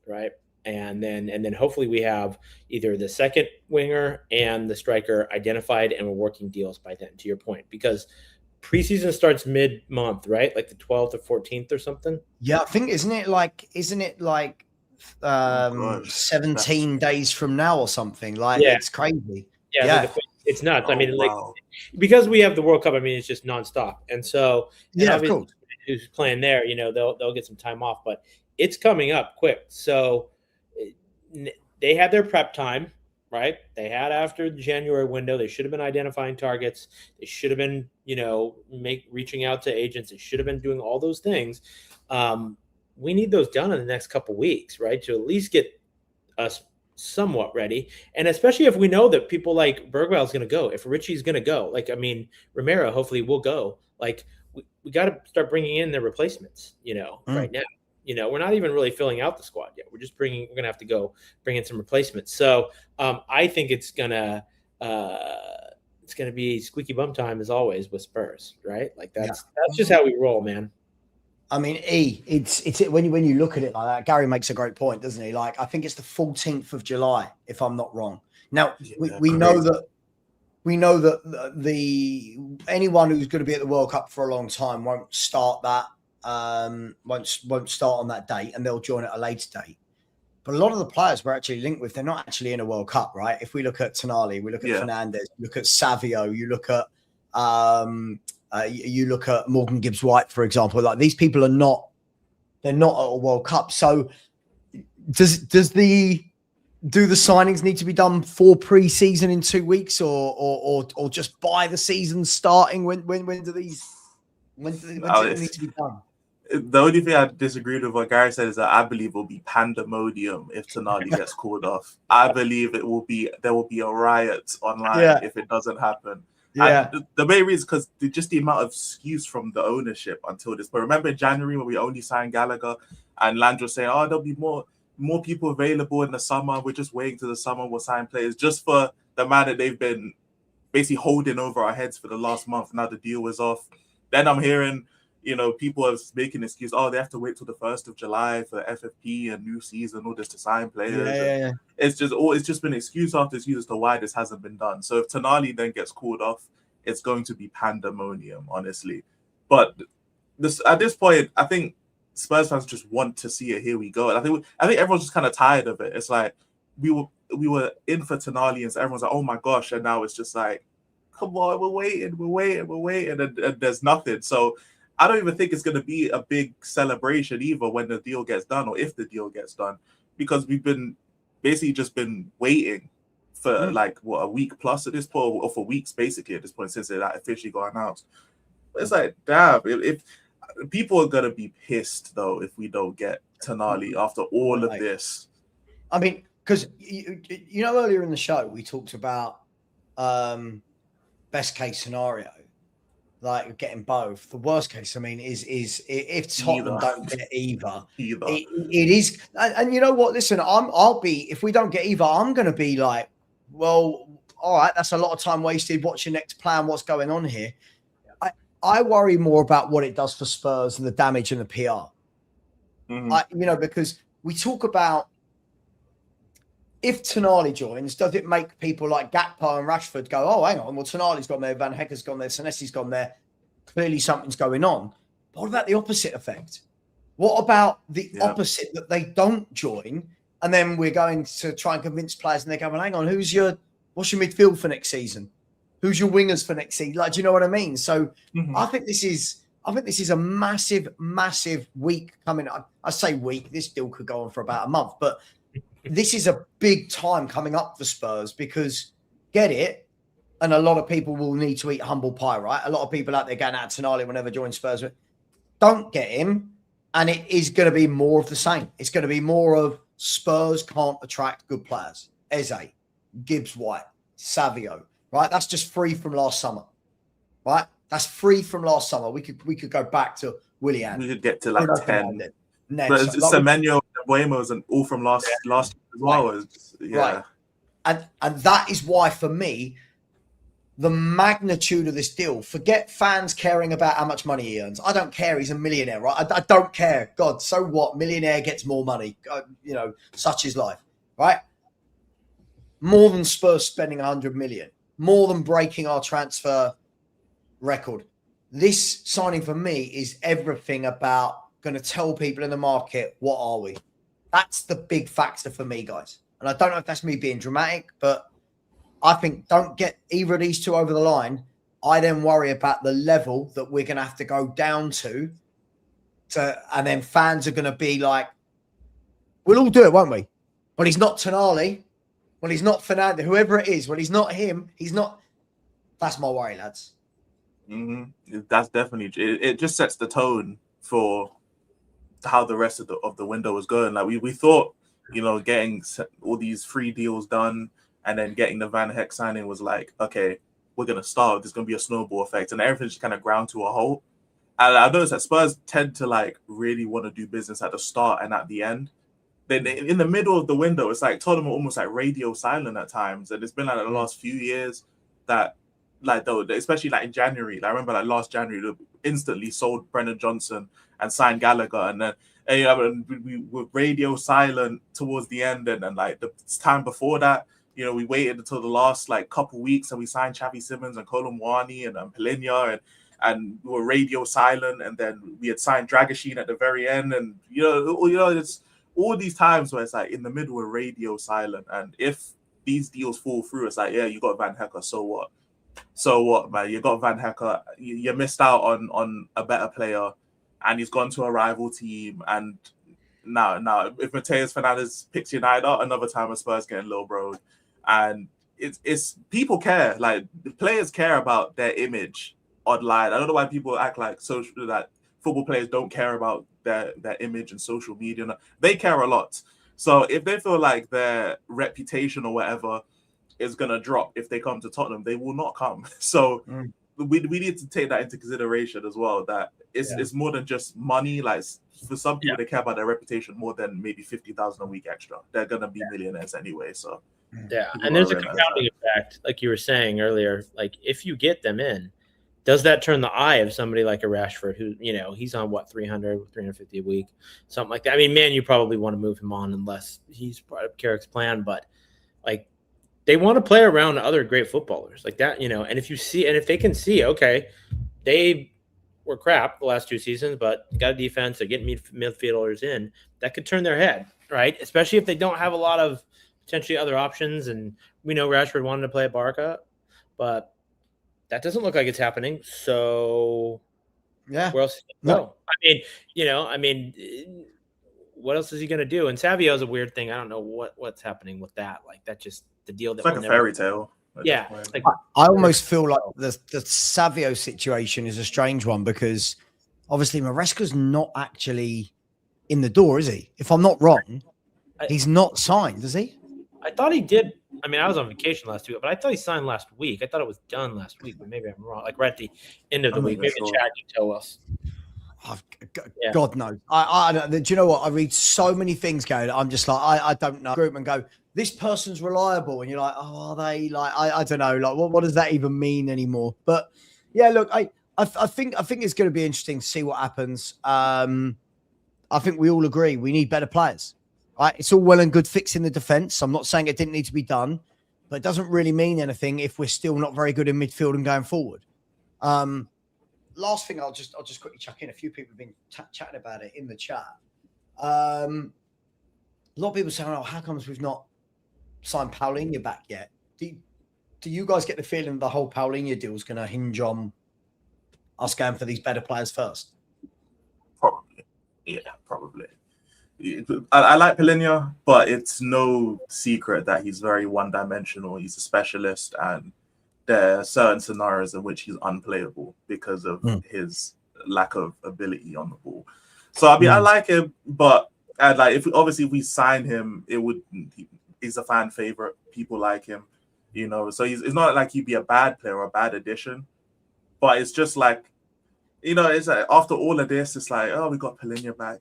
S2: right? And then hopefully we have either the second winger and the striker identified, and we're working deals by then, to your point, because preseason starts mid-month, right? Like the 12th or 14th or something.
S1: Yeah, I think isn't it like 17 days from now or something? Like, it's crazy.
S2: Yeah. It's nuts. I mean, because we have the World Cup, I mean, it's just nonstop. And so,
S1: of course,
S2: who's playing there, they'll get some time off, but it's coming up quick. So they had their prep time, right? They had after the January window. They should have been identifying targets. They should have been, reaching out to agents. They should have been doing all those things. We need those done in the next couple weeks, right? To at least get us somewhat ready. And especially if we know that people like Bergwell is going to go, if Richie's going to go, Romero hopefully will go. Like, we got to start bringing in the replacements, right now. We're not even really filling out the squad yet. We're going to have to go bring in some replacements. So I think it's going to be squeaky bum time as always with Spurs, right? Like that's just how we roll, man.
S1: I mean, it's when you look at it like that, Gary makes a great point, doesn't he? Like, I think it's the 14th of July, if I'm not wrong. Now, we know that the anyone who's going to be at the World Cup for a long time won't start that, won't start on that date, and they'll join at a later date. But a lot of the players we're actually linked with, they're not actually in a World Cup, right? If we look at Tonali, we look at Fernandes, you look at Savio, you look at Morgan Gibbs-White, for example. Like, these people they're not at a World Cup. So do the signings need to be done for pre-season in 2 weeks, or just by the season starting? When do these need to be done?
S3: The only thing I disagree with what Gary said is that I believe it will be pandemonium if Tonali gets called off. I believe there will be a riot online if it doesn't happen. Yeah, and the main reason because just the amount of excuse from the ownership until this. But remember in January when we only signed Gallagher, and Landro saying, "Oh, there'll be more people available in the summer. We're just waiting till the summer. We'll sign players," just for the man that they've been basically holding over our heads for the last month. Now the deal was off. Then I'm hearing, people are making excuse. Oh, they have to wait till the 1st of July for FFP and new season, all this to sign players. Yeah. It's just been excuse after excuse as to why this hasn't been done. So if Tonali then gets called off, it's going to be pandemonium, honestly. But at this point, I think Spurs fans just want to see it. Here we go. And I think everyone's just kind of tired of it. It's like we were in for Tonali, and so everyone's like, oh my gosh, and now it's just like, come on, we're waiting, and there's nothing. So I don't even think it's going to be a big celebration either when the deal gets done or if the deal gets done, because we've been basically just been waiting for like a week plus at this point, or for weeks basically at this point since it officially got announced. It's like, damn, if people are going to be pissed though if we don't get Tonali after all of this.
S1: I mean, because you know, earlier in the show we talked about best case scenario, like getting both. The worst case, I mean, is if Tottenham don't get either. It is, and you know what? Listen, I'll be, if we don't get either, I'm going to be like, well, all right, that's a lot of time wasted. What's your next plan? What's going on here? I worry more about what it does for Spurs and the damage and the PR. Because we talk about, if Tonali joins, does it make people like Gakpo and Rashford go, oh, hang on, well, Tonali's gone there, Van Hecker's gone there, Senesi's gone there. Clearly something's going on. But what about the opposite effect? What about the opposite, that they don't join, and then we're going to try and convince players and they're going, well, hang on, what's your midfield for next season? Who's your wingers for next season? Like, do you know what I mean? So I think this is a massive, massive week coming up. I say week, this deal could go on for about a month, but this is a big time coming up for Spurs, because get it, and a lot of people will need to eat humble pie, right? A lot of people out there going out Tonali whenever join Spurs. Don't get him, and it is going to be more of the same. It's going to be more of Spurs can't attract good players. Eze, Gibbs-White, Savio, right? That's just free from last summer, right? That's free from last summer. We could go back to Willian.
S3: We could get to like 10. But Semenyo and Buemo's and all from last year as well.
S1: Right. And that is why, for me, the magnitude of this deal, forget fans caring about how much money he earns. I don't care. He's a millionaire, right? I don't care. God, so what? Millionaire gets more money. Such is life, right? More than Spurs spending 100 million, more than breaking our transfer record. This signing for me is everything about going to tell people in the market, what are we? That's the big factor for me, guys. And I don't know if that's me being dramatic, but I think don't get either of these two over the line. I then worry about the level that we're going to have to go down to, and then fans are going to be like, we'll all do it, won't we? But he's not Tonali. Well, he's not Fernando, whoever it is. Well, he's not him. He's not. That's my worry, lads.
S3: That's definitely, it just sets the tone for how the rest of the window is going. Like we thought, getting all these free deals done and then getting the Van Heck signing was like, okay, we're gonna start. There's gonna be a snowball effect, and everything just kind of ground to a halt. And I noticed that Spurs tend to like really want to do business at the start and at the end. Then in the middle of the window, it's like Tottenham are almost like radio silent at times, and it's been like the last few years that, like, though, especially like in January, like I remember like last January, they instantly sold Brennan Johnson and signed Gallagher, and then we were radio silent towards the end, and like the time before that, we waited until the last like couple weeks and we signed Xavi Simons and Colomwani and Polinia, and we were radio silent, and then we had signed Dragashin at the very end, and it's all these times where it's like in the middle we're radio silent, and if these deals fall through, it's like, yeah, you got Van Hecker, so what? So what, man? You got Van Hecker. You missed out on a better player, and he's gone to a rival team. And now, if Mateus Fernandes picks United out, another time of Spurs getting low broed, and it's people care. Like the players care about their image online. I don't know why people act like that football players don't care about their image and social media. They care a lot. So if they feel like their reputation or whatever is going to drop if they come to Tottenham, they will not come. So we need to take that into consideration as well, that it's more than just money. Like for some people, they care about their reputation more than maybe 50,000 a week extra. They're going to be millionaires anyway. So
S2: and there's a compounding effect, like you were saying earlier. Like if you get them in, does that turn the eye of somebody like a Rashford who, he's on 300, 350 a week, something like that? I mean, man, you probably want to move him on unless he's part of Carrick's plan, but like they want to play around other great footballers like that, and if they can see, okay, they were crap the last 2 seasons, but got a defense, they're getting midfielders in, that could turn their head, right? Especially if they don't have a lot of potentially other options. And we know Rashford wanted to play at Barca, but That doesn't look like it's happening. So
S1: Yeah.
S2: where else? No. I mean, what else is he going to do? And Savio is a weird thing. I don't know what's happening with that. Like that, just the deal that
S3: It's like
S2: will
S3: a
S2: never.
S3: fairy tale.
S2: Yeah.
S3: Like,
S1: I almost feel like the Savio situation is a strange one because obviously Maresca's not actually in the door, is he? If I'm not wrong, he's not signed, is he?
S2: I thought he did. I mean, I was on vacation last week, but I thought he signed last week. I thought it was done last week, but maybe I'm wrong. Like right at the end of the week. Maybe the chat can tell us.
S1: Oh, God knows. Do you know what? I read so many things going. I'm just like, I don't know. Group and go, this person's reliable, and you're like, oh, are they? Like, I don't know. Like, what does that even mean anymore? But yeah, look, I think it's going to be interesting to see what happens. I think we all agree we need better players. Right? It's all well and good fixing the defense. I'm not saying it didn't need to be done, but it doesn't really mean anything if we're still not very good in midfield and going forward. Last thing, I'll just quickly chuck in. A few people have been chatting about it in the chat. A lot of people saying, "Oh, how comes we've not signed Paulinho back yet?" Do you guys get the feeling the whole Paulinho deal is going to hinge on us going for these better players first?
S3: Probably, yeah, probably. I like Paulinho, but it's no secret that he's very one-dimensional. He's a specialist, and there are certain scenarios in which he's unplayable because of his lack of ability on the ball. So I mean, I like him, but if we sign him, he's a fan favorite. People like him, So it's not like he'd be a bad player or a bad addition, but it's just like, it's like after all of this, it's like, oh, we got Paulinho back,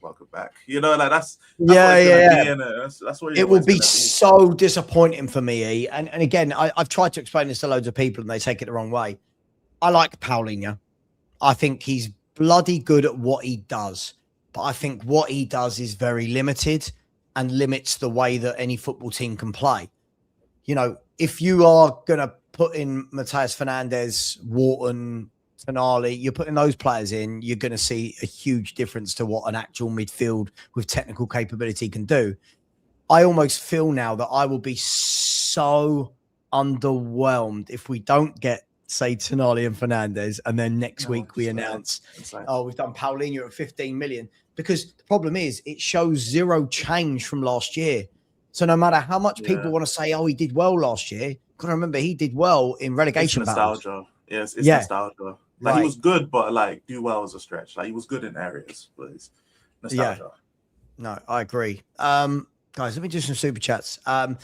S3: welcome back. That's what it's that's what
S1: it will be so disappointing for me. And again, I've tried to explain this to loads of people and they take it the wrong way. I like Paulinho. I think he's bloody good at what he does, but I think what he does is very limited and limits the way that any football team can play. If you are going to put in Mateus Fernandes, Wharton, Tonali, you're putting those players in, you're going to see a huge difference to what an actual midfield with technical capability can do. I almost feel now that I will be so underwhelmed if we don't get, say, Tonali and Fernandes, and then next week we announce, we've done Paulinho at 15 million. Because the problem is it shows zero change from last year. So no matter how much people want to say, oh, he did well last year, got to remember he did well in relegation battles.
S3: Nostalgia. Yes, it's nostalgia. He was good, but do well as a stretch. He was good in areas, but it's nostalgia.
S1: Yeah. No, I agree. Guys, let me do some super chats. No,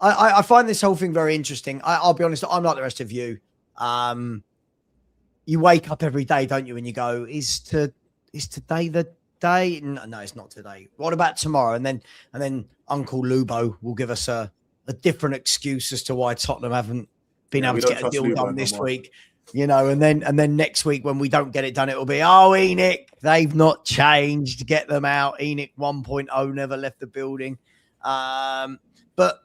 S1: I find this whole thing very interesting. I'll be honest, I'm like the rest of you. You wake up every day, don't you? And you go, is today the day? No, it's not today. What about tomorrow? And then Uncle Lubo will give us a different excuse as to why Tottenham haven't been able to get a deal done this week. And then next week when we don't get it done, it will be, oh, Enoch, they've not changed. Get them out. Enoch 1.0 never left the building. But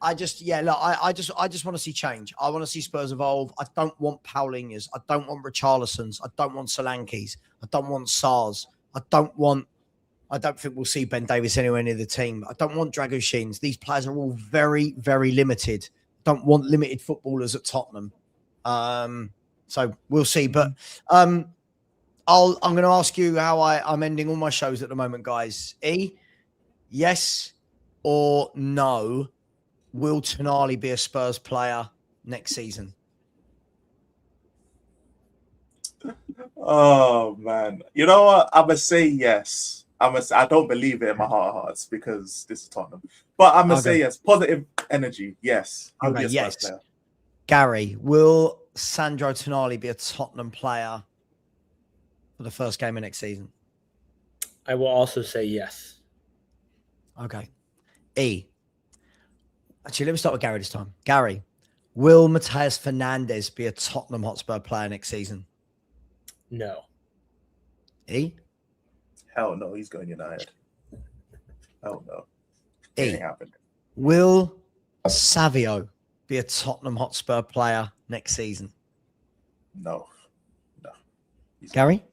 S1: I just want to see change. I want to see Spurs evolve. I don't want Paulinhos. I don't want Richarlisons. I don't want Solankis. I don't want Sars. I don't think we'll see Ben Davies anywhere near the team. I don't want Dragushins. These players are all very, very limited. Don't want limited footballers at Tottenham. So we'll see. But I'm going to ask you how I'm ending all my shows at the moment, guys. Yes or no? Will Tonali be a Spurs player next season?
S3: Oh man, you know what? I'm gonna say yes. I don't believe it in my heart of hearts because this is Tottenham, but I'm gonna say yes. Positive energy, yes. He'll be a Spurs player.
S1: Gary, will Sandro Tonali be a Tottenham player for the first game of next season?
S2: I will also say yes.
S1: Okay. Actually, let me start with Gary this time. Gary, will Mateus Fernandes be a Tottenham Hotspur player next season?
S2: No.
S3: Hell no, he's going United. Hell no.
S1: It ain't happening. Will Savio be a Tottenham Hotspur player next season?
S3: No.
S1: Gary?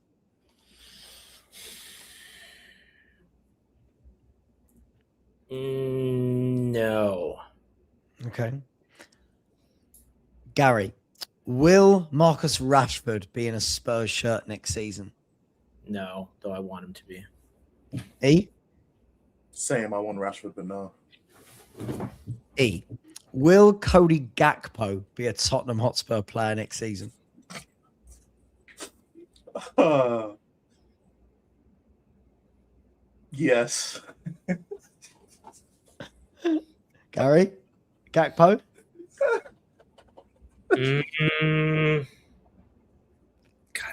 S2: No.
S1: Okay. Gary, will Marcus Rashford be in a Spurs shirt next season?
S2: No, though I want him to be.
S1: E?
S3: Same. I want Rashford, but no.
S1: E. Will Cody Gakpo be a Tottenham Hotspur player next season?
S3: Yes.
S1: Gary? Gakpo?
S2: God,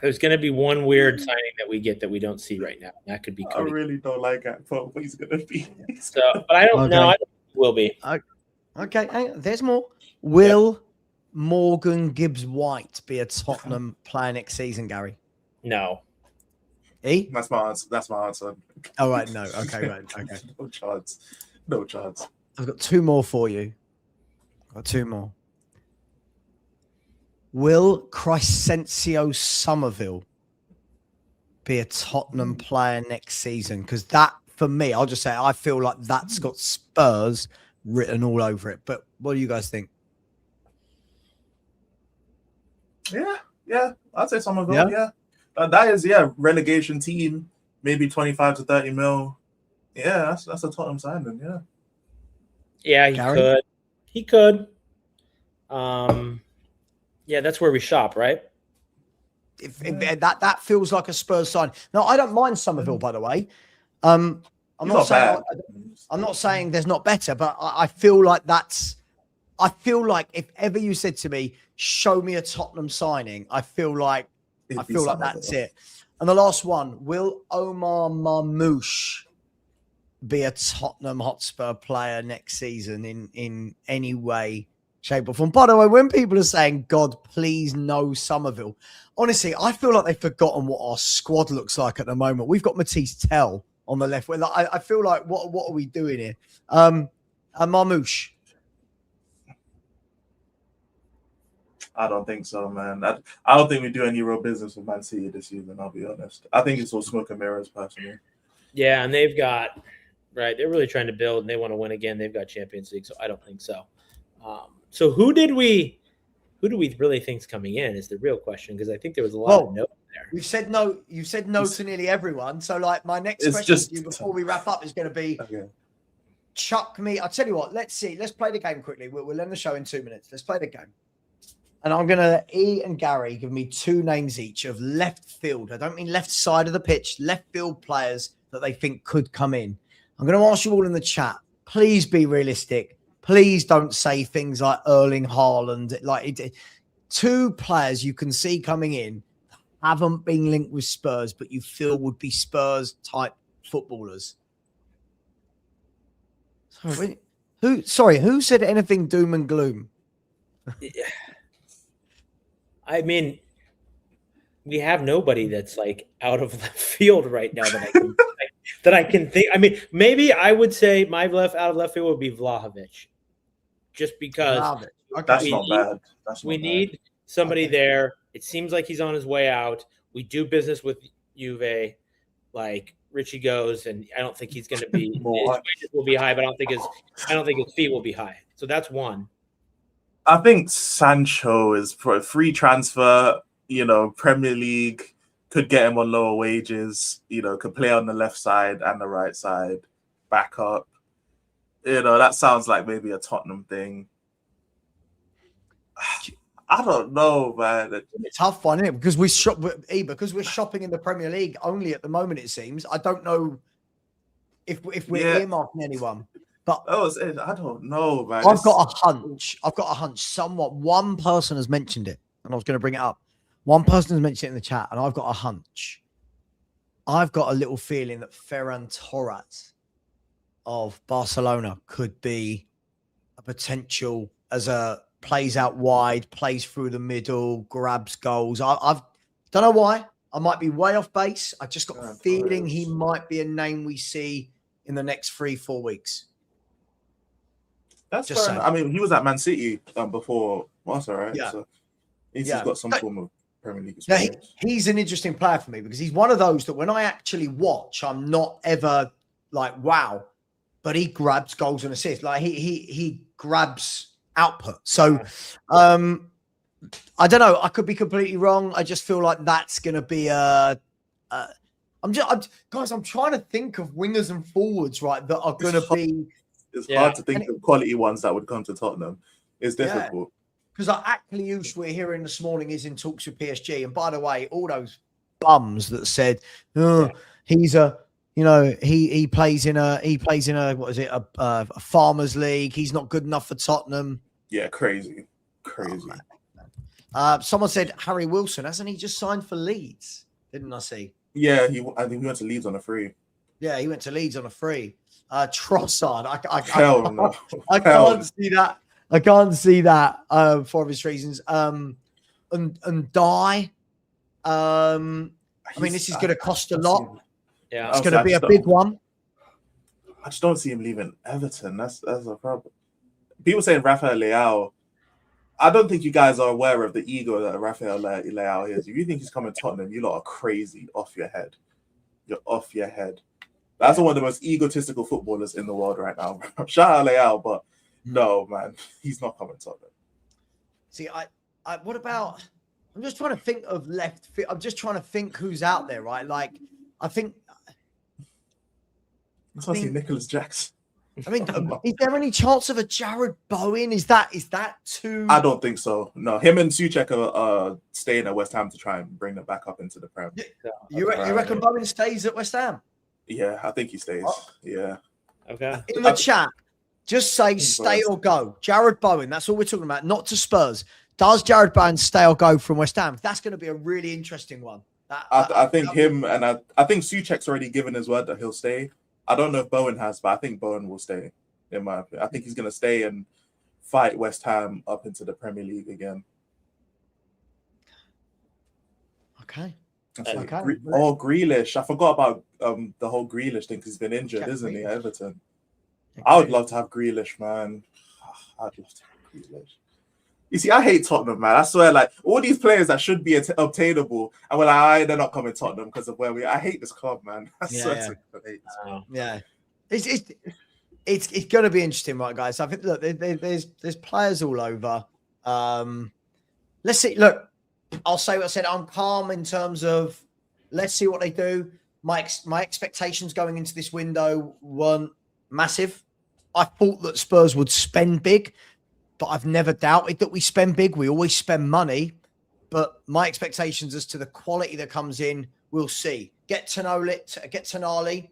S2: there's going to be one weird signing that we get that we don't see right now. That could be Cody.
S3: I really don't like Gakpo, but he's going to be.
S2: So, but I don't know. I don't think he will be.
S1: Okay, hang on, there's more. Will Morgan Gibbs-White be a Tottenham player next season, Gary?
S2: No.
S1: E?
S3: That's my answer. That's my answer.
S1: Oh, right, no. Okay, right, okay.
S3: No chance. No chance.
S1: I've got two more for you. I've got two more. Will Crescencio Somerville be a Tottenham player next season? Because that, for me, I'll just say, I feel like that's got Spurs written all over it. But what do you guys think?
S3: Yeah. I'd say Somerville. Yeah. That is, relegation team, maybe 25 to 30 mil. Yeah, that's a Tottenham signing. Yeah.
S2: Yeah,
S1: Gary?
S2: He could. Yeah, that's where we shop, right?
S1: That feels like a Spurs sign. No, I don't mind Somerville, by the way. I'm not saying there's not better, but I feel like if ever you said to me, show me a Tottenham signing, I feel like that's it. And the last one, will Omar Marmoush be a Tottenham Hotspur player next season in any way, shape or form? By the way, when people are saying, God, please no Somerville, honestly, I feel like they've forgotten what our squad looks like at the moment. We've got Matisse Tell on the left. I feel like, what are we doing here? Marmoush.
S3: I don't think so, man. I don't think we do any real business with Man City this season, I'll be honest. I think it's all smoke and mirrors, personally.
S2: Yeah, and they've got, right, they're really trying to build, and they want to win again. They've got Champions League, so I don't think so. So who do we really think is coming in is the real question, because I think there was a lot of no there.
S1: You've said no to nearly everyone. So, like, my next question to you before we wrap up is going to be, chuck me. I'll tell you what, let's play the game quickly. We'll end the show in 2 minutes. Let's play the game. And I'm going to let E and Gary give me two names each of left field. I don't mean left side of the pitch, left field players that they think could come in. I'm going to ask you all in the chat. Please be realistic. Please don't say things like Erling Haaland. Two players you can see coming in haven't been linked with Spurs, but you feel would be Spurs type footballers. Who said anything doom and gloom?
S2: I mean, we have nobody that's like out of left field right now that I can think. I mean, maybe I would say my out of left field would be Vlahovic, just because
S3: that's not bad.
S2: We need somebody there. It seems like he's on his way out. We do business with Juve, like Richie goes, and I don't think he's going to be. His wages will be high, but I don't think his fee will be high. So that's one.
S3: I think Sancho is for a free transfer, Premier League, could get him on lower wages, could play on the left side and the right side, back up. That sounds like maybe a Tottenham thing. I don't know, man.
S1: It's a tough one, isn't it? Because we're shopping in the Premier League only at the moment, it seems. I don't know if we're earmarking anyone. But
S3: I don't know, man.
S1: I've got a hunch. One person has mentioned it, and I was going to bring it up. One person has mentioned it in the chat, and I've got a hunch. I've got a little feeling that Ferran Torres of Barcelona could be a potential plays out wide, plays through the middle, grabs goals. I don't know why. I might be way off base. I just got a feeling he might be a name we see in the next 3-4 weeks.
S3: That's just fair. I mean, he was at Man City before Barca, right?
S1: Yeah.
S3: So he's got some form of Premier League experience.
S1: He's an interesting player for me because he's one of those that when I actually watch, I'm not ever like, wow, but he grabs goals and assists. Like he grabs output. So I don't know. I could be completely wrong. I just feel like that's going to be guys, I'm trying to think of wingers and forwards, right, that are going to be.
S3: It's hard to think of quality ones that would come to Tottenham. It's difficult.
S1: Because Akliouche, we're hearing this morning, is in talks with PSG. And by the way, all those bums that said, he's a, he plays in a what is it, a farmers league. He's not good enough for Tottenham.
S3: Yeah, crazy.
S1: Someone said Harry Wilson, hasn't he just signed for Leeds? Didn't I see?
S3: Yeah, I think he went to Leeds on a free.
S1: Yeah, he went to Leeds on a free. Trossard, I can't see that. I can't see that for obvious reasons. And Die. I mean, this is going to cost a lot.
S2: Yeah,
S1: it's going to be a big one.
S3: I just don't see him leaving Everton. That's a problem. People saying Rafael Leao. I don't think you guys are aware of the ego that Rafael Leao is. If you think he's coming to Tottenham, you lot are crazy off your head. You're off your head. That's one of the most egotistical footballers in the world right now. Shout out Leao, but no, man, he's not coming to Tottenham.
S1: See, what about? I'm just trying to think of left field. I'm just trying to think who's out there, right? Like, I think
S3: Nicholas Jackson.
S1: I mean, is there any chance of a Jared Bowen? Is that too?
S3: I don't think so. No, him and Souček are staying at West Ham to try and bring them back up into the Prem.
S1: You reckon Bowen stays at West Ham?
S3: Yeah, I think he stays. Yeah.
S2: Okay.
S1: In the chat, just say stay or go. Jared Bowen. That's all we're talking about. Not to Spurs. Does Jared Bowen stay or go from West Ham? That's going to be a really interesting one.
S3: I think him and I think Souček's already given his word that he'll stay. I don't know if Bowen has, but I think Bowen will stay, in my opinion. I think he's going to stay and fight West Ham up into the Premier League again.
S1: Okay.
S3: Grealish. I forgot about the whole Grealish thing because he's been injured, isn't he, at Everton? I would love to have Grealish, man. I'd love to have Grealish. You see, I hate Tottenham, man. I swear, like, all these players that should be obtainable, and we're like, they're not coming to Tottenham because of where we are. I hate this club, man. I hate this club.
S1: Yeah. It's going to be interesting, right, guys? I think, look, there's players all over. Let's see. Look, I'll say what I said. I'm calm in terms of let's see what they do. My expectations going into this window weren't massive. I thought that Spurs would spend big, but I've never doubted that we spend big. We always spend money, but my expectations as to the quality that comes in, we'll see. Get Tonali,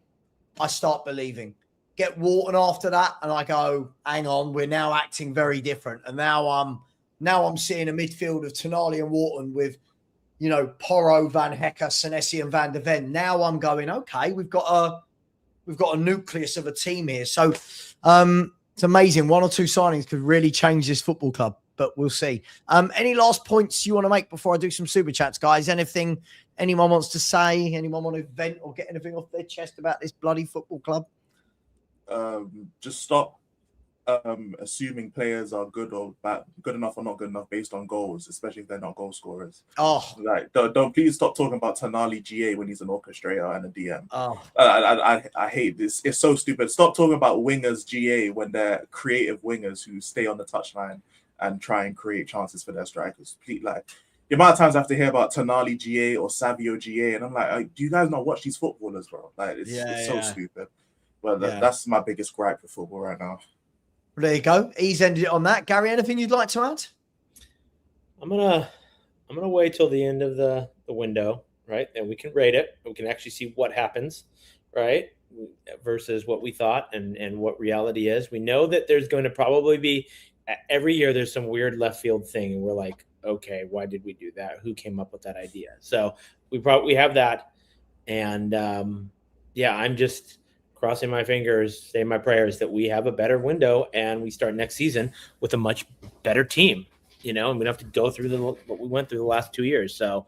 S1: I start believing. Get Wharton after that, and I go, hang on, we're now acting very different. And now I'm seeing a midfield of Tonali and Wharton with, Porro, Van Hecke, Senesi, and Van de Ven. Now I'm going, okay, we've got a nucleus of a team here. So it's amazing. One or two signings could really change this football club, but we'll see. Any last points you want to make before I do some super chats, guys? Anything anyone wants to say? Anyone want to vent or get anything off their chest about this bloody football club?
S3: Just stop assuming players are good or bad, good enough or not good enough based on goals, especially if they're not goal scorers.
S1: Oh,
S3: like don't please stop talking about Tonali GA when he's an orchestrator and a DM.
S1: Oh,
S3: I hate this. It's so stupid. Stop talking about wingers GA when they're creative wingers who stay on the touchline and try and create chances for their strikers. Like the amount of times I have to hear about Tonali GA or Savio GA, and I'm like, do you guys not watch these footballers, bro? Like it's so stupid. But that's my biggest gripe for football right now.
S1: There you go. He's ended it on that. Gary, anything you'd like to add?
S2: I'm gonna wait till the end of the window, right? And we can rate it. We can actually see what happens, right? Versus what we thought and what reality is. We know that there's going to probably be every year there's some weird left field thing, and we're like, okay, why did we do that? Who came up with that idea? So we have that, and I'm just crossing my fingers, saying my prayers that we have a better window and we start next season with a much better team, and we don't have to go through what we went through the last 2 years. So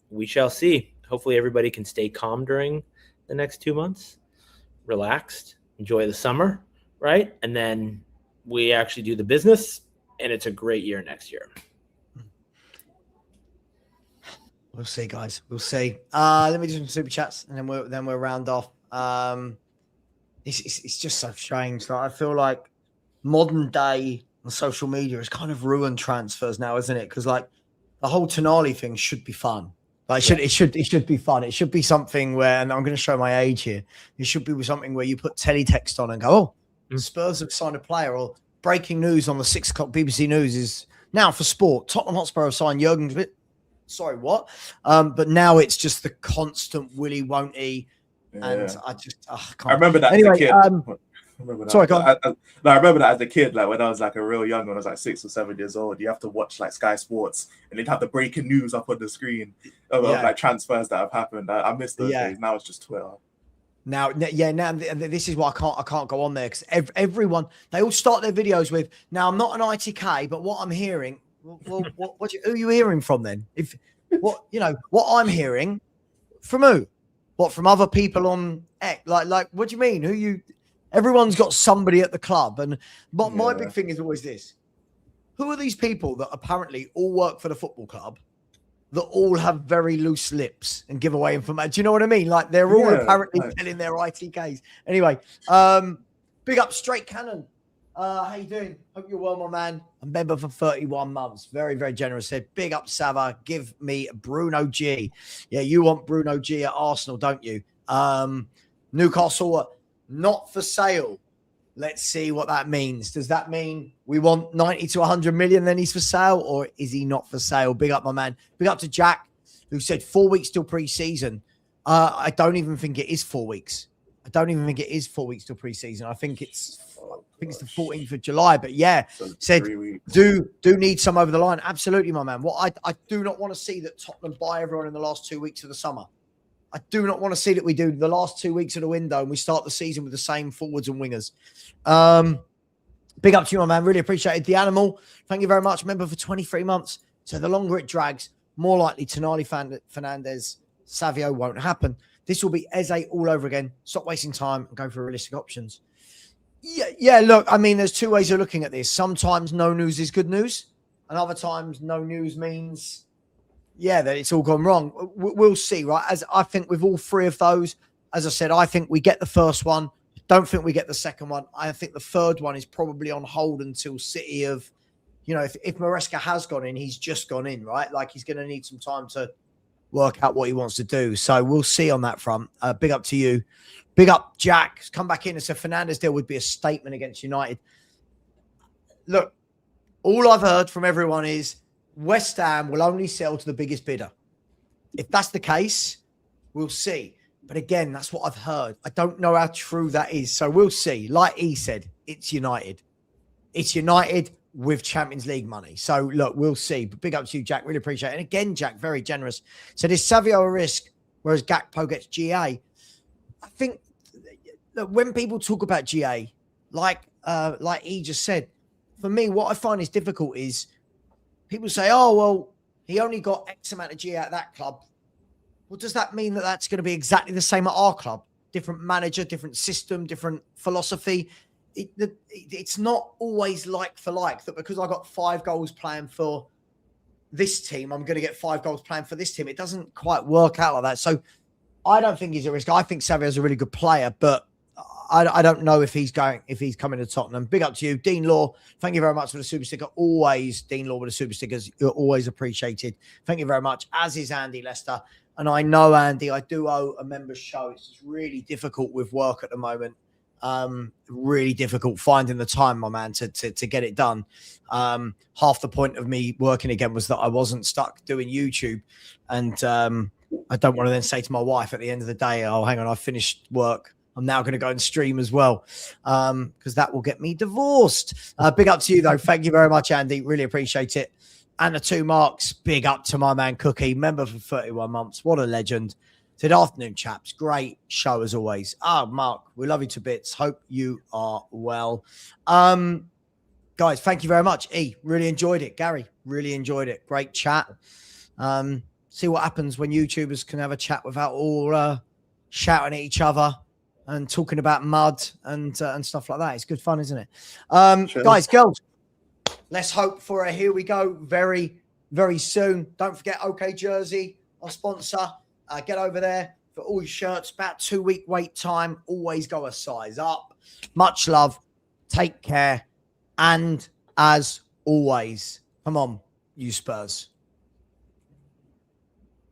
S2: we shall see. Hopefully everybody can stay calm during the next 2 months, relaxed, enjoy the summer, right? And then we actually do the business, and it's a great year next year.
S1: We'll see, guys. We'll see. Let me do some super chats, and then we'll round off. It's just so strange. Like, I feel like modern day on social media has kind of ruined transfers now, isn't it? Because like the whole Tonali thing should be fun. Like it should be fun. It should be something where, and I'm going to show my age here. It should be something where you put teletext on and go, oh, Spurs have signed a player, or breaking news on the 6 o'clock BBC News is now for sport. Tottenham Hotspur have signed Jurgen. Sorry, what? But now it's just the constant willy won't he, and I just can't.
S3: I remember that
S1: anyway,
S3: as a kid.
S1: Sorry, go on.
S3: I remember that as a kid, like when I was like a real young, when I was like 6 or 7 years old, you have to watch like Sky Sports and they'd have the breaking news up on the screen of like transfers that have happened. I miss those days. Now it's just Twitter.
S1: Now this is why I can't go on there, because everyone, they all start their videos with, now I'm not an ITK, but what I'm hearing, well, who are you hearing from then? What I'm hearing from who? What, from other people on X? Like what do you mean? Everyone's got somebody at the club, and my big thing is always this: who are these people that apparently all work for the football club, that all have very loose lips and give away information? Do you know what I mean? Like they're all apparently telling their ITKs. Anyway, big up Straight Cannon. How you doing? Hope you're well, my man. A member for 31 months. Very, very generous. Said, big up Savva. Give me Bruno G. Yeah, you want Bruno G at Arsenal, don't you? Newcastle, not for sale. Let's see what that means. Does that mean we want 90 to 100 million, then he's for sale, or is he not for sale? Big up, my man. Big up to Jack, who said 4 weeks till pre-season. I don't even think it is 4 weeks. I don't even think it is 4 weeks till pre-season. I think it's the 14th of July. But yeah, so said do need some over the line. Absolutely, my man. What I do not want to see that Tottenham buy everyone in the last 2 weeks of the summer. I do not want to see that we do the last 2 weeks of the window and we start the season with the same forwards and wingers. Big up to you, my man. Really appreciate it. The Animal, thank you very much. Member for 23 months. So the longer it drags, more likely Tonali, Fernandes, Savio won't happen. This will be Eze all over again. Stop wasting time and go for realistic options. Yeah, look, I mean, there's two ways of looking at this. Sometimes no news is good news, and other times no news means, that it's all gone wrong. We'll see, right? As I think with all three of those, as I said, I think we get the first one. Don't think we get the second one. I think the third one is probably on hold until City of, if Maresca has gone in, he's just gone in, right? Like he's going to need some time to work out what he wants to do. So we'll see on that front. Big up to you. Big up, Jack. Come back in and said Fernandes deal would be a statement against United. Look, all I've heard from everyone is West Ham will only sell to the biggest bidder. If that's the case, we'll see. But again, that's what I've heard. I don't know how true that is. So we'll see. Like he said, it's United. It's United with Champions League money. So look, we'll see. But big up to you, Jack. Really appreciate it. And again, Jack, very generous. So is Savio a risk, whereas Gakpo gets GA? I think that when people talk about GA, like he just said, for me, what I find is difficult is people say, oh, well, he only got X amount of GA at that club. Well, does that mean that that's going to be exactly the same at our club? Different manager, different system, different philosophy. It's not always like for like that because I got 5 goals planned for this team, I'm going to get 5 goals planned for this team. It doesn't quite work out like that. So I don't think he's a risk. I think Savio's a really good player, but I don't know if he's coming to Tottenham. Big up to you, Dean Law. Thank you very much for the super sticker. Always, Dean Law with the super stickers. You're always appreciated. Thank you very much. As is Andy Lester. And I know, Andy, I do owe a member's show. It's just really difficult with work at the moment. Really difficult finding the time, my man, to get it done. Half the point of me working again was that I wasn't stuck doing YouTube. And I don't want to then say to my wife at the end of the day, oh, hang on, I've finished work. I'm now going to go and stream as well because that will get me divorced. Big up to you, though. Thank you very much, Andy. Really appreciate it. And the 2 marks, big up to my man Cookie, member for 31 months. What a legend. Good afternoon, chaps. Great show as always. Mark, we love you to bits. Hope you are well. Guys, thank you very much. Really enjoyed it. Gary, really enjoyed it. Great chat. See what happens when YouTubers can have a chat without all shouting at each other and talking about mud and stuff like that. It's good fun, isn't it? Sure. Guys, girls, let's hope for a here we go very, very soon. Don't forget OK Jersey, our sponsor. Get over there for all your shirts. About 2-week wait time. Always go a size up. Much love. Take care. And as always. Come on, you Spurs.